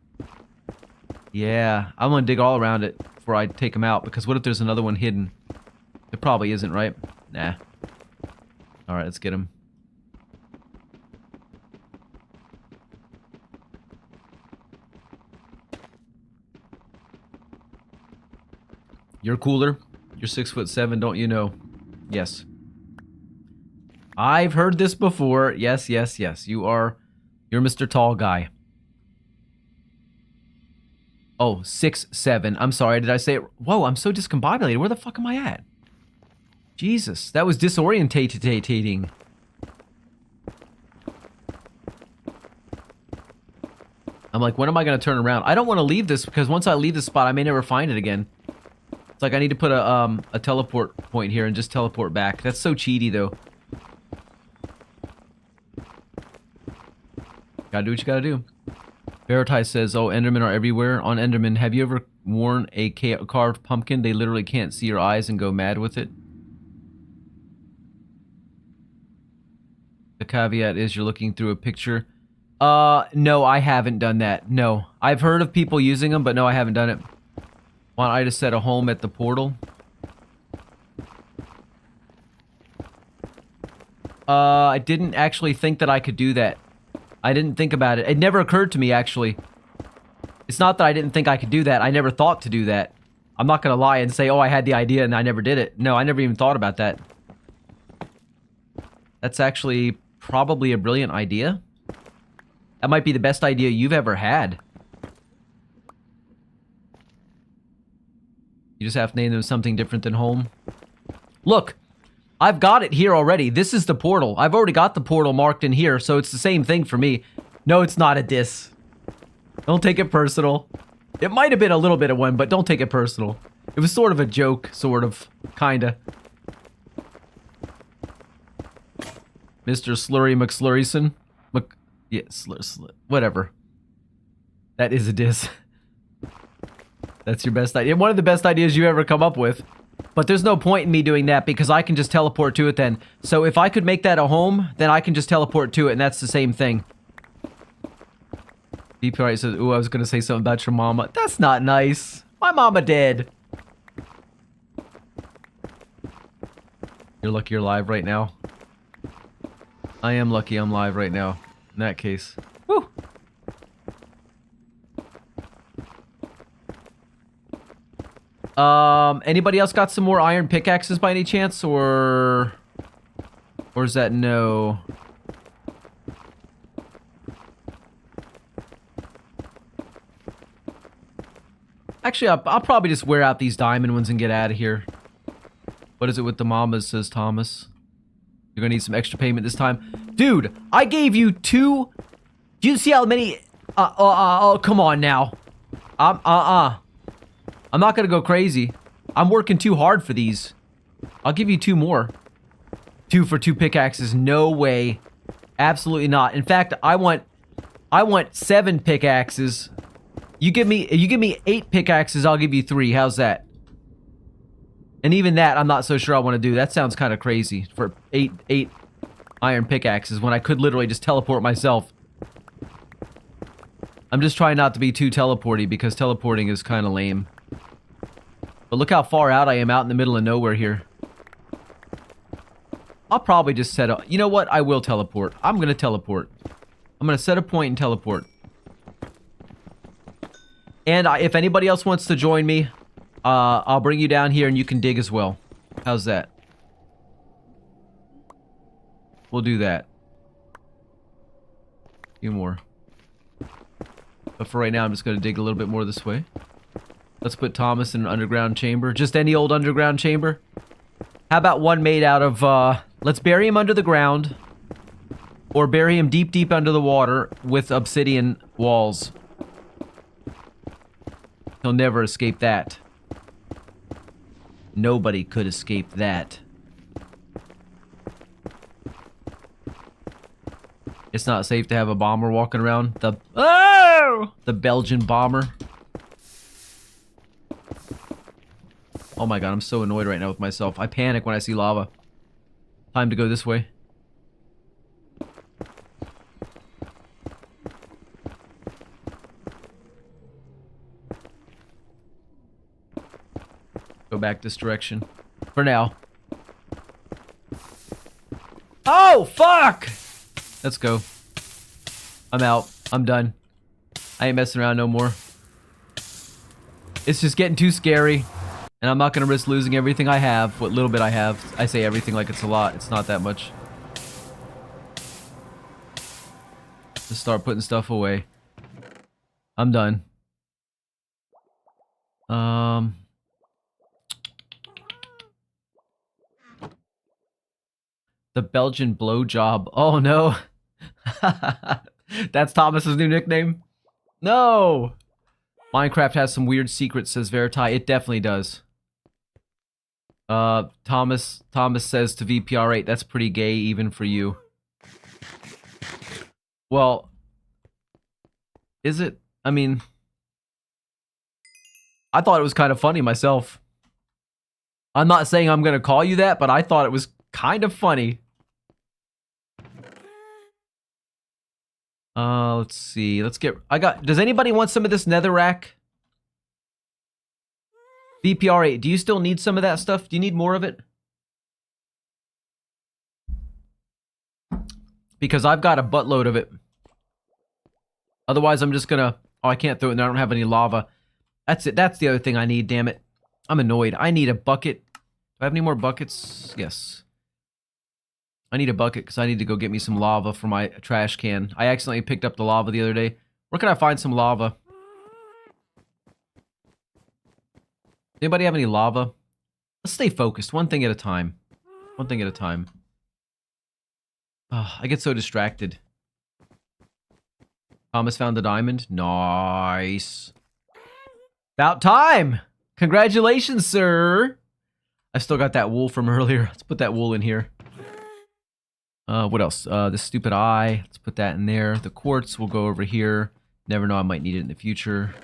Yeah, I'm gonna dig all around it before I take him out, because what if there's another one hidden? There probably isn't, right? Nah. Alright, let's get him. You're cooler. You're 6'7", don't you know? Yes. I've heard this before. Yes, yes, yes. You're Mr. Tall Guy. Oh, 6'7". I'm sorry, did I say it? Whoa, I'm so discombobulated. Where the fuck am I at? Jesus, that was disorientating. I'm like, when am I going to turn around? I don't want to leave this, because once I leave this spot, I may never find it again. It's like I need to put a teleport point here and just teleport back. That's so cheaty, though. Gotta do what you gotta do. Veritai says, oh, Endermen are everywhere. On Enderman, have you ever worn a carved pumpkin? They literally can't see your eyes and go mad with it. The caveat is you're looking through a picture. No, I haven't done that. No. I've heard of people using them, but no, I haven't done it. Want I to set a home at the portal? I didn't actually think that I could do that. I didn't think about it. It never occurred to me, actually. It's not that I didn't think I could do that. I never thought to do that. I'm not gonna lie and say, oh, I had the idea and I never did it. No, I never even thought about that. That's actually probably a brilliant idea. That might be the best idea you've ever had. You just have to name them something different than home. Look, I've got it here already. This is the portal. I've already got the portal marked in here, so it's the same thing for me. No, it's not a diss. Don't take it personal. It might have been a little bit of one, but don't take it personal. It was sort of a joke, sort of, kinda. Mr. Slurry McSlurryson. Yeah, whatever. That is a diss. That's your best idea. One of the best ideas you ever come up with. But there's no point in me doing that because I can just teleport to it then. So if I could make that a home, then I can just teleport to it and that's the same thing. DPR says, ooh, I was going to say something about your mama. That's not nice. My mama dead. You're lucky you're live right now. I am lucky I'm live right now. In that case. Woo! Anybody else got some more iron pickaxes by any chance, or is that no? Actually, I'll probably just wear out these diamond ones and get out of here. What is it with the mamas, says Thomas. You're gonna need some extra payment this time. Dude, I gave you 2... Do you see how many... oh, come on now. I'm not gonna go crazy. I'm working too hard for these. I'll give you 2 more. 2 for 2 pickaxes. No way. Absolutely not. In fact, I want 7 pickaxes. You give me 8 pickaxes, I'll give you 3. How's that? And even that, I'm not so sure I want to do. That sounds kind of crazy for 8 iron pickaxes when I could literally just teleport myself. I'm just trying not to be too teleporty because teleporting is kind of lame. But look how far out I am, out in the middle of nowhere here. I'll probably just set up... You know what? I will teleport. I'm going to teleport. I'm going to set a point and teleport. And if anybody else wants to join me, I'll bring you down here and you can dig as well. How's that? We'll do that. A few more. But for right now, I'm just going to dig a little bit more this way. Let's put Thomas in an underground chamber. Just any old underground chamber. How about one made out of, let's bury him under the ground. Or bury him deep, deep under the water with obsidian walls. He'll never escape that. Nobody could escape that. It's not safe to have a bomber walking around. The Belgian bomber. Oh my god, I'm so annoyed right now with myself. I panic when I see lava. Time to go this way. Go back this direction. For now. Oh, fuck! Let's go. I'm out. I'm done. I ain't messing around no more. It's just getting too scary. And I'm not going to risk losing everything I have. What little bit I have. I say everything like it's a lot. It's not that much. Just start putting stuff away. I'm done. The Belgian blowjob. Oh no. That's Thomas's new nickname? No! Minecraft has some weird secrets, says Veriti. It definitely does. Thomas says to VPR8, that's pretty gay even for you. Well, is it? I mean, I thought it was kind of funny myself. I'm not saying I'm gonna call you that, but I thought it was kind of funny. Let's see. Let's get... Does anybody want some of this netherrack? VPR8, do you still need some of that stuff? Do you need more of it? Because I've got a buttload of it. Otherwise, I'm just gonna... Oh, I can't throw it in there. I don't have any lava. That's it. That's the other thing I need, damn it. I'm annoyed. I need a bucket. Do I have any more buckets? Yes. I need a bucket because I need to go get me some lava for my trash can. I accidentally picked up the lava the other day. Where can I find some lava? Anybody have any lava? Let's stay focused. One thing at a time. One thing at a time. Oh, I get so distracted. Thomas found the diamond. Nice. About time! Congratulations, sir! I still got that wool from earlier. Let's put that wool in here. What else? This stupid eye. Let's put that in there. The quartz will go over here. Never know, I might need it in the future.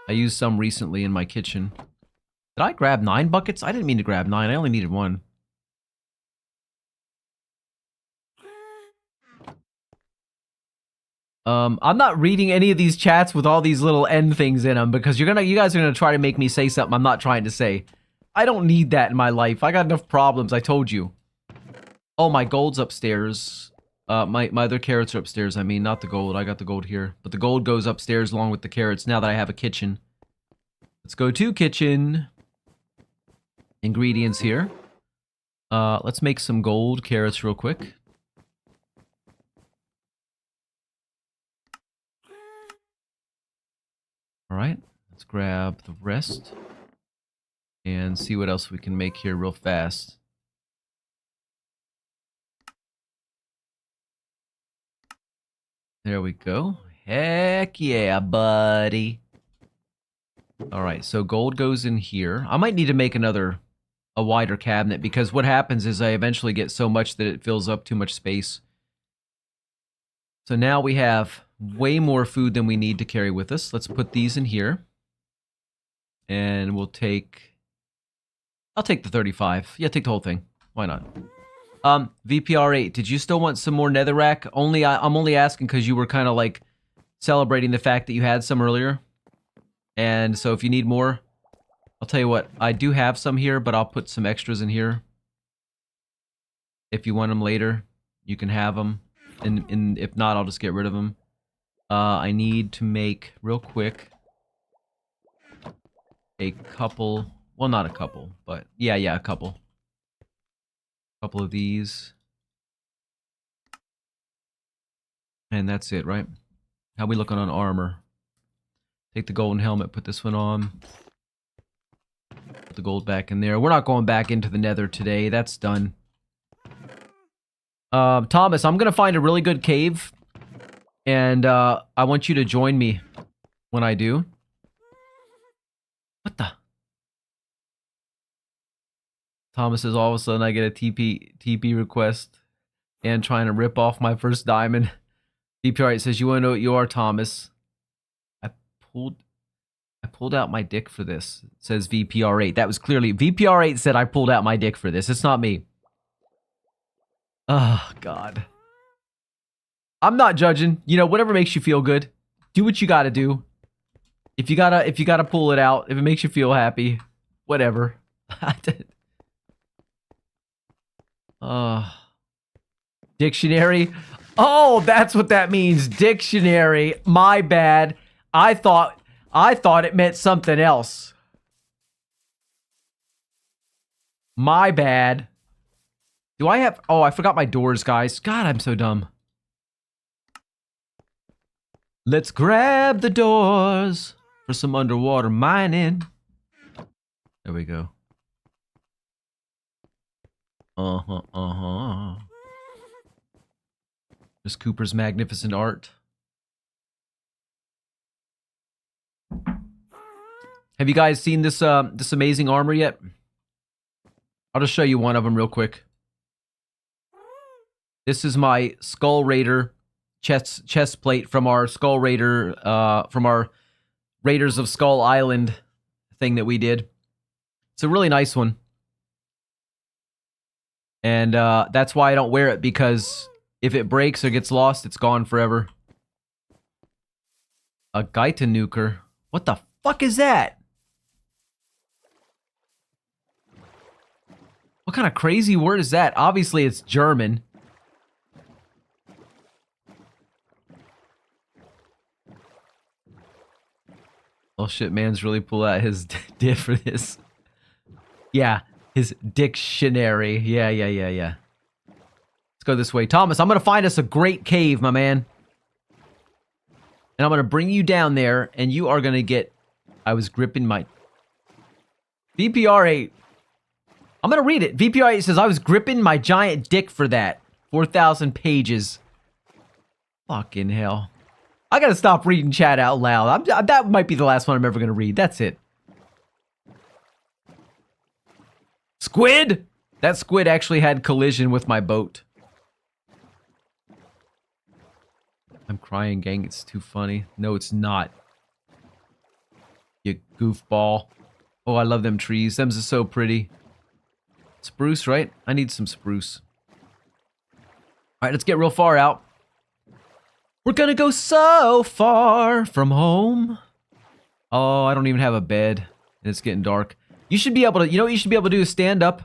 I used some recently in my kitchen. Did I grab 9 buckets? I didn't mean to grab 9. I only needed 1. I'm not reading any of these chats with all these little end things in them because you guys are gonna try to make me say something I'm not trying to say. I don't need that in my life. I got enough problems, I told you. Oh, my gold's upstairs. My other carrots are upstairs. I mean, not the gold. I got the gold here. But the gold goes upstairs along with the carrots now that I have a kitchen. Let's go to kitchen. Ingredients here. Let's make some gold carrots real quick. Alright, let's grab the rest. And see what else we can make here real fast. There we go. Heck yeah, buddy. Alright, so gold goes in here. I might need to make a wider cabinet because what happens is I eventually get so much that it fills up too much space. So now we have way more food than we need to carry with us. Let's put these in here. And we'll take... I'll take the 35. Yeah, take the whole thing. Why not? VPR8, did you still want some more netherrack? I'm only asking because you were kind of like celebrating the fact that you had some earlier. And so if you need more, I'll tell you what, I do have some here, but I'll put some extras in here. If you want them later, you can have them. And if not, I'll just get rid of them. I need to make, real quick, a couple, well, not a couple, but yeah, a couple. Couple of these. And that's it, right? How we looking on armor? Take the golden helmet, put this one on. Put the gold back in there. We're not going back into the nether today. That's done. Thomas, I'm gonna find a really good cave. And, I want you to join me when I do. What the? Thomas says, all of a sudden I get a TP request and trying to rip off my first diamond. DPR8 says, you want to know what you are, Thomas? I pulled out my dick for this. It says VPR8. That was clearly... VPR8 said I pulled out my dick for this. It's not me. Oh, God. I'm not judging. You know, whatever makes you feel good. Do what you gotta do. If you gotta pull it out, if it makes you feel happy, whatever. Dictionary. Oh, that's what that means. Dictionary. My bad. I thought it meant something else. My bad. Do I have... Oh, I forgot my doors, guys. God, I'm so dumb. Let's grab the doors for some underwater mining. There we go. Miss Cooper's magnificent art. Have you guys seen this this amazing armor yet? I'll just show you one of them real quick. This is my Skull Raider chest plate from our Skull Raider, from our Raiders of Skull Island thing that we did. It's a really nice one. And that's why I don't wear it, because if it breaks or gets lost, it's gone forever. A Geitenuker. What the fuck is that? What kind of crazy word is that? Obviously, it's German. Oh shit, man's really pull out his dick for this. Yeah, his dictionary. Yeah. Let's go this way. Thomas, I'm gonna find us a great cave, my man. And I'm gonna bring you down there, and you are gonna get... I was gripping my... VPR8. I'm going to read it. VPR8 says, I was gripping my giant dick for that. 4,000 pages. Fucking hell. I got to stop reading chat out loud. That might be the last one I'm ever going to read. That's it. Squid! That squid actually had collision with my boat. I'm crying, gang. It's too funny. No, it's not. You goofball. Oh, I love them trees. Them's are so pretty. Spruce, right? I need some spruce. Alright, let's get real far out. We're gonna go so far from home. Oh, I don't even have a bed. And it's getting dark. You should be able to, you know what you should be able to do is stand up.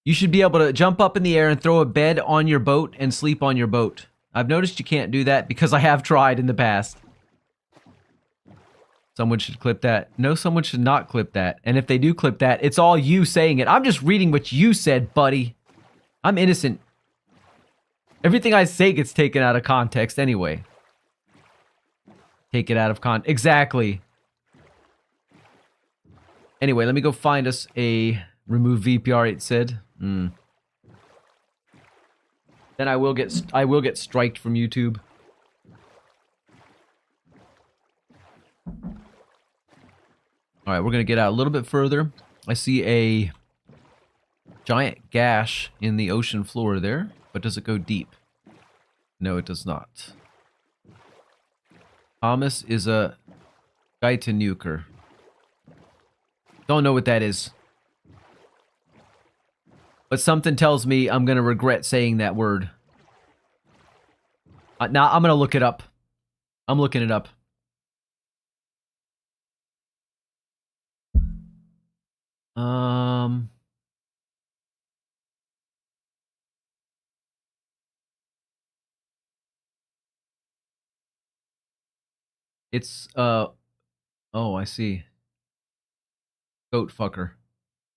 You should be able to jump up in the air and throw a bed on your boat and sleep on your boat. I've noticed you can't do that because I have tried in the past. Someone should clip that. No, someone should not clip that. And if they do clip that, it's all you saying it. I'm just reading what you said, buddy. I'm innocent. Everything I say gets taken out of context anyway. Take it out of context. Exactly. Anyway, let me go find us a remove VPR, it said. Then I will get striked from YouTube. All right, we're going to get out a little bit further. I see a giant gash in the ocean floor there, but does it go deep? No, it does not. Thomas is a Gaitanuker. Don't know what that is. But something tells me I'm going to regret saying that word. Now, I'm going to look it up. I'm looking it up. It's, oh, I see. Goat fucker.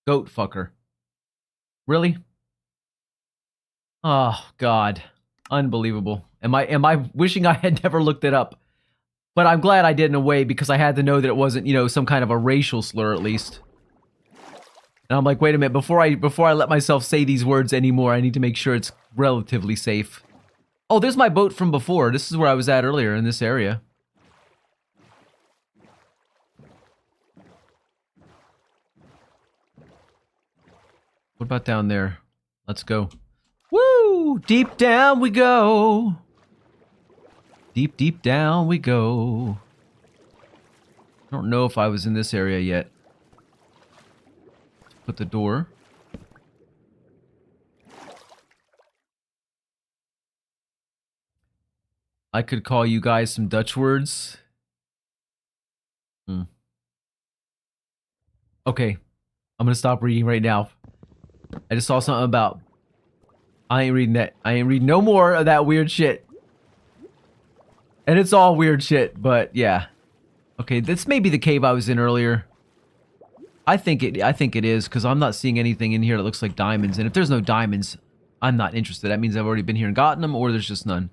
Goat fucker. Really? Oh, God. Unbelievable. Am I wishing I had never looked it up? But I'm glad I did in a way because I had to know that it wasn't, you know, some kind of a racial slur at least. And I'm like, wait a minute, before I let myself say these words anymore, I need to make sure it's relatively safe. Oh, there's my boat from before. This is where I was at earlier in this area. What about down there? Let's go. Woo! Deep down we go. Deep, deep down we go. I don't know if I was in this area yet. Put the door. I could call you guys some Dutch words. Okay. I'm gonna stop reading right now. I just saw something about... I ain't reading that. I ain't reading no more of that weird shit. And it's all weird shit, but yeah. Okay, this may be the cave I was in earlier. I think it is, because I'm not seeing anything in here that looks like diamonds. And if there's no diamonds, I'm not interested. That means I've already been here and gotten them, or there's just none.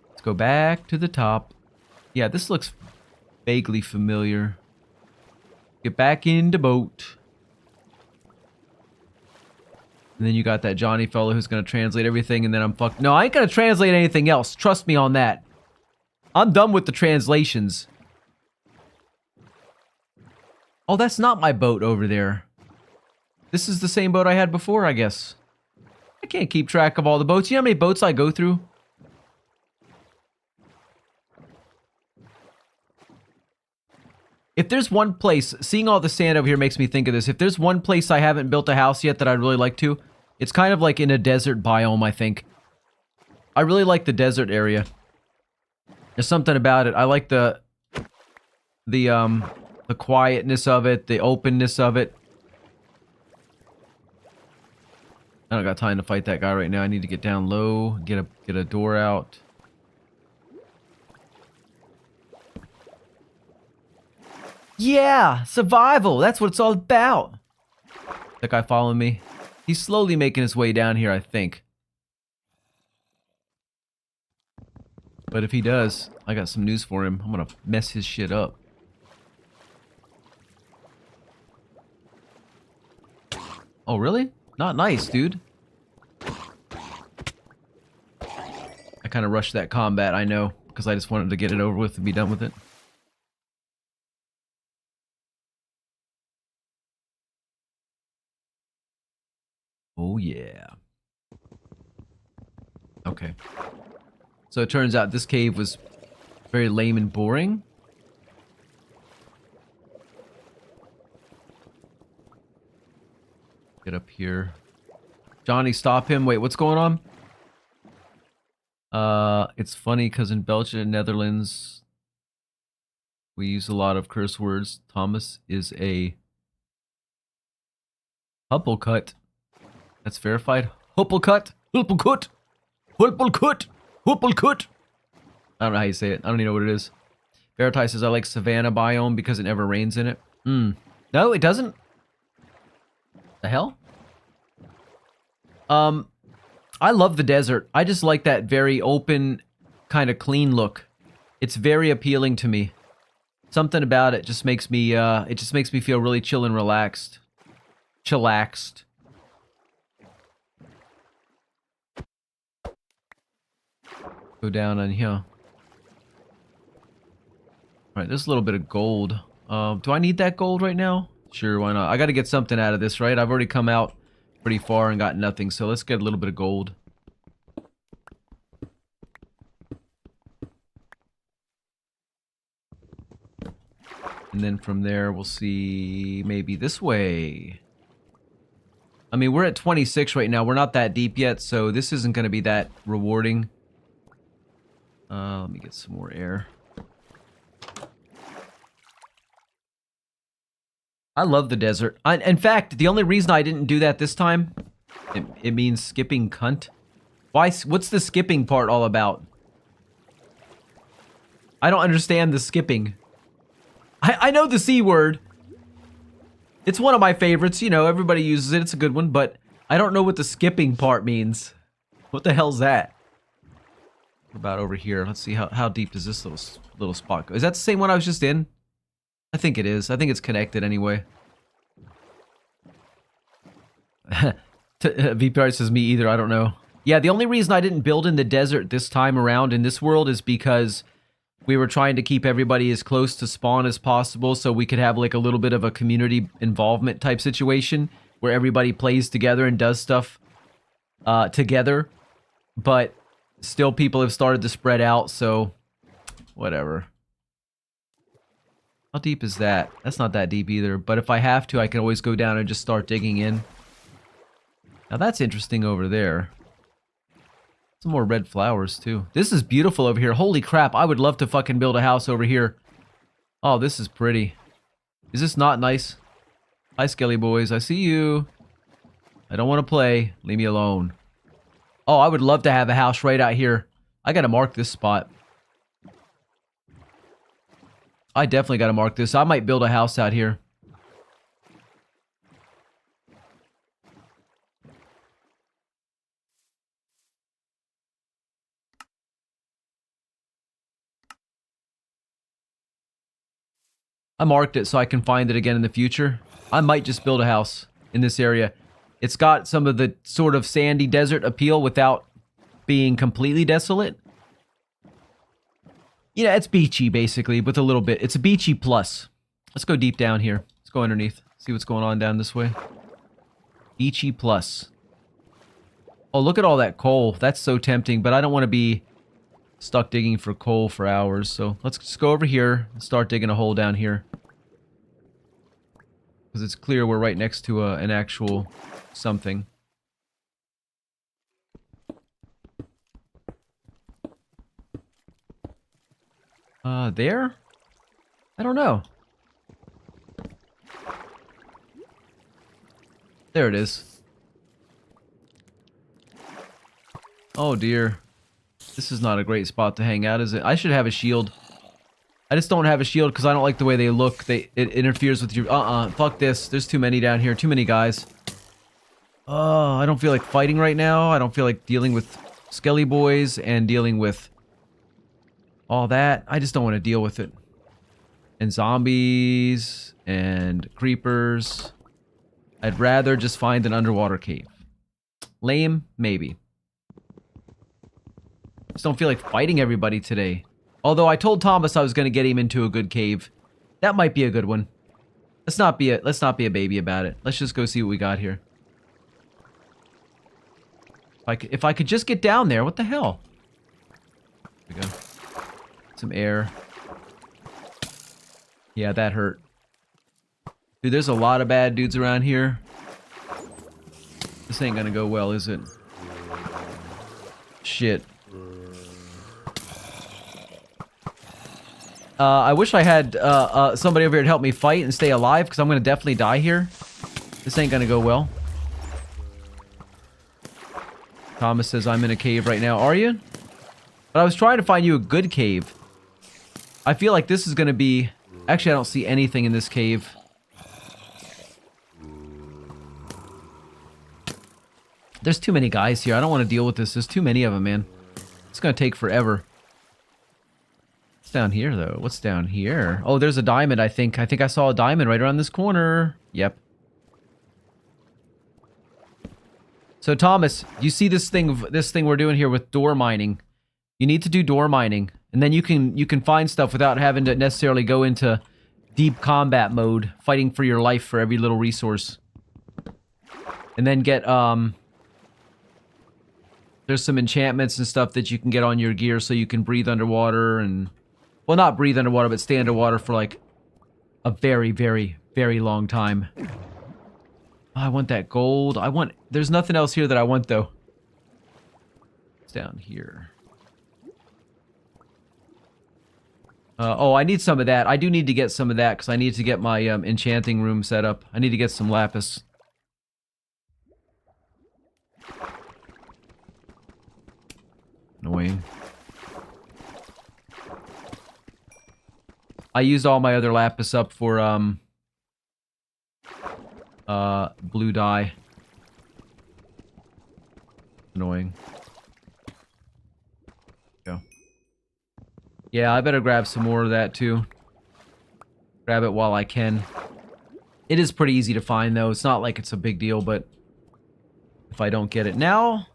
Let's go back to the top. Yeah, this looks vaguely familiar. Get back in the boat. And then you got that Johnny fellow who's going to translate everything, and then I'm fucked. No, I ain't going to translate anything else. Trust me on that. I'm done with the translations. Oh, that's not my boat over there. This is the same boat I had before, I guess. I can't keep track of all the boats. You know how many boats I go through? If there's one place, seeing all the sand over here makes me think of this. If there's one place I haven't built a house yet that I'd really like to, it's kind of like in a desert biome, I think. I really like the desert area. There's something about it. I like the quietness of it, the openness of it. I don't got time to fight that guy right now. I need to get down low, get a door out. Yeah, survival. That's what it's all about. That guy following me. He's slowly making his way down here, I think. But if he does, I got some news for him. I'm gonna mess his shit up. Oh, really? Not nice, dude. I kind of rushed that combat, I know, because I just wanted to get it over with and be done with it. Oh, yeah. Okay. So it turns out this cave was very lame and boring. Get up here. Johnny, stop him. Wait, what's going on? It's funny because in Belgium and Netherlands, we use a lot of curse words. Thomas is a Huppelcut. That's verified. Huppelcut. Huppelcut. Huppelcut. Huppelcut. I don't know how you say it. I don't even know what it is. Veritai says I like Savannah biome because it never rains in it. No, it doesn't. The hell? I love the desert. I just like that very open, kind of clean look. It's very appealing to me. Something about it just makes me, feel really chill and relaxed. Chillaxed. Go down on here. Alright, there's a little bit of gold. Do I need that gold right now? Sure, why not? I gotta get something out of this, right? I've already come out pretty far and got nothing, so let's get a little bit of gold. And then from there, we'll see maybe this way. I mean, we're at 26 right now. We're not that deep yet, so this isn't going to be that rewarding. Let me get some more air. I love the desert. In fact, the only reason I didn't do that this time, it means skipping cunt. Why? What's the skipping part all about? I don't understand the skipping. I know the C word. It's one of my favorites, you know, everybody uses it, it's a good one, but I don't know what the skipping part means. What the hell's that? What about over here? Let's see, how deep does this little spot go? Is that the same one I was just in? I think it is. I think it's connected anyway. VPR says me either, I don't know. Yeah, the only reason I didn't build in the desert this time around in this world is because we were trying to keep everybody as close to spawn as possible so we could have like a little bit of a community involvement type situation where everybody plays together and does stuff together. But still people have started to spread out, so whatever. How deep is that? That's not that deep either, but if I have to, I can always go down and just start digging in. Now that's interesting over there. Some more red flowers, too. This is beautiful over here. Holy crap, I would love to fucking build a house over here. Oh, this is pretty. Is this not nice? Hi, Skelly boys. I see you. I don't want to play. Leave me alone. Oh, I would love to have a house right out here. I gotta mark this spot. I definitely gotta mark this. I might build a house out here. I marked it so I can find it again in the future. I might just build a house in this area. It's got some of the sort of sandy desert appeal without being completely desolate. Yeah, it's beachy basically, with a little bit. It's a beachy plus. Let's go deep down here. Let's go underneath. See what's going on down this way. Beachy plus. Oh, look at all that coal. That's so tempting, but I don't want to be stuck digging for coal for hours, so let's just go over here and start digging a hole down here. Because it's clear we're right next to an actual something. There? I don't know. There it is. Oh dear. This is not a great spot to hang out, is it? I should have a shield. I just don't have a shield because I don't like the way they look. It interferes with your... fuck this. There's too many down here. Too many guys. Oh, I don't feel like fighting right now. I don't feel like dealing with Skelly boys and dealing with all that. I just don't want to deal with it. And zombies and creepers. I'd rather just find an underwater cave. Lame? Maybe. Just don't feel like fighting everybody today. Although I told Thomas I was going to get him into a good cave. That might be a good one. Let's not be a baby about it. Let's just go see what we got here. If I could just get down there, what the hell? There we go. Some air. Yeah, that hurt. Dude, there's a lot of bad dudes around here. This ain't gonna go well, is it? Shit. I wish I had somebody over here to help me fight and stay alive, because I'm gonna definitely die here. This ain't gonna go well. Thomas says I'm in a cave right now. Are you? But I was trying to find you a good cave. I feel like this is gonna be... Actually, I don't see anything in this cave. There's too many guys here. I don't want to deal with this. There's too many of them, man. It's gonna take forever. What's down here, though? What's down here? Oh, there's a diamond, I think. I think I saw a diamond right around this corner. Yep. So, Thomas, you see this thing we're doing here with door mining. You need to do door mining, and then you can find stuff without having to necessarily go into deep combat mode, fighting for your life for every little resource. And then get there's some enchantments and stuff that you can get on your gear so you can breathe underwater and... Well, not breathe underwater, but stay underwater for, like, a very, very, very long time. Oh, I want that gold. There's nothing else here that I want, though. It's down here. Oh, I need some of that. I do need to get some of that, because I need to get my enchanting room set up. I need to get some lapis. Annoying. I used all my other lapis up for, blue dye. Annoying. Go. Yeah, I better grab some more of that, too. Grab it while I can. It is pretty easy to find, though. It's not like it's a big deal, but... If I don't get it now...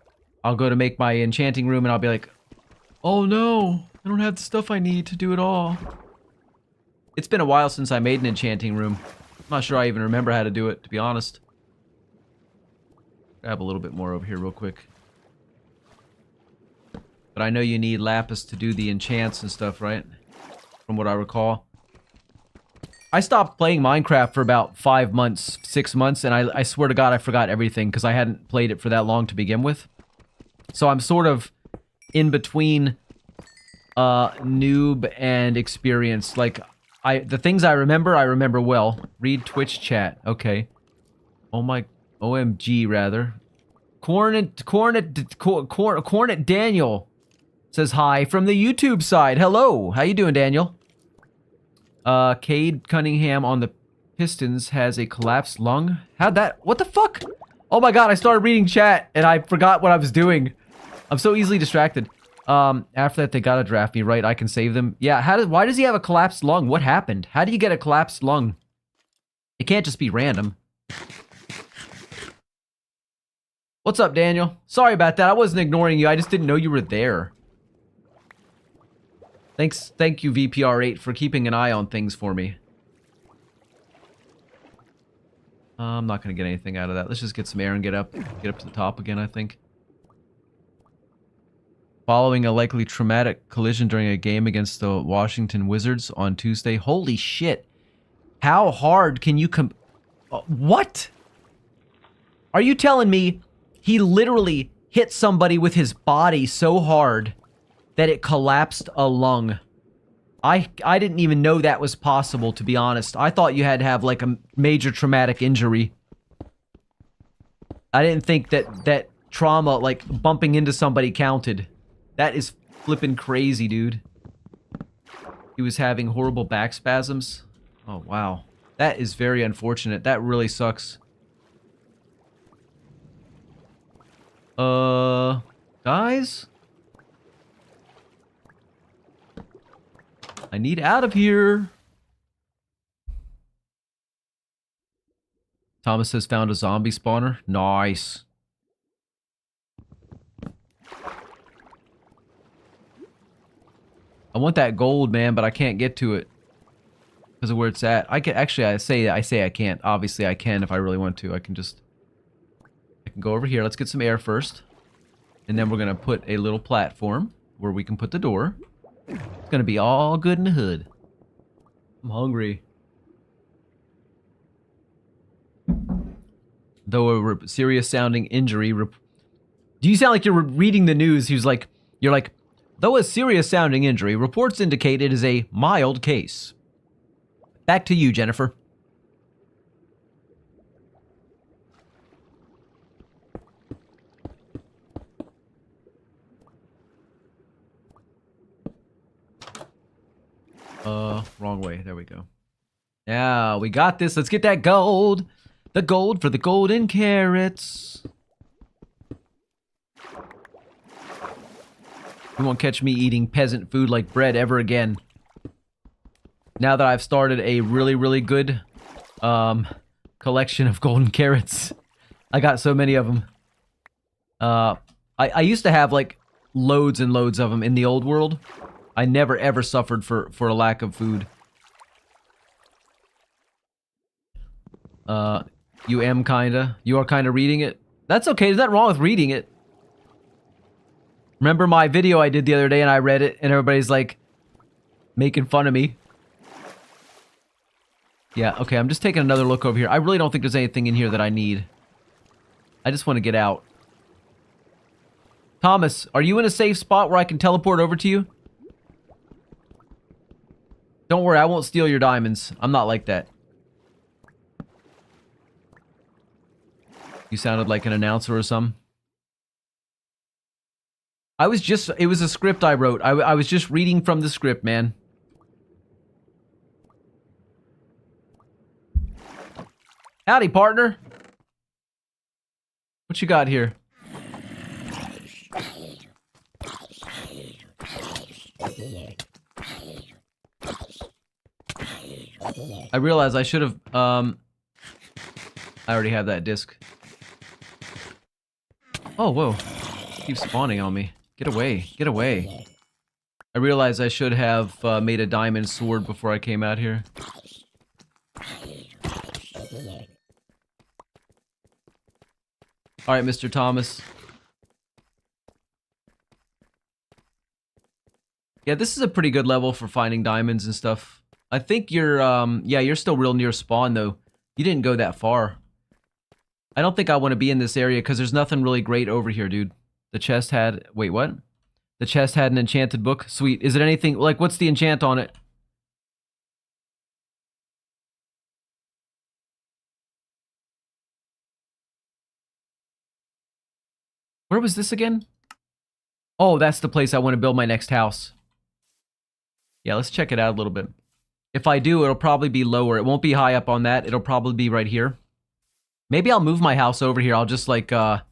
I'll go to make my enchanting room and I'll be like, oh no, I don't have the stuff I need to do it all. It's been a while since I made an enchanting room. I'm not sure I even remember how to do it, to be honest. Grab a little bit more over here real quick. But I know you need lapis to do the enchants and stuff, right? From what I recall. I stopped playing Minecraft for about 5 months, 6 months, and I swear to God I forgot everything because I hadn't played it for that long to begin with. So I'm sort of in between noob and experienced. Like, the things I remember well. Read Twitch chat. Okay. Oh my... OMG, rather. Cornet Daniel says hi from the YouTube side. Hello. How you doing, Daniel? Cade Cunningham on the Pistons has a collapsed lung. How'd that... What the fuck? Oh my god, I started reading chat and I forgot what I was doing. I'm so easily distracted. After that, they gotta draft me, right? I can save them. Yeah, why does he have a collapsed lung? What happened? How do you get a collapsed lung? It can't just be random. What's up, Daniel? Sorry about that. I wasn't ignoring you. I just didn't know you were there. Thank you, VPR8, for keeping an eye on things for me. I'm not gonna get anything out of that. Let's just get some air and get up to the top again, I think. Following a likely traumatic collision during a game against the Washington Wizards on Tuesday. Holy shit. How hard can you what? Are you telling me he literally hit somebody with his body so hard that it collapsed a lung? I didn't even know that was possible, to be honest. I thought you had to have, like, a major traumatic injury. I didn't think that trauma, like, bumping into somebody counted. That is flippin' crazy, dude. He was having horrible back spasms. Oh, wow. That is very unfortunate. That really sucks. Guys? I need out of here. Thomas has found a zombie spawner. Nice. I want that gold, man, but I can't get to it because of where it's at. I can actually, I say I can't. Obviously, I can if I really want to. I can go over here. Let's get some air first, and then we're gonna put a little platform where we can put the door. It's gonna be all good in the hood. I'm hungry. Though a serious sounding injury. Do you sound like you're reading the news? You're like, though a serious sounding injury, reports indicate it is a mild case. Back to you, Jennifer. Wrong way. There we go. Yeah, we got this. Let's get that gold. The gold for the golden carrots. You won't catch me eating peasant food like bread ever again. Now that I've started a really, really good collection of golden carrots. I got so many of them. I used to have like loads and loads of them in the old world. I never ever suffered for a lack of food. You are kinda reading it. That's okay, there's nothing wrong with reading it. Remember my video I did the other day and I read it and everybody's like making fun of me. Yeah, okay, I'm just taking another look over here. I really don't think there's anything in here that I need. I just want to get out. Thomas, are you in a safe spot where I can teleport over to you? Don't worry, I won't steal your diamonds. I'm not like that. You sounded like an announcer or something. It was a script I wrote. I was just reading from the script, man. Howdy, partner. What you got here? I realize I should have, I already have that disc. Oh, whoa. Keeps spawning on me. Get away. Get away. I realize I should have made a diamond sword before I came out here. Alright, Mr. Thomas. Yeah, this is a pretty good level for finding diamonds and stuff. I think you're, yeah, you're still real near spawn, though. You didn't go that far. I don't think I want to be in this area, because there's nothing really great over here, dude. The chest had... Wait, what? The chest had an enchanted book? Sweet. Is it anything... Like, what's the enchant on it? Where was this again? Oh, that's the place I want to build my next house. Yeah, let's check it out a little bit. If I do, it'll probably be lower. It won't be high up on that. It'll probably be right here. Maybe I'll move my house over here. I'll just like, I'll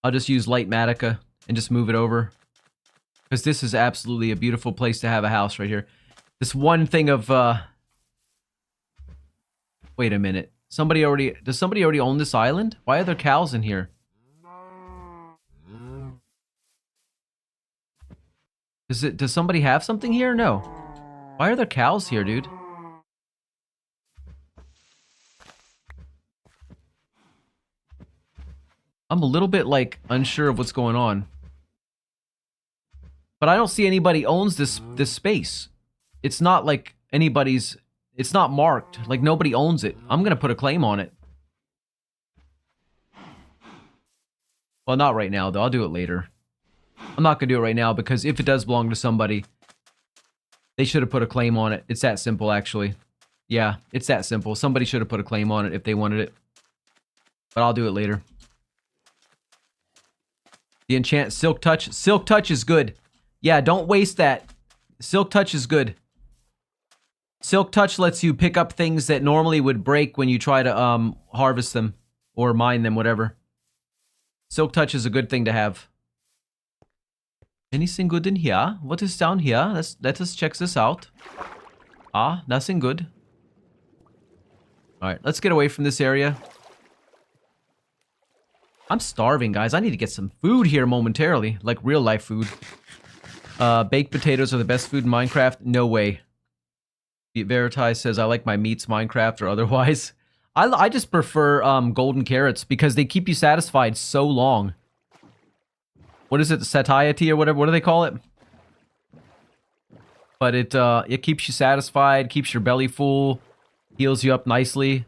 just use Lightmatica and just move it over. Because this is absolutely a beautiful place to have a house right here. This one thing of, wait a minute. Does somebody already own this island? Why are there cows in here? Does somebody have something here? No. Why are there cows here, dude? I'm a little bit, like, unsure of what's going on. But I don't see anybody owns this space. It's not like anybody's... It's not marked. Like, nobody owns it. I'm gonna put a claim on it. Well, not right now, though. I'll do it later. I'm not gonna do it right now, because if it does belong to somebody, they should have put a claim on it. It's that simple, actually. Yeah, it's that simple. Somebody should have put a claim on it if they wanted it. But I'll do it later. The enchant Silk Touch. Silk Touch is good. Yeah, don't waste that. Silk Touch is good. Silk Touch lets you pick up things that normally would break when you try to harvest them or mine them, whatever. Silk Touch is a good thing to have. Anything good in here? What is down here? Let us check this out. Ah, nothing good. Alright, let's get away from this area. I'm starving, guys. I need to get some food here momentarily. Like real life food. Baked potatoes are the best food in Minecraft? No way. Veritas says, I like my meats Minecraft or otherwise. I just prefer golden carrots because they keep you satisfied so long. What is it? Satiety or whatever? What do they call it? But it keeps you satisfied, keeps your belly full, heals you up nicely.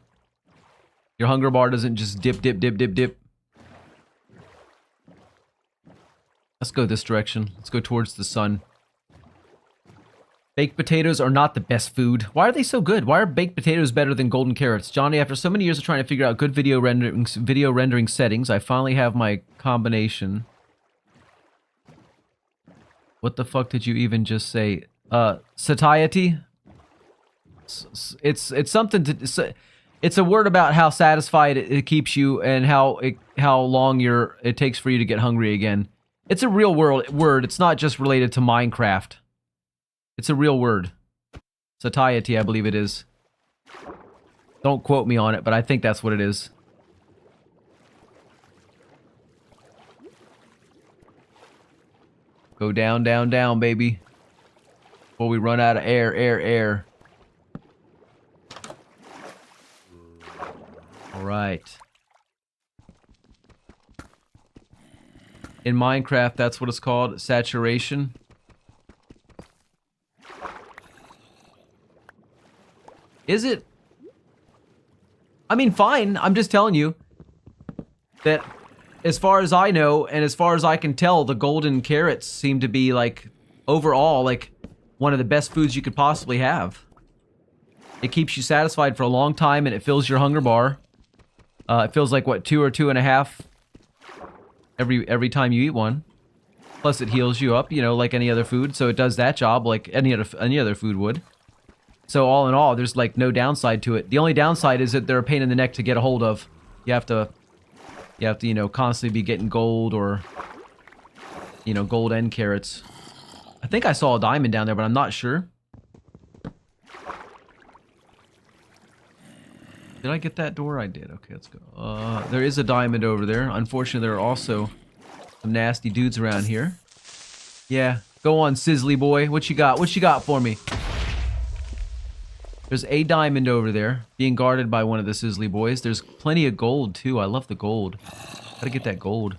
Your hunger bar doesn't just dip, dip, dip, dip, dip. Let's go this direction. Let's go towards the sun. Baked potatoes are not the best food. Why are they so good? Why are baked potatoes better than golden carrots? Johnny, after so many years of trying to figure out good video rendering settings, I finally have my combination. What the fuck did you even just say? Satiety? It's something to... It's a word about how satisfied it keeps you and how long it takes for you to get hungry again. It's a real word. It's not just related to Minecraft. It's a real word. Satiety, I believe it is. Don't quote me on it, but I think that's what it is. Go down, down, down, baby. Before we run out of air. Alright. In Minecraft, that's what it's called. Saturation. Is it? I mean, fine. I'm just telling you that as far as I know and as far as I can tell, the golden carrots seem to be like overall like one of the best foods you could possibly have. It keeps you satisfied for a long time and it fills your hunger bar. It feels like what, 2 or 2.5 every time you eat one. Plus it heals you up, you know, like any other food. So it does that job like any other food would. So all in all, there's like no downside to it. The only downside is that they're a pain in the neck to get a hold of. You have to, you know, constantly be getting gold or, you know, gold and carrots. I think I saw a diamond down there, but I'm not sure. Did I get that door? I did. Okay, let's go. There is a diamond over there. Unfortunately, there are also some nasty dudes around here. Yeah, go on, Sizzly boy. What you got? What you got for me? There's a diamond over there, being guarded by one of the Sizzly boys. There's plenty of gold, too. I love the gold. Gotta get that gold.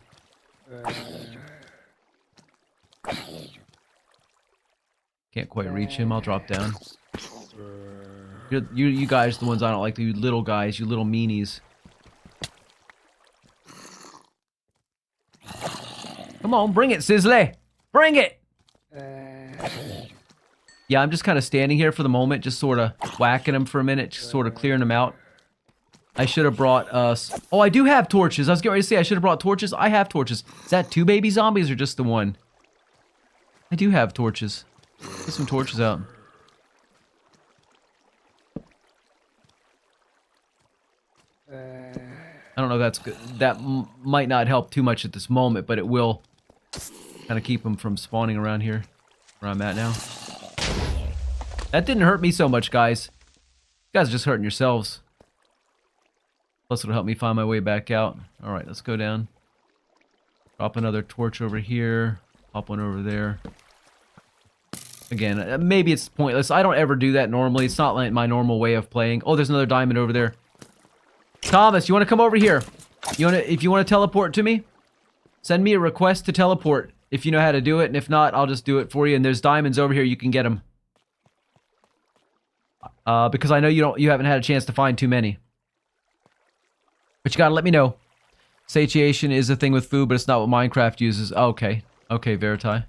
Can't quite reach him. I'll drop down. You guys are the ones I don't like, you little guys, you little meanies. Come on, bring it, Sizzly! Bring it! Yeah, I'm just kind of standing here for the moment, just sort of whacking them for a minute, just sort of clearing them out. I should have brought us... Oh, I do have torches. I was getting ready to say I should have brought torches. I have torches. Is that 2 baby zombies or just the 1? I do have torches. Get some torches out. I don't know if that's good. That might not help too much at this moment, but it will kind of keep them from spawning around here where I'm at now. That didn't hurt me so much, guys. You guys are just hurting yourselves. Plus, it'll help me find my way back out. Alright, let's go down. Drop another torch over here. Pop one over there. Again, maybe it's pointless. I don't ever do that normally. It's not like my normal way of playing. Oh, there's another diamond over there. Thomas, you want to come over here? If you want to teleport to me, send me a request to teleport if you know how to do it, and if not, I'll just do it for you. And there's diamonds over here. You can get them. Because I know you haven't had a chance to find too many. But you gotta let me know. Satiation is a thing with food, but it's not what Minecraft uses. Oh, okay. Okay, Veriti.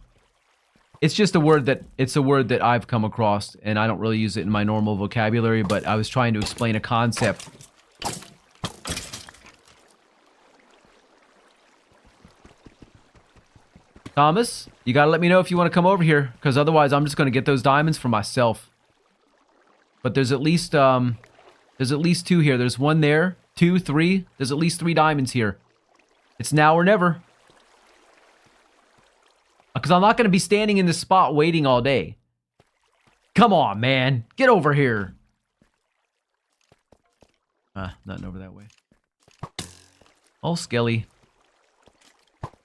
It's just a word that I've come across, and I don't really use it in my normal vocabulary, but I was trying to explain a concept. Thomas, you gotta let me know if you want to come over here, because otherwise I'm just gonna get those diamonds for myself. But there's at least 2 here. There's 1 there, 2, 3. There's at least 3 diamonds here. It's now or never. Because I'm not going to be standing in this spot waiting all day. Come on, man. Get over here. Nothing over that way. Oh, Skelly.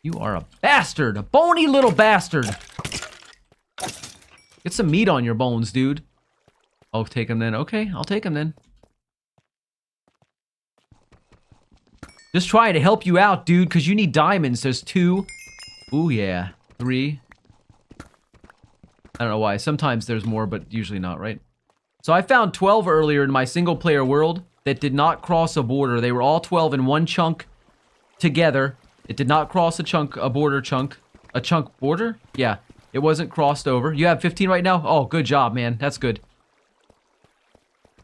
You are a bastard! A bony little bastard! Get some meat on your bones, dude. I'll take him then. Okay, I'll take him then. Just trying to help you out, dude, because you need diamonds. There's 2. Ooh, yeah. 3. I don't know why. Sometimes there's more, but usually not, right? So I found 12 earlier in my single-player world that did not cross a border. They were all 12 in one chunk together. It did not cross a border chunk. A chunk border? Yeah. It wasn't crossed over. You have 15 right now? Oh, good job, man. That's good.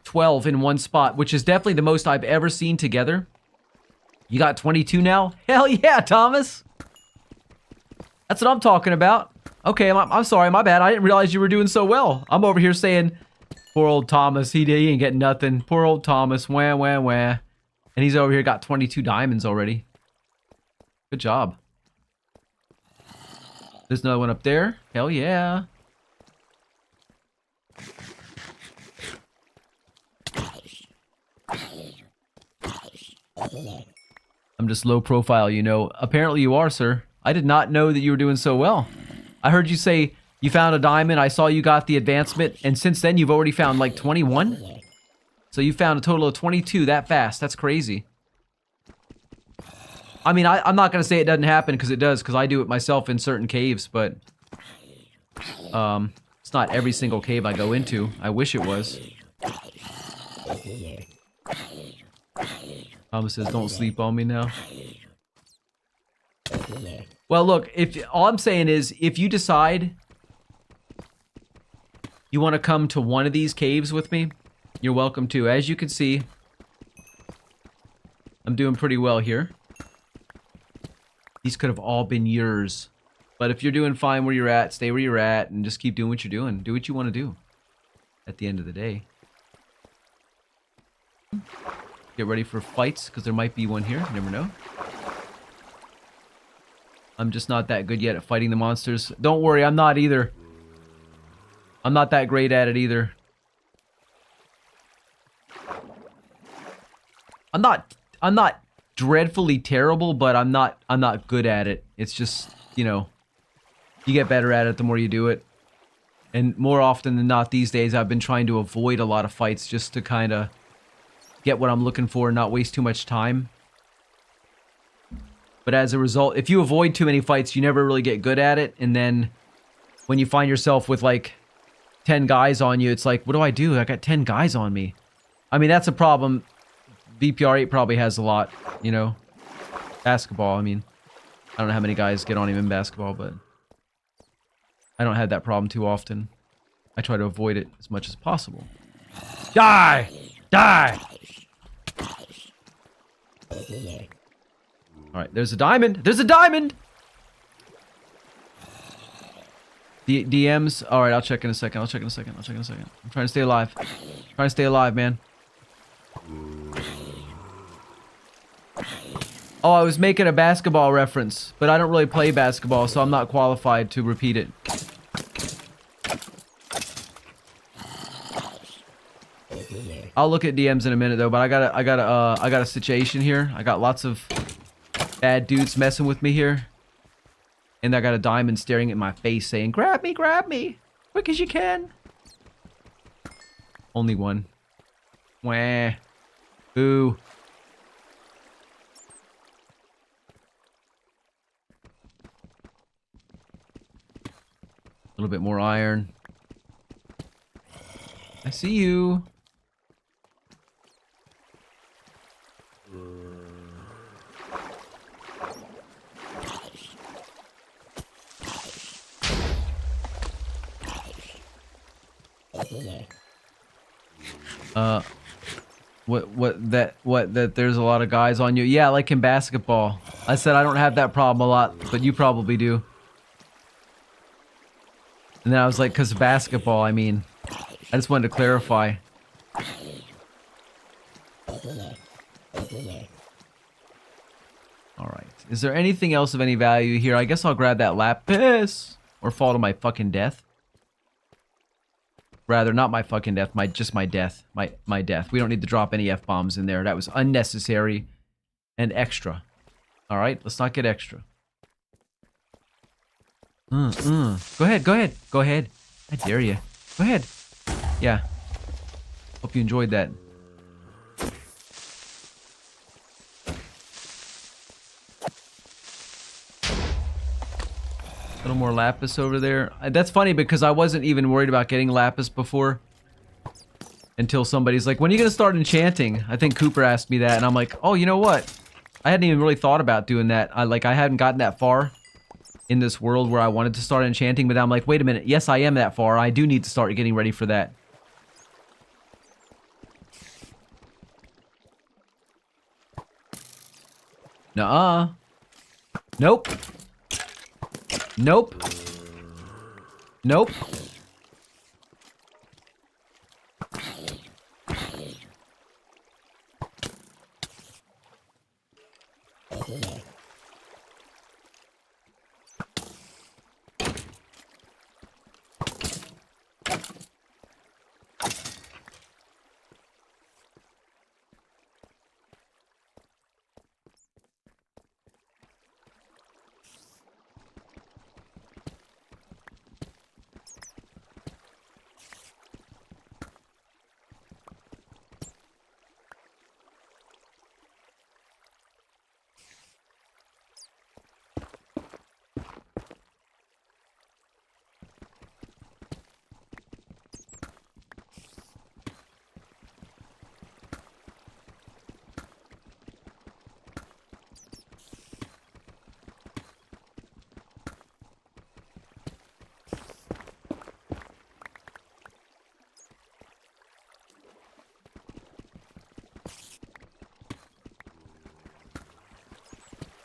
12 in one spot, which is definitely the most I've ever seen together. You got 22 now? Hell yeah, Thomas! That's what I'm talking about. Okay, I'm sorry, my bad. I didn't realize you were doing so well. I'm over here saying, poor old Thomas, he ain't getting nothing. Poor old Thomas, wah, wah, wah. And he's over here got 22 diamonds already. Good job. There's another one up there. Hell yeah. I'm just low profile, you know. Apparently you are, sir. I did not know that you were doing so well. I heard you say you found a diamond. I saw you got the advancement. And since then, you've already found like 21? So you found a total of 22 that fast. That's crazy. I mean, I'm not going to say it doesn't happen because it does. Because I do it myself in certain caves. But it's not every single cave I go into. I wish it was. Thomas says, don't sleep on me now. Well, look, all I'm saying is, if you decide you want to come to one of these caves with me, you're welcome to. As you can see, I'm doing pretty well here. These could have all been yours. But if you're doing fine where you're at, stay where you're at, and just keep doing what you're doing. Do what you want to do at the end of the day. Get ready for fights, because there might be one here. You never know. I'm just not that good yet at fighting the monsters. Don't worry, I'm not either. I'm not that great at it either. I'm not dreadfully terrible, but I'm not good at it. It's just, you know, you get better at it the more you do it. And more often than not these days, I've been trying to avoid a lot of fights just to kind of get what I'm looking for and not waste too much time. But as a result, if you avoid too many fights, you never really get good at it. And then when you find yourself with like 10 guys on you, it's like, what do I do? I got 10 guys on me. I mean, that's a problem. VPR8 probably has a lot, you know. Basketball, I mean. I don't know how many guys get on him in basketball, but I don't have that problem too often. I try to avoid it as much as possible. Die! Die! Alright, there's a diamond! There's a diamond! DMs? Alright, I'll check in a second. I'm trying to stay alive. Trying to stay alive, man. Oh, I was making a basketball reference, but I don't really play basketball, so I'm not qualified to repeat it. I'll look at DMs in a minute though, but I got a situation here. I got lots of bad dudes messing with me here. And I got a diamond staring at my face saying, grab me, quick as you can. Only one. Wah. Boo. A little bit more iron. I see you. That there's a lot of guys on you. Yeah, like in basketball. I said I don't have that problem a lot, but you probably do. And then I was like, because of basketball, I mean, I just wanted to clarify. Alright. Is there anything else of any value here? I guess I'll grab that lapis. Or fall to my fucking death. Rather, not my fucking death, just my death. My death. We don't need to drop any F-bombs in there. That was unnecessary and extra. Alright, let's not get extra. Go ahead, go ahead, go ahead. I dare you. Go ahead. Yeah. Hope you enjoyed that. A little more lapis over there. That's funny because I wasn't even worried about getting lapis before. Until somebody's like, when are you going to start enchanting? I think Cooper asked me that and I'm like, oh, you know what? I hadn't even really thought about doing that. I hadn't gotten that far in this world where I wanted to start enchanting, but I'm like, wait a minute. Yes, I am that far. I do need to start getting ready for that. Nuh-uh. Nope. Nope. Nope.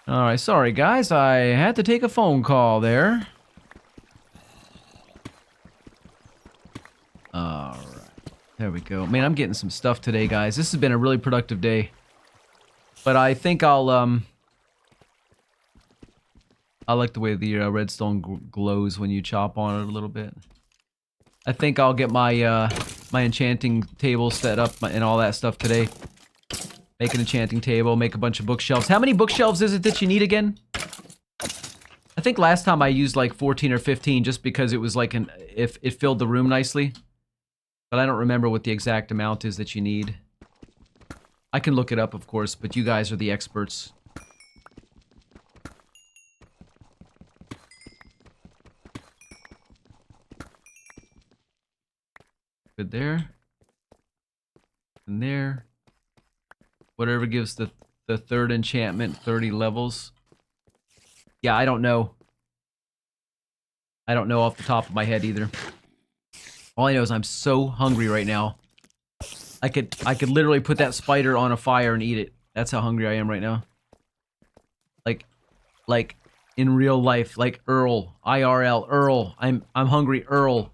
Alright, sorry guys, I had to take a phone call there. Alright, there we go. Man, I'm getting some stuff today, guys. This has been a really productive day. But I think I like the way the redstone glows when you chop on it a little bit. I think I'll get my, my enchanting table set up and all that stuff today. Make an enchanting table, make a bunch of bookshelves. How many bookshelves is it that you need again? I think last time I used like 14 or 15 just because it was like if it filled the room nicely. But I don't remember what the exact amount is that you need. I can look it up, of course, but you guys are the experts. Good there. And there. Whatever gives the third enchantment 30 levels. Yeah, I don't know. I don't know off the top of my head either. All I know is I'm so hungry right now. I could literally put that spider on a fire and eat it. That's how hungry I am right now. Like in real life, like Earl, IRL, Earl. I'm hungry, Earl.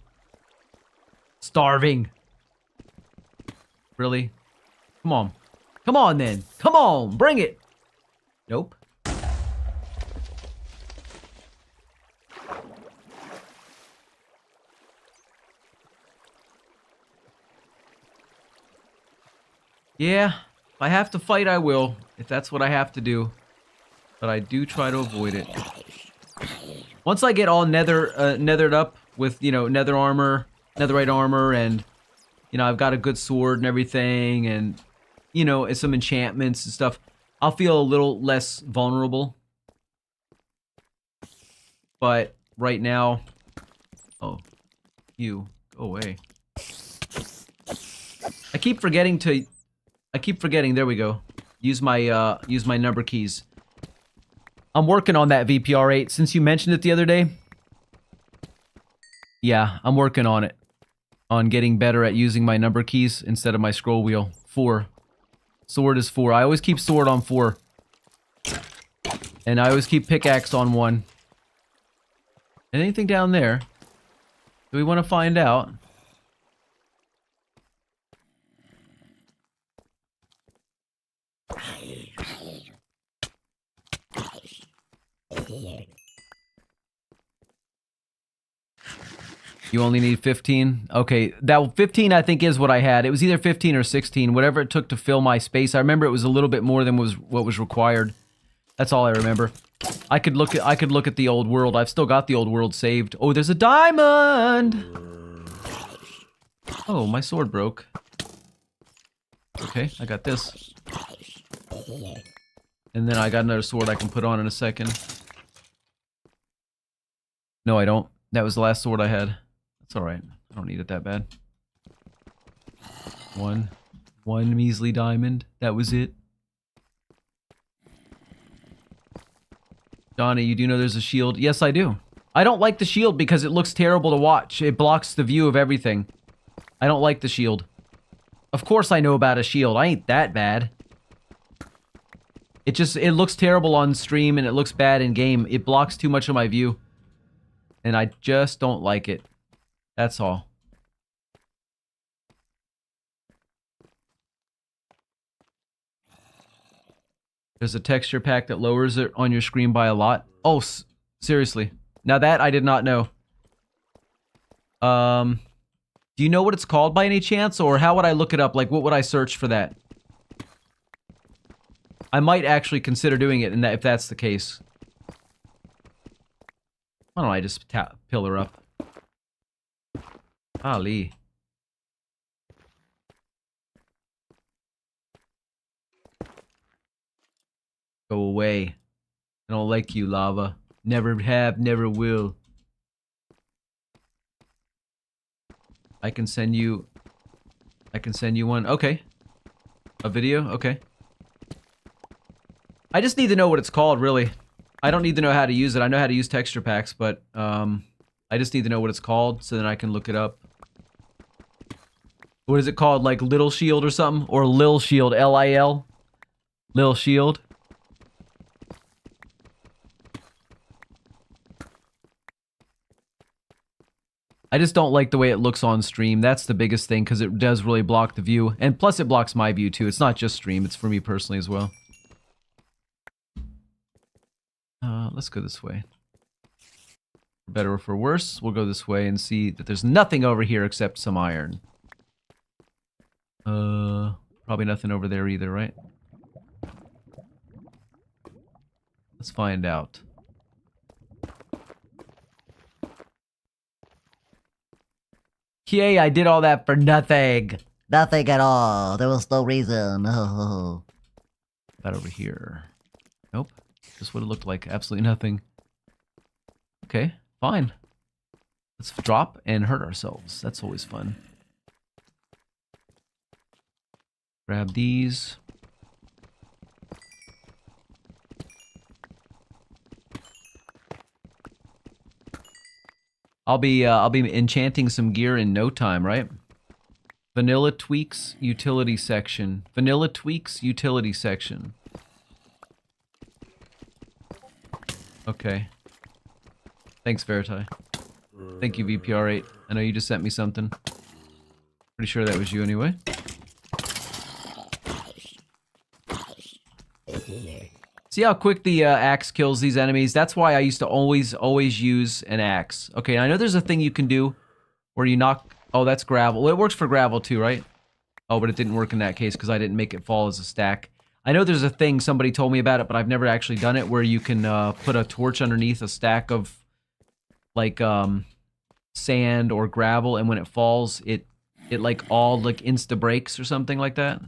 Starving. Really? Come on. Come on, then. Come on, bring it. Nope. Yeah, if I have to fight, I will. If that's what I have to do. But I do try to avoid it. Once I get all nethered up with, you know, nether armor, netherite armor, and, you know, I've got a good sword and everything, and, you know, some enchantments and stuff, I'll feel a little less vulnerable. But right now... Oh. You. Go away. I keep forgetting, there we go. Use my number keys. I'm working on that VPR8 since you mentioned it the other day. Yeah, I'm working on it. On getting better at using my number keys instead of my scroll wheel. 4. Sword is 4. I always keep sword on 4. And I always keep pickaxe on 1. Anything down there? Do we want to find out? You only need 15? Okay, that 15 I think is what I had. It was either 15 or 16, whatever it took to fill my space. I remember it was a little bit more than what was required. That's all I remember. I could look at the old world. I've still got the old world saved. Oh, there's a diamond! Oh, my sword broke. Okay, I got this. And then I got another sword I can put on in a second. No, I don't. That was the last sword I had. That's alright. I don't need it that bad. One measly diamond. That was it. Johnny, you do know there's a shield? Yes, I do. I don't like the shield because it looks terrible to watch. It blocks the view of everything. I don't like the shield. Of course I know about a shield. I ain't that bad. It looks terrible on stream and it looks bad in game. It blocks too much of my view. And I just don't like it. That's all. There's a texture pack that lowers it on your screen by a lot. Oh, seriously. Now that I did not know. Do you know what it's called by any chance? Or how would I look it up? Like, what would I search for that? I might actually consider doing it if that's the case. Why don't I just pillar up? Ali. Go away. I don't like you, lava. Never have, never will. I can send you one. Okay. A video? Okay. I just need to know what it's called, really. I don't need to know how to use it. I know how to use texture packs, but I just need to know what it's called so then I can look it up. What is it called? Like Little Shield or something? Or Lil Shield, L-I-L? Lil Shield? I just don't like the way it looks on stream. That's the biggest thing, because it does really block the view. And plus it blocks my view too. It's not just stream, it's for me personally as well. Let's go this way. For better or for worse, we'll go this way and see that there's nothing over here except some iron. Probably nothing over there either, right? Let's find out. Yay, I did all that for nothing. Nothing at all. There was no reason. Oh. That over here. Nope. Just what it looked like. Absolutely nothing. Okay, fine. Let's drop and hurt ourselves. That's always fun. Grab these. I'll be enchanting some gear in no time, right? Vanilla tweaks utility section. Vanilla tweaks utility section. Okay. Thanks, Veriti. Thank you, VPR8. I know you just sent me something. Pretty sure that was you anyway. See how quick the axe kills these enemies? That's why I used to always use an axe. Okay, I know there's a thing you can do where you knock... Oh, that's gravel. Well, it works for gravel too, right? Oh, but it didn't work in that case because I didn't make it fall as a stack. I know there's a thing, somebody told me about it, but I've never actually done it, where you can put a torch underneath a stack of, like, sand or gravel, and when it falls, it like, all, like, insta-breaks or something like that.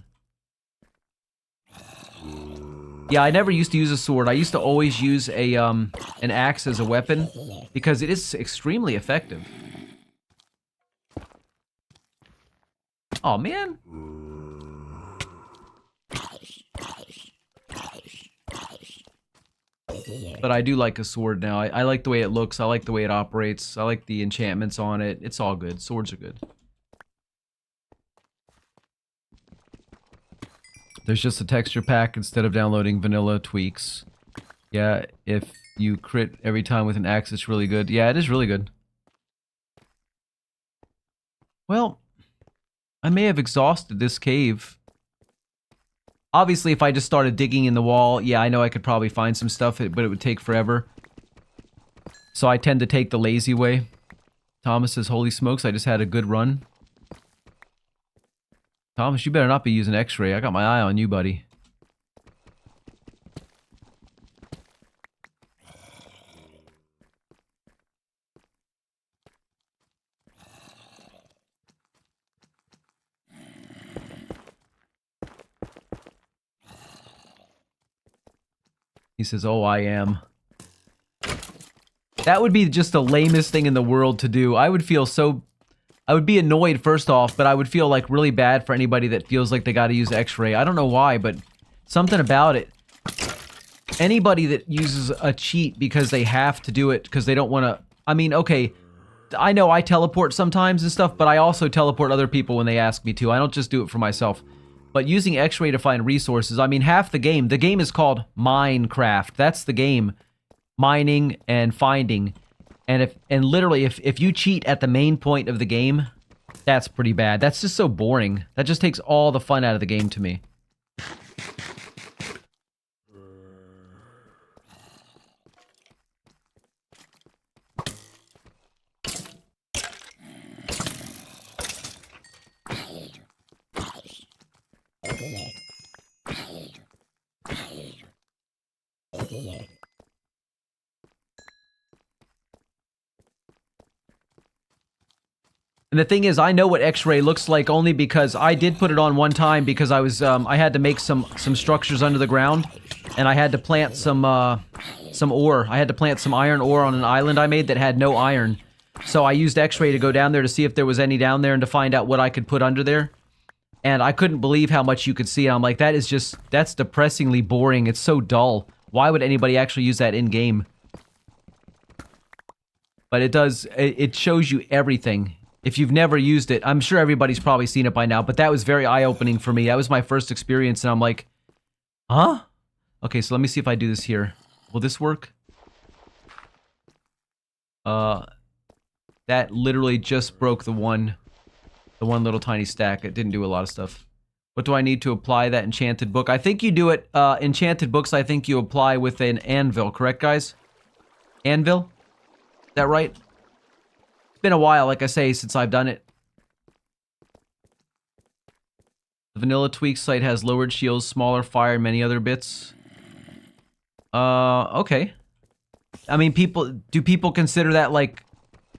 Yeah, I never used to use a sword. I used to always use a an axe as a weapon because it is extremely effective. Oh man. But I do like a sword now. I like the way it looks. I like the way it operates. I like the enchantments on it. It's all good. Swords are good. There's just a texture pack instead of downloading vanilla tweaks. Yeah, if you crit every time with an axe, it's really good. Yeah, it is really good. Well, I may have exhausted this cave. Obviously, if I just started digging in the wall, yeah, I know I could probably find some stuff, but it would take forever. So I tend to take the lazy way. Thomas says, holy smokes, I just had a good run. Thomas, you better not be using X-ray. I got my eye on you, buddy. He says, oh, I am. That would be just the lamest thing in the world to do. I would feel so... I would be annoyed first off, but I would feel like really bad for anybody that feels like they gotta use X-ray. I don't know why, but something about it. Anybody that uses a cheat because they have to do it, because they don't want to... I mean, okay, I know I teleport sometimes and stuff, but I also teleport other people when they ask me to. I don't just do it for myself. But using X-ray to find resources, I mean, half the game is called Minecraft. That's the game. Mining and finding. And literally, if you cheat at the main point of the game, that's pretty bad. That's just so boring. That just takes all the fun out of the game to me. And the thing is, I know what X-ray looks like only because I did put it on one time because I was I had to make some structures under the ground, and I had to plant some ore. I had to plant some iron ore on an island I made that had no iron. So I used X-ray to go down there to see if there was any down there and to find out what I could put under there. And I couldn't believe how much you could see. I'm like, that's depressingly boring. It's so dull. Why would anybody actually use that in-game? But it shows you everything. If you've never used it, I'm sure everybody's probably seen it by now, but that was very eye-opening for me. That was my first experience, and I'm like, huh? Okay, so let me see if I do this here. Will this work? That literally just broke the one little tiny stack. It didn't do a lot of stuff. What do I need to apply that enchanted book? I think you do it, enchanted books, I think you apply with an anvil, correct, guys? Anvil? Is that right? It's been a while, like I say, since I've done it. The vanilla tweak site has lowered shields, smaller fire, and many other bits. Okay. I mean, do people consider that, like,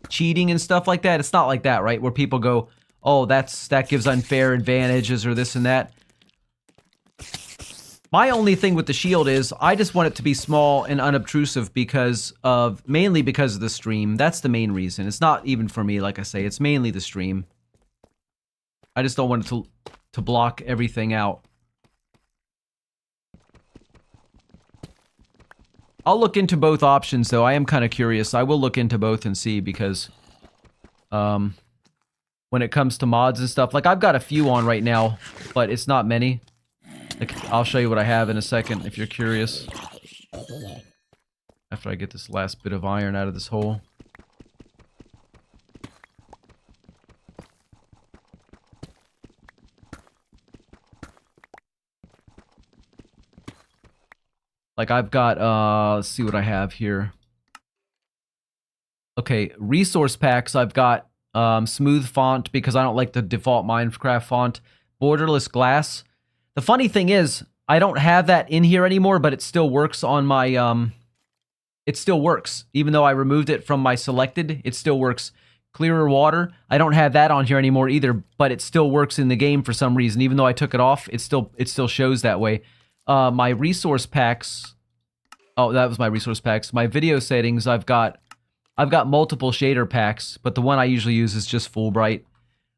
cheating and stuff like that? It's not like that, right? Where people go, oh, that gives unfair advantages or this and that. My only thing with the shield is I just want it to be small and unobtrusive mainly because of the stream. That's the main reason. It's not even for me, like I say. It's mainly the stream. I just don't want it to block everything out. I'll look into both options, though. I am kind of curious. I will look into both and see because when it comes to mods and stuff, like I've got a few on right now, but it's not many. Like, I'll show you what I have in a second if you're curious. After I get this last bit of iron out of this hole. Like I've got, let's see what I have here. Okay, resource packs. I've got smooth font because I don't like the default Minecraft font. Borderless glass. The funny thing is, I don't have that in here anymore, but it still works on my, it still works. Even though I removed it from my selected, it still works. Clearer water, I don't have that on here anymore either, but it still works in the game for some reason. Even though I took it off, it still shows that way. My resource packs, oh, that was my resource packs. My video settings, I've got multiple shader packs, but the one I usually use is just Fulbright.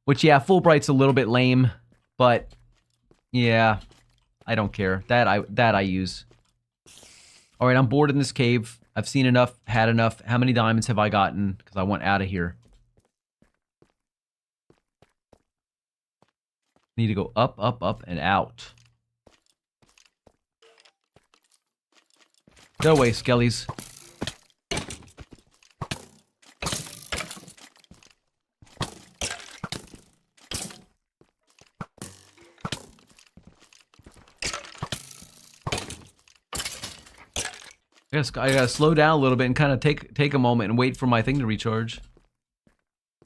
Which, yeah, Fulbright's a little bit lame, but... yeah, I don't care. That I use. Alright, I'm bored in this cave. I've seen enough, had enough. How many diamonds have I gotten? Because I want out of here. Need to go up, up, up, and out. Go away, skellies. I gotta slow down a little bit and kind of take a moment and wait for my thing to recharge.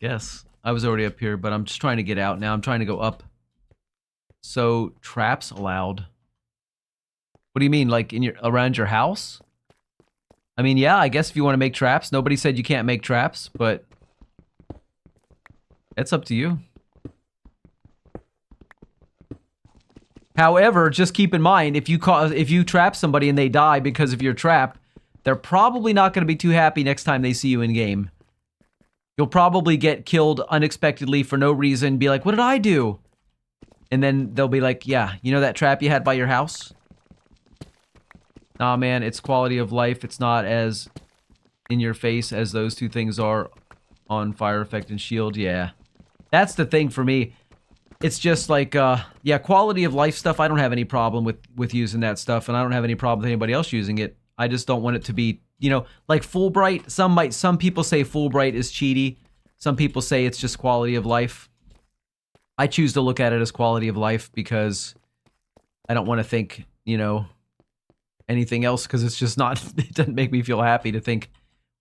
Yes, I was already up here, but I'm just trying to get out now. I'm trying to go up. So, traps allowed. What do you mean, like around your house? I mean, yeah, I guess if you want to make traps. Nobody said you can't make traps, but it's up to you. However, just keep in mind, if you trap somebody and they die because of your trap, they're probably not going to be too happy next time they see you in game. You'll probably get killed unexpectedly for no reason, be like, what did I do? And then they'll be like, yeah, you know that trap you had by your house? Nah, man, it's quality of life. It's not as in your face as those two things are on Fire Effect and Shield. Yeah. That's the thing for me. It's just like, yeah, quality of life stuff, I don't have any problem with using that stuff, and I don't have any problem with anybody else using it. I just don't want it to be, you know, like Fulbright. Some people say Fulbright is cheaty. Some people say it's just quality of life. I choose to look at it as quality of life because I don't want to think, you know, anything else, because it's just not, it doesn't make me feel happy to think,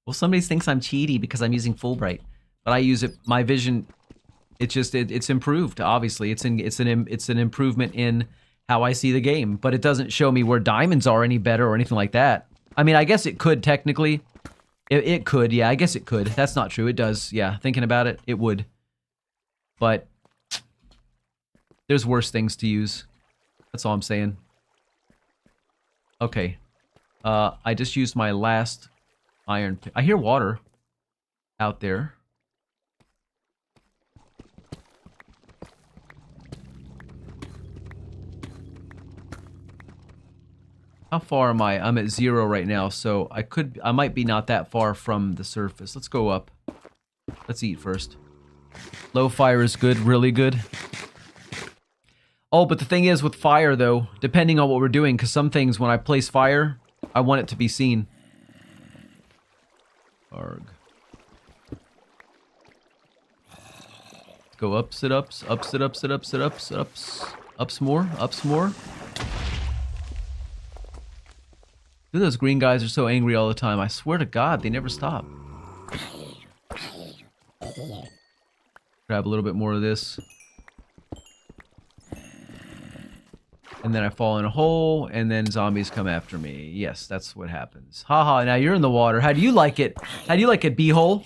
well, somebody thinks I'm cheaty because I'm using Fulbright. But I use it, my vision, it's just, it's improved, obviously. It's an improvement in how I see the game, but it doesn't show me where diamonds are any better or anything like that. I mean, I guess it could technically. It could, yeah, I guess it could. That's not true. It does, yeah. Thinking about it, it would. But there's worse things to use. That's all I'm saying. Okay. I just used my last iron. I hear water out there. How far am I? I'm at 0 right now, so I might be not that far from the surface. Let's go up. Let's eat first. Low fire is good, really good. Oh, but the thing is with fire, though, depending on what we're doing, because some things, when I place fire, I want it to be seen. Arg. Go up, sit ups, up, sit up, sit up, sit ups, ups, ups more, ups more. Those green guys are so angry all the time. I swear to God, they never stop. Grab a little bit more of this. And then I fall in a hole, and then zombies come after me. Yes, that's what happens. Haha, now you're in the water. How do you like it? How do you like it, beehole?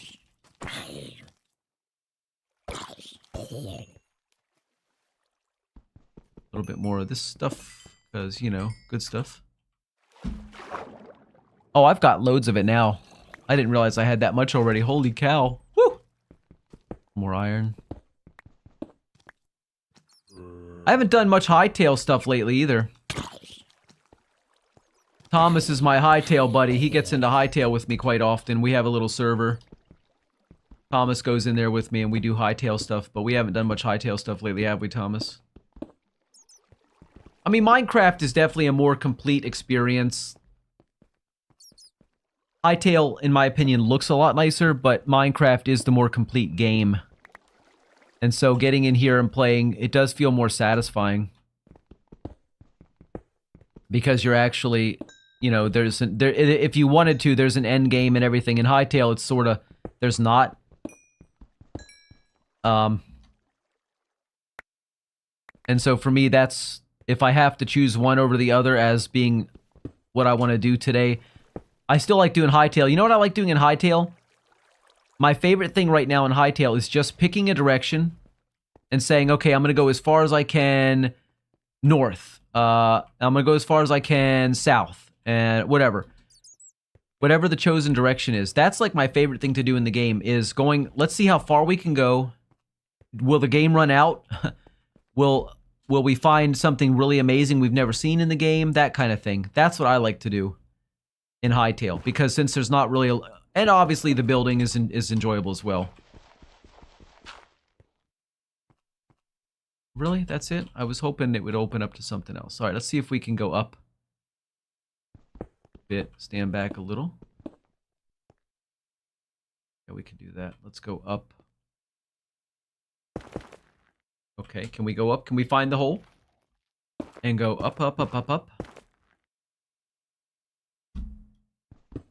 A little bit more of this stuff, because, you know, good stuff. Oh, I've got loads of it now. I didn't realize I had that much already. Holy cow. Woo! More iron. I haven't done much hightail stuff lately either. Thomas is my hightail buddy. He gets into hightail with me quite often. We have a little server. Thomas goes in there with me and we do hightail stuff, but we haven't done much hightail stuff lately, have we, Thomas? I mean, Minecraft is definitely a more complete experience. Hightail, in my opinion, looks a lot nicer, but Minecraft is the more complete game. And so getting in here and playing, it does feel more satisfying. Because you're actually, you know, if you wanted to, there's an end game and everything. In Hightail, it's sort of, there's not. And so for me, that's, if I have to choose one over the other as being what I want to do today, I still like doing Hightail. You know what I like doing in Hightail? My favorite thing right now in Hightail is just picking a direction and saying, okay, I'm going to go as far as I can north. I'm going to go as far as I can south. And whatever. Whatever the chosen direction is. That's like my favorite thing to do in the game is going, let's see how far we can go. Will the game run out? Will we find something really amazing we've never seen in the game? That kind of thing. That's what I like to do in Hightail, because since there's not really and obviously the building is enjoyable as well. Really? That's it? I was hoping it would open up to something else. All right, let's see if we can go up a bit. Stand back a little. Yeah, we can do that. Let's go up. Okay, can we go up? Can we find the hole? And go up, up, up, up, up.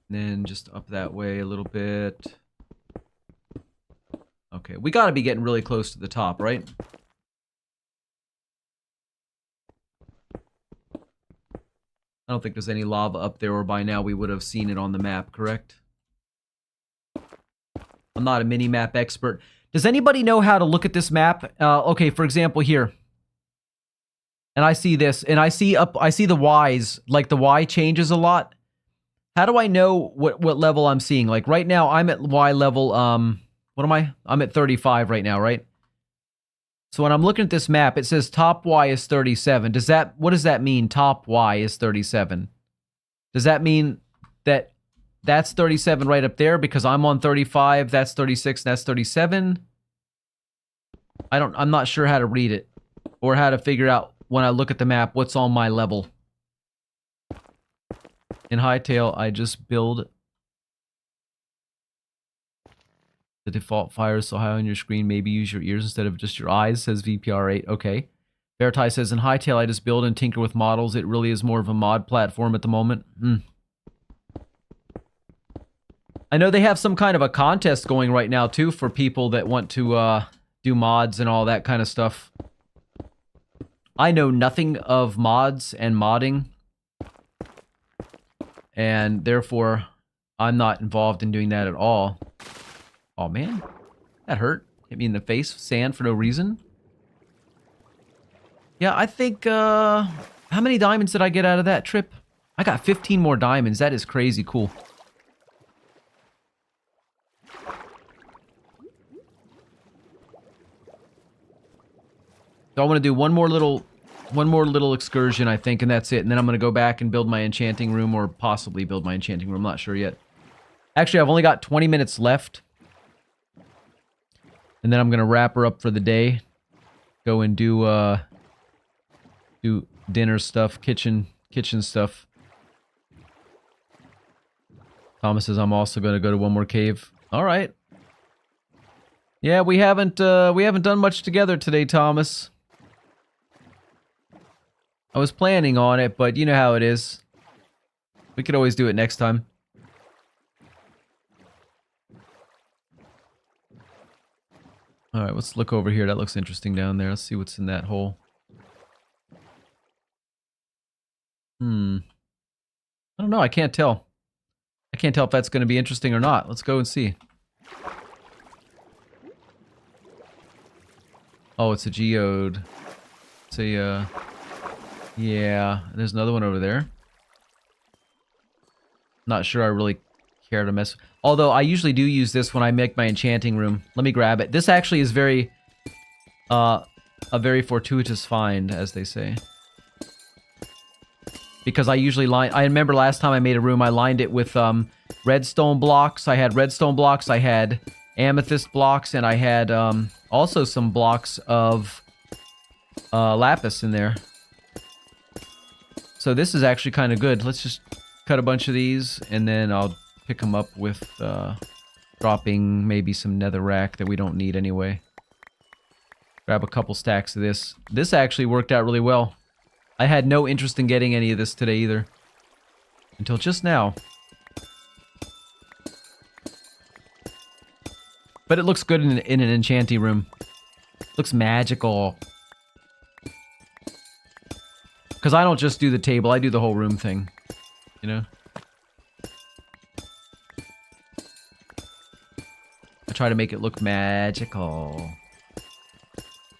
And then just up that way a little bit. Okay. Okay, we got to be getting really close to the top, right? I don't think there's any lava up there, or by now we would have seen it on the map, correct? I'm not a mini-map expert. Does anybody know how to look at this map? Okay, for example, here. And I see this, and I see the Ys, like the Y changes a lot. How do I know what level I'm seeing? Like right now, I'm at Y level, what am I? I'm at 35 right now, right? So when I'm looking at this map, it says top Y is 37. What does that mean, top Y is 37? Does that mean that that's 37 right up there because I'm on 35, that's 36, and that's 37? I'm not sure how to read it or how to figure out when I look at the map what's on my level. In Hytale, I just build the default fire so high on your screen. Maybe use your ears instead of just your eyes, says VPR8. Okay. Veritai says, in Hytale, I just build and tinker with models. It really is more of a mod platform at the moment. I know they have some kind of a contest going right now, too, for people that want to do mods and all that kind of stuff. I know nothing of mods and modding. And therefore, I'm not involved in doing that at all. Oh, man. That hurt. Hit me in the face. Sand for no reason. Yeah, I think, how many diamonds did I get out of that trip? I got 15 more diamonds. That is crazy cool. So I want to do one more little excursion, I think, and that's it. And then I'm going to go back and build my enchanting room, or possibly build my enchanting room. I'm not sure yet. Actually, I've only got 20 minutes left. And then I'm going to wrap her up for the day. Go and do dinner stuff, kitchen stuff. Thomas says I'm also going to go to one more cave. All right. Yeah, we haven't done much together today, Thomas. I was planning on it, but you know how it is. We could always do it next time. Alright, let's look over here. That looks interesting down there. Let's see what's in that hole. I don't know. I can't tell. I can't tell if that's going to be interesting or not. Let's go and see. Oh, it's a geode. It's a, yeah, there's another one over there. Not sure I really care to mess. Although I usually do use this when I make my enchanting room. Let me grab it. This actually is very, a very fortuitous find, as they say. Because I usually I remember last time I made a room, I lined it with redstone blocks. I had redstone blocks, I had amethyst blocks, and I had also some blocks of lapis in there. So this is actually kind of good. Let's just cut a bunch of these, and then I'll pick them up with dropping maybe some netherrack that we don't need anyway. Grab a couple stacks of this. This actually worked out really well. I had no interest in getting any of this today either. Until just now. But it looks good in an enchanting room. Looks magical. Because I don't just do the table, I do the whole room thing. You know? I try to make it look magical.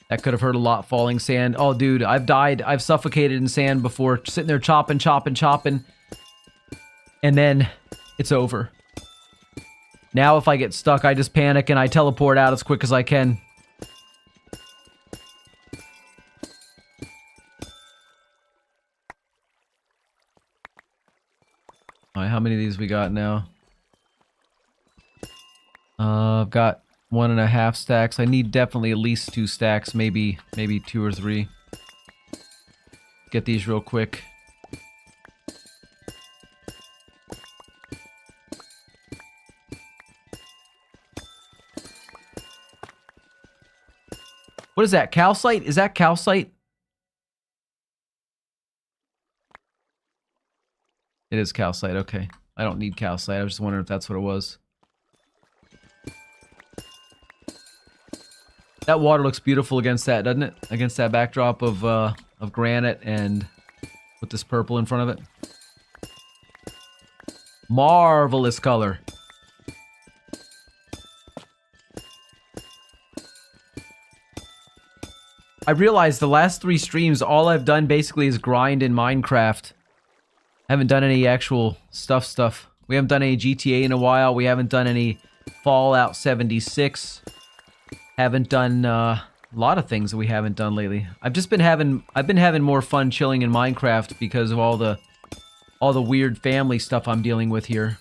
That could have hurt a lot, falling sand. Oh, dude, I've died. I've suffocated in sand before. Sitting there chopping. And then it's over. Now if I get stuck, I just panic and I teleport out as quick as I can. Alright, how many of these we got now? I've got 1.5 stacks. I need definitely at least 2 stacks, maybe 2 or 3. Get these real quick. What is that? Calcite? Is that calcite? It is calcite, okay. I don't need calcite. I was just wondering if that's what it was. That water looks beautiful against that, doesn't it? Against that backdrop of granite and with this purple in front of it. Marvelous color. I realized the last 3 streams, all I've done basically is grind in Minecraft. Haven't done any actual stuff. We haven't done any GTA in a while. We haven't done any Fallout 76. Haven't done a lot of things that we haven't done lately. I've been having more fun chilling in Minecraft because of all the weird family stuff I'm dealing with here.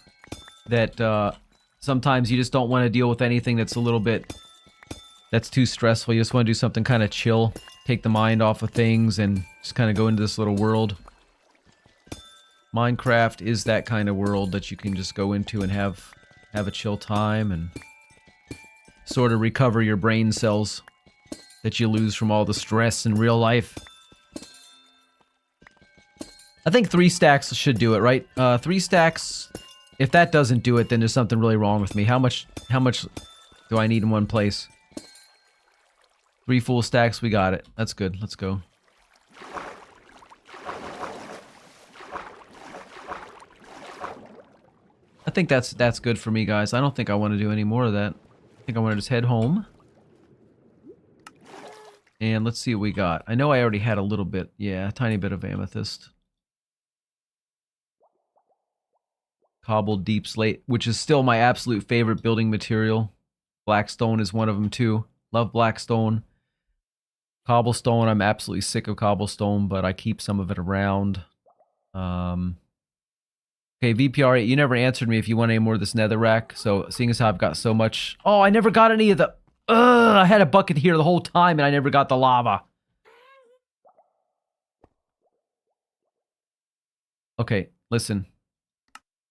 That sometimes you just don't want to deal with anything that's a little bit that's too stressful. You just want to do something kind of chill, take the mind off of things, and just kind of go into this little world. Minecraft is that kind of world that you can just go into and have a chill time and sort of recover your brain cells that you lose from all the stress in real life. I think 3 stacks should do it, right? 3 stacks. If that doesn't do it, then there's something really wrong with me. How much do I need in one place? 3 full stacks, we got it. That's good. Let's go. I think that's good for me, guys. I don't think I want to do any more of that. I think I want to just head home. And let's see what we got. I know I already had a little bit. Yeah, a tiny bit of amethyst. Cobbled deep slate, which is still my absolute favorite building material. Blackstone is one of them too. Love blackstone. Cobblestone, I'm absolutely sick of cobblestone, but I keep some of it around. Okay, VPR8, you never answered me if you want any more of this netherrack. So, seeing as how I've got so much... Oh, I never got any of the... Ugh, I had a bucket here the whole time and I never got the lava. Okay, listen.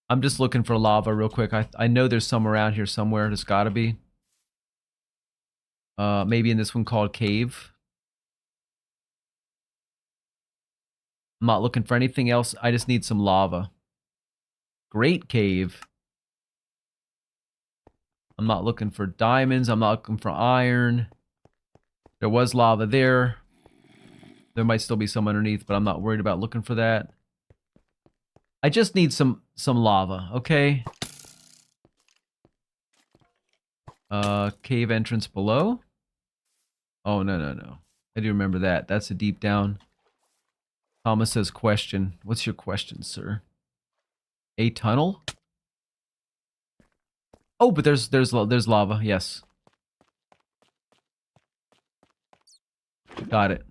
I'm just looking for lava real quick. I know there's some around here somewhere. There's gotta be. Maybe in this one called Cave. I'm not looking for anything else. I just need some lava. Great Cave. I'm not looking for diamonds. I'm not looking for iron. There was lava there. There might still be some underneath, but I'm not worried about looking for that. I just need some lava, okay? Cave entrance below. Oh, no. I do remember that. That's a deep down. Thomas says question. What's your question, sir? A tunnel? Oh, but there's lava. Yes. Got it.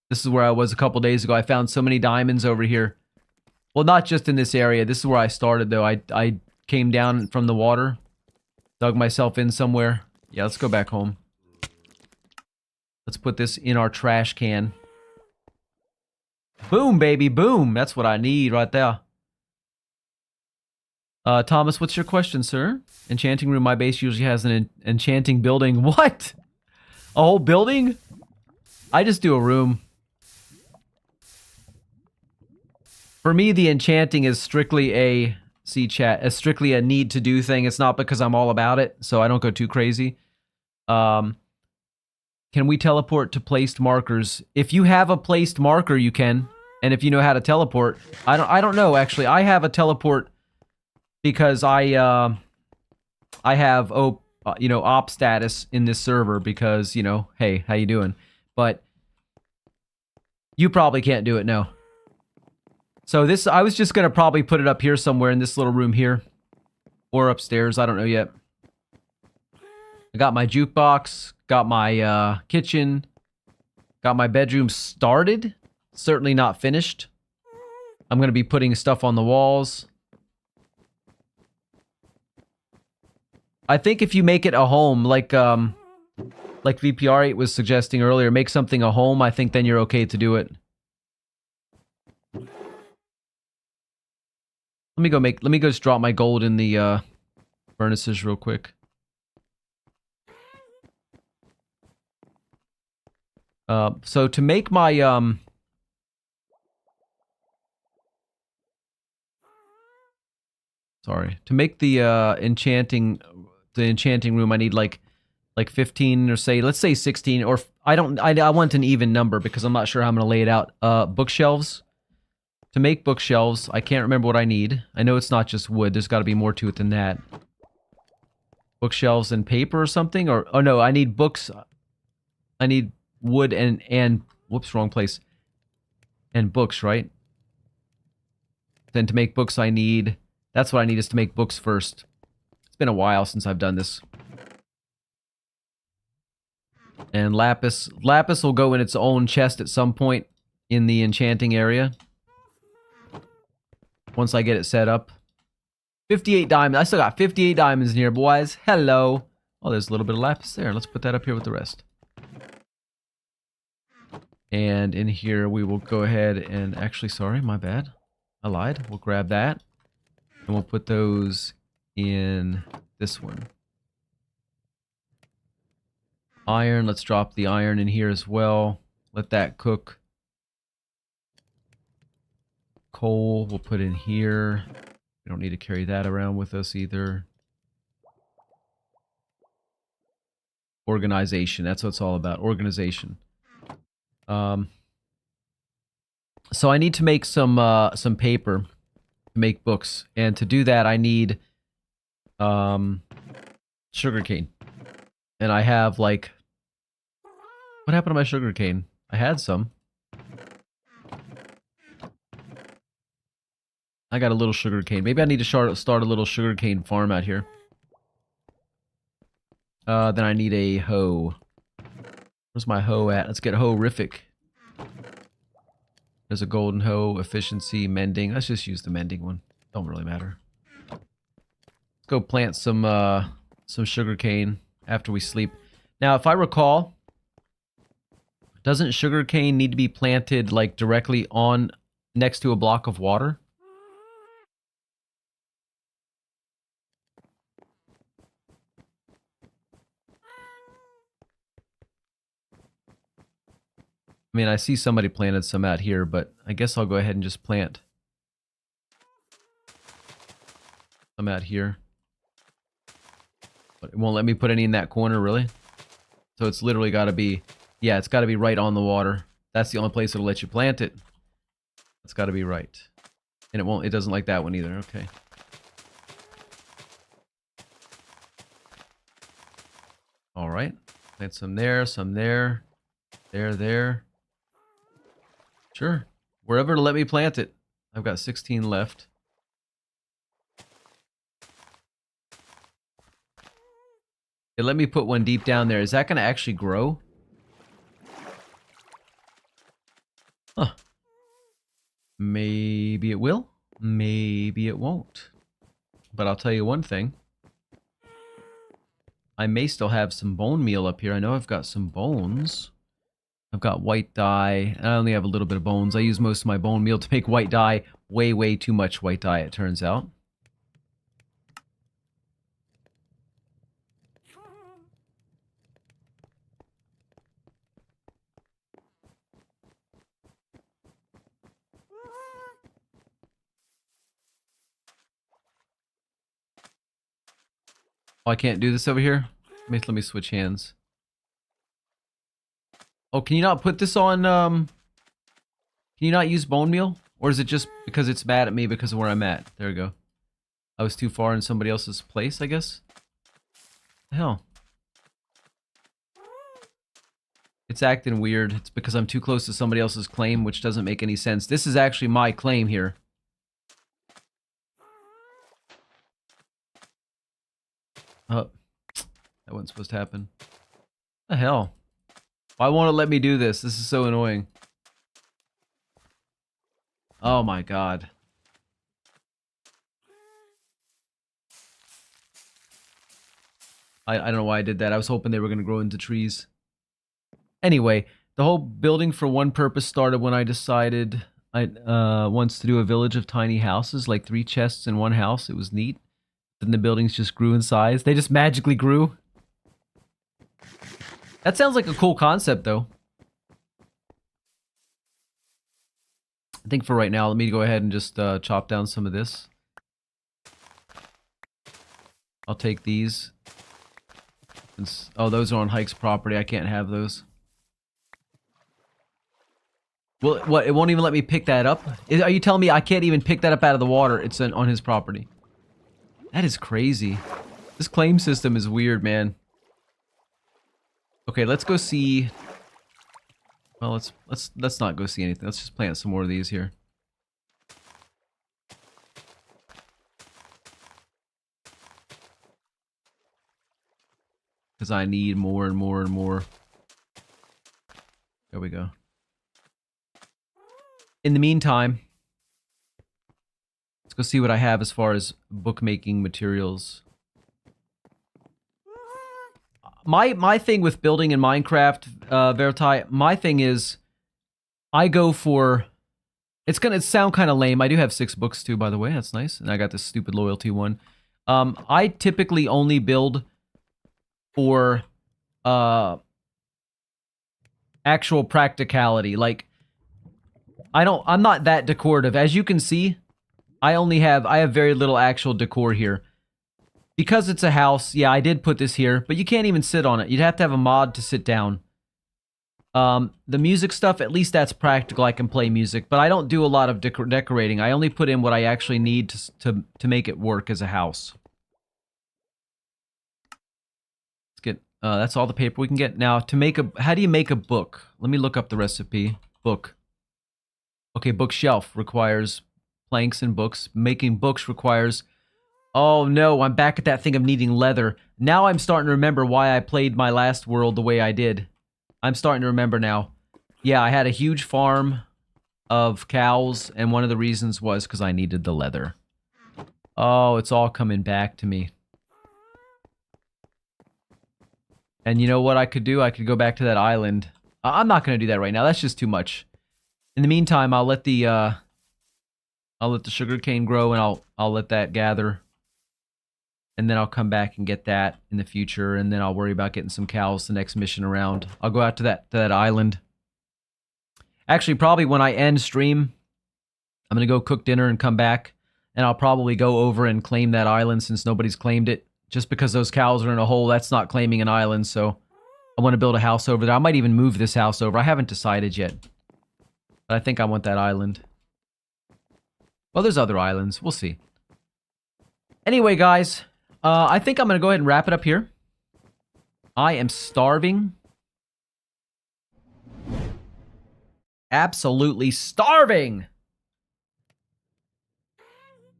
This is where I was a couple days ago. I found so many diamonds over here. Well, not just in this area. This is where I started, though. I came down from the water. Dug myself in somewhere. Yeah, let's go back home. Let's put this in our trash can. Boom, baby, boom. That's what I need right there. Thomas, what's your question, sir? Enchanting room. My base usually has an enchanting building. What? A whole building? I just do a room. For me, the enchanting is strictly a... See, chat. It's strictly a need-to-do thing. It's not because I'm all about it, so I don't go too crazy. Can we teleport to placed markers? If you have a placed marker, you can. And if you know how to teleport... I don't know, actually. I have a teleport because I have, op status in this server because, hey, how you doing? But you probably can't do it, no. So this, I was just going to probably put it up here somewhere in this little room here. Or upstairs, I don't know yet. I got my jukebox, got my kitchen, got my bedroom started. Certainly not finished. I'm going to be putting stuff on the walls. I think if you make it a home, like VPR8 was suggesting earlier, make something a home, I think then you're okay to do it. Let me go just drop my gold in the furnaces real quick. So to make my to make the enchanting the enchanting room, I need like 15 or let's say 16, or I want an even number because I'm not sure how I'm going to lay it out. Bookshelves. To make bookshelves, I can't remember what I need. I know it's not just wood. There's got to be more to it than that. Bookshelves and paper or something? Or, oh no, I need books. I need wood and whoops, wrong place. And books, right? Then to make books I need, that's what I need, is to make books first. It's been a while since I've done this. And lapis. Lapis will go in its own chest at some point in the enchanting area. Once I get it set up. 58 diamonds. I still got 58 diamonds in here, boys. Hello. Oh, there's a little bit of lapis there. Let's put that up here with the rest. And in here, we will go ahead and... Actually, sorry, my bad. I lied. We'll grab that. And we'll put those in this one. Iron. Let's drop the iron in here as well. Let that cook. Coal we'll put in here. We don't need to carry that around with us either. Organization. That's what it's all about. Organization. So I need to make some paper to make books, and to do that I need sugarcane. And I have like, what happened to my sugarcane? I had some. I got a little sugarcane. Maybe I need to start a little sugarcane farm out here. Then I need a hoe. Where's my hoe at? Let's get hoe-rific. There's a golden hoe, efficiency, mending. Let's just use the mending one. Don't really matter. Let's go plant some sugarcane after we sleep. Now, if I recall, doesn't sugarcane need to be planted like directly on next to a block of water? I mean, I see somebody planted some out here, but I guess I'll go ahead and just plant some out here. But it won't let me put any in that corner, really? So it's literally got to be... Yeah, it's got to be right on the water. That's the only place it'll let you plant it. It's got to be right. And it won't... It doesn't like that one either. Okay. Alright. Plant some there, some there. There. Sure. Wherever to let me plant it. I've got 16 left. Okay, let me put one deep down there. Is that going to actually grow? Huh. Maybe it will. Maybe it won't. But I'll tell you one thing. I may still have some bone meal up here. I know I've got some bones. I've got white dye. I only have a little bit of bones. I use most of my bone meal to make white dye. Way too much white dye, it turns out. Oh, I can't do this over here? Let me switch hands. Oh, can you not put this on, can you not use bone meal? Or is it just because it's mad at me because of where I'm at? There we go. I was too far in somebody else's place, I guess? The hell? It's acting weird. It's because I'm too close to somebody else's claim, which doesn't make any sense. This is actually my claim here. Oh, that wasn't supposed to happen. What the hell? Why won't it let me do this? This is so annoying. Oh my god. I don't know why I did that. I was hoping they were going to grow into trees. Anyway, the whole building for one purpose started when I decided I once to do a village of tiny houses, like 3 chests in one house. It was neat. Then the buildings just grew in size. They just magically grew. That sounds like a cool concept, though. I think for right now, let me go ahead and just chop down some of this. I'll take these. Oh, those are on Hike's property. I can't have those. Well, what? It won't even let me pick that up? Are you telling me I can't even pick that up out of the water? It's on his property. That is crazy. This claim system is weird, man. Okay, let's go see. Well, let's not go see anything. Let's just plant some more of these here. Because I need more and more and more. There we go. In the meantime, let's go see what I have as far as bookmaking materials. My thing with building in Minecraft, Vertai, my thing is, I go for... It's gonna sound kind of lame. I do have 6 books too, by the way. That's nice. And I got this stupid loyalty one. I typically only build for actual practicality. Like, I'm not that decorative. As you can see, I have very little actual decor here. Because it's a house, yeah, I did put this here, but you can't even sit on it. You'd have to have a mod to sit down. The music stuff, at least that's practical. I can play music, but I don't do a lot of decorating. I only put in what I actually need to make it work as a house. Let's get, that's all the paper we can get. Now, how do you make a book? Let me look up the recipe. Book. Okay, bookshelf requires planks and books. Making books requires... Oh no, I'm back at that thing of needing leather. Now I'm starting to remember why I played my last world the way I did. I'm starting to remember now. Yeah, I had a huge farm of cows, and one of the reasons was because I needed the leather. Oh, it's all coming back to me. And you know what I could do? I could go back to that island. I'm not going to do that right now. That's just too much. In the meantime, I'll let the sugarcane grow, and I'll let that gather. And then I'll come back and get that in the future, and then I'll worry about getting some cows the next mission around. I'll go out to that island. Actually, probably when I end stream, I'm going to go cook dinner and come back, and I'll probably go over and claim that island since nobody's claimed it. Just because those cows are in a hole, that's not claiming an island, so I want to build a house over there. I might even move this house over. I haven't decided yet, but I think I want that island. Well, there's other islands. We'll see. Anyway, guys... I think I'm going to go ahead and wrap it up here. I am starving. Absolutely starving!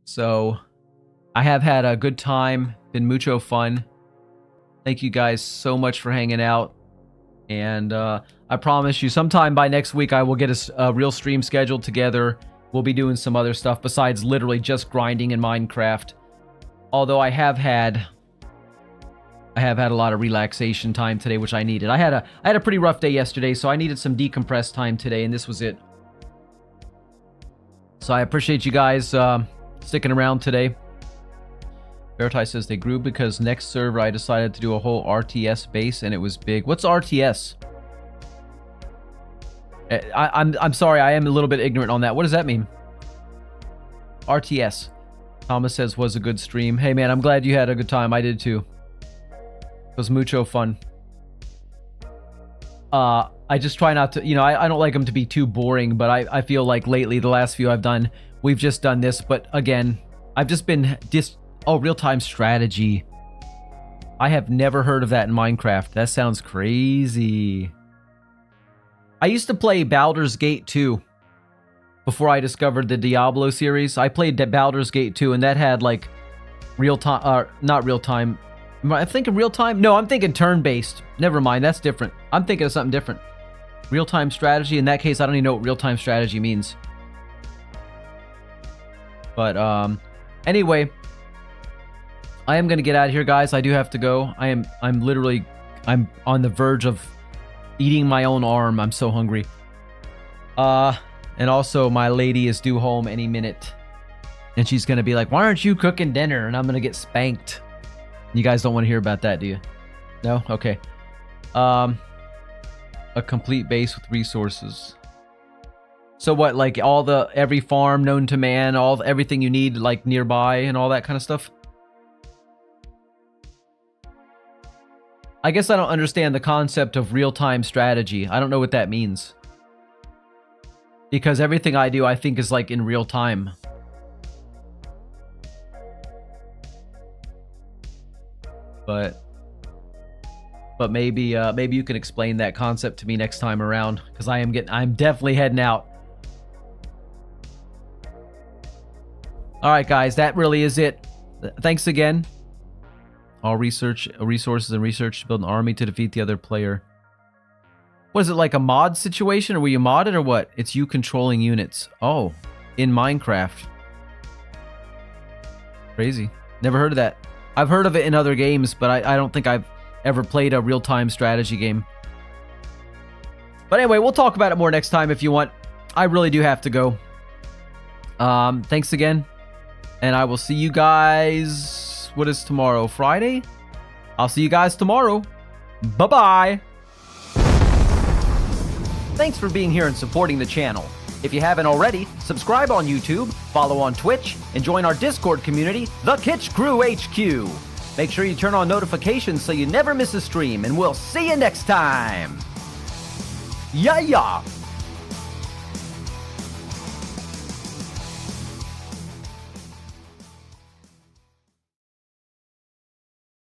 So, I have had a good time. Been mucho fun. Thank you guys so much for hanging out. And I promise you, sometime by next week, I will get a real stream scheduled together. We'll be doing some other stuff besides literally just grinding in Minecraft. Although I have had a lot of relaxation time today, which I needed. I had a pretty rough day yesterday, so I needed some decompressed time today, and this was it. So I appreciate you guys sticking around today. Vertai says they grew because next server I decided to do a whole RTS base, and it was big. What's RTS? I'm sorry, I am a little bit ignorant on that. What does that mean? RTS. Thomas says, was a good stream. Hey, man, I'm glad you had a good time. I did, too. It was mucho fun. I just try not to... You know, I don't like them to be too boring, but I feel like lately, the last few I've done, we've just done this. But, again, I've just been... Oh, real-time strategy. I have never heard of that in Minecraft. That sounds crazy. I used to play Baldur's Gate 2. Before I discovered the Diablo series, I played Baldur's Gate 2, and that had, like, real-time, not real-time. Am I thinking real-time? No, I'm thinking turn-based. Never mind, that's different. I'm thinking of something different. Real-time strategy, in that case, I don't even know what real-time strategy means. But, anyway, I am going to get out of here, guys. I do have to go. I'm on the verge of eating my own arm. I'm so hungry. And also, my lady is due home any minute. And she's going to be like, why aren't you cooking dinner? And I'm going to get spanked. You guys don't want to hear about that, do you? No? Okay. A complete base with resources. So what, like every farm known to man, everything you need, like, nearby and all that kind of stuff? I guess I don't understand the concept of real-time strategy. I don't know what that means. Because everything I do, I think, is like in real time. But maybe maybe you can explain that concept to me next time around, because I'm definitely heading out. All right, guys, that really is it. Thanks again. All resources and research to build an army to defeat the other player. Was it like a mod situation, or were you modded, or what? It's you controlling units. Oh, in Minecraft. Crazy. Never heard of that. I've heard of it in other games, but I don't think I've ever played a real-time strategy game. But anyway, we'll talk about it more next time if you want. I really do have to go. Thanks again. And I will see you guys... What is tomorrow? Friday? I'll see you guys tomorrow. Bye-bye. Thanks for being here and supporting the channel. If you haven't already, subscribe on YouTube, follow on Twitch, and join our Discord community, The Kitsch Crew HQ. Make sure you turn on notifications so you never miss a stream, and we'll see you next time. Yeah.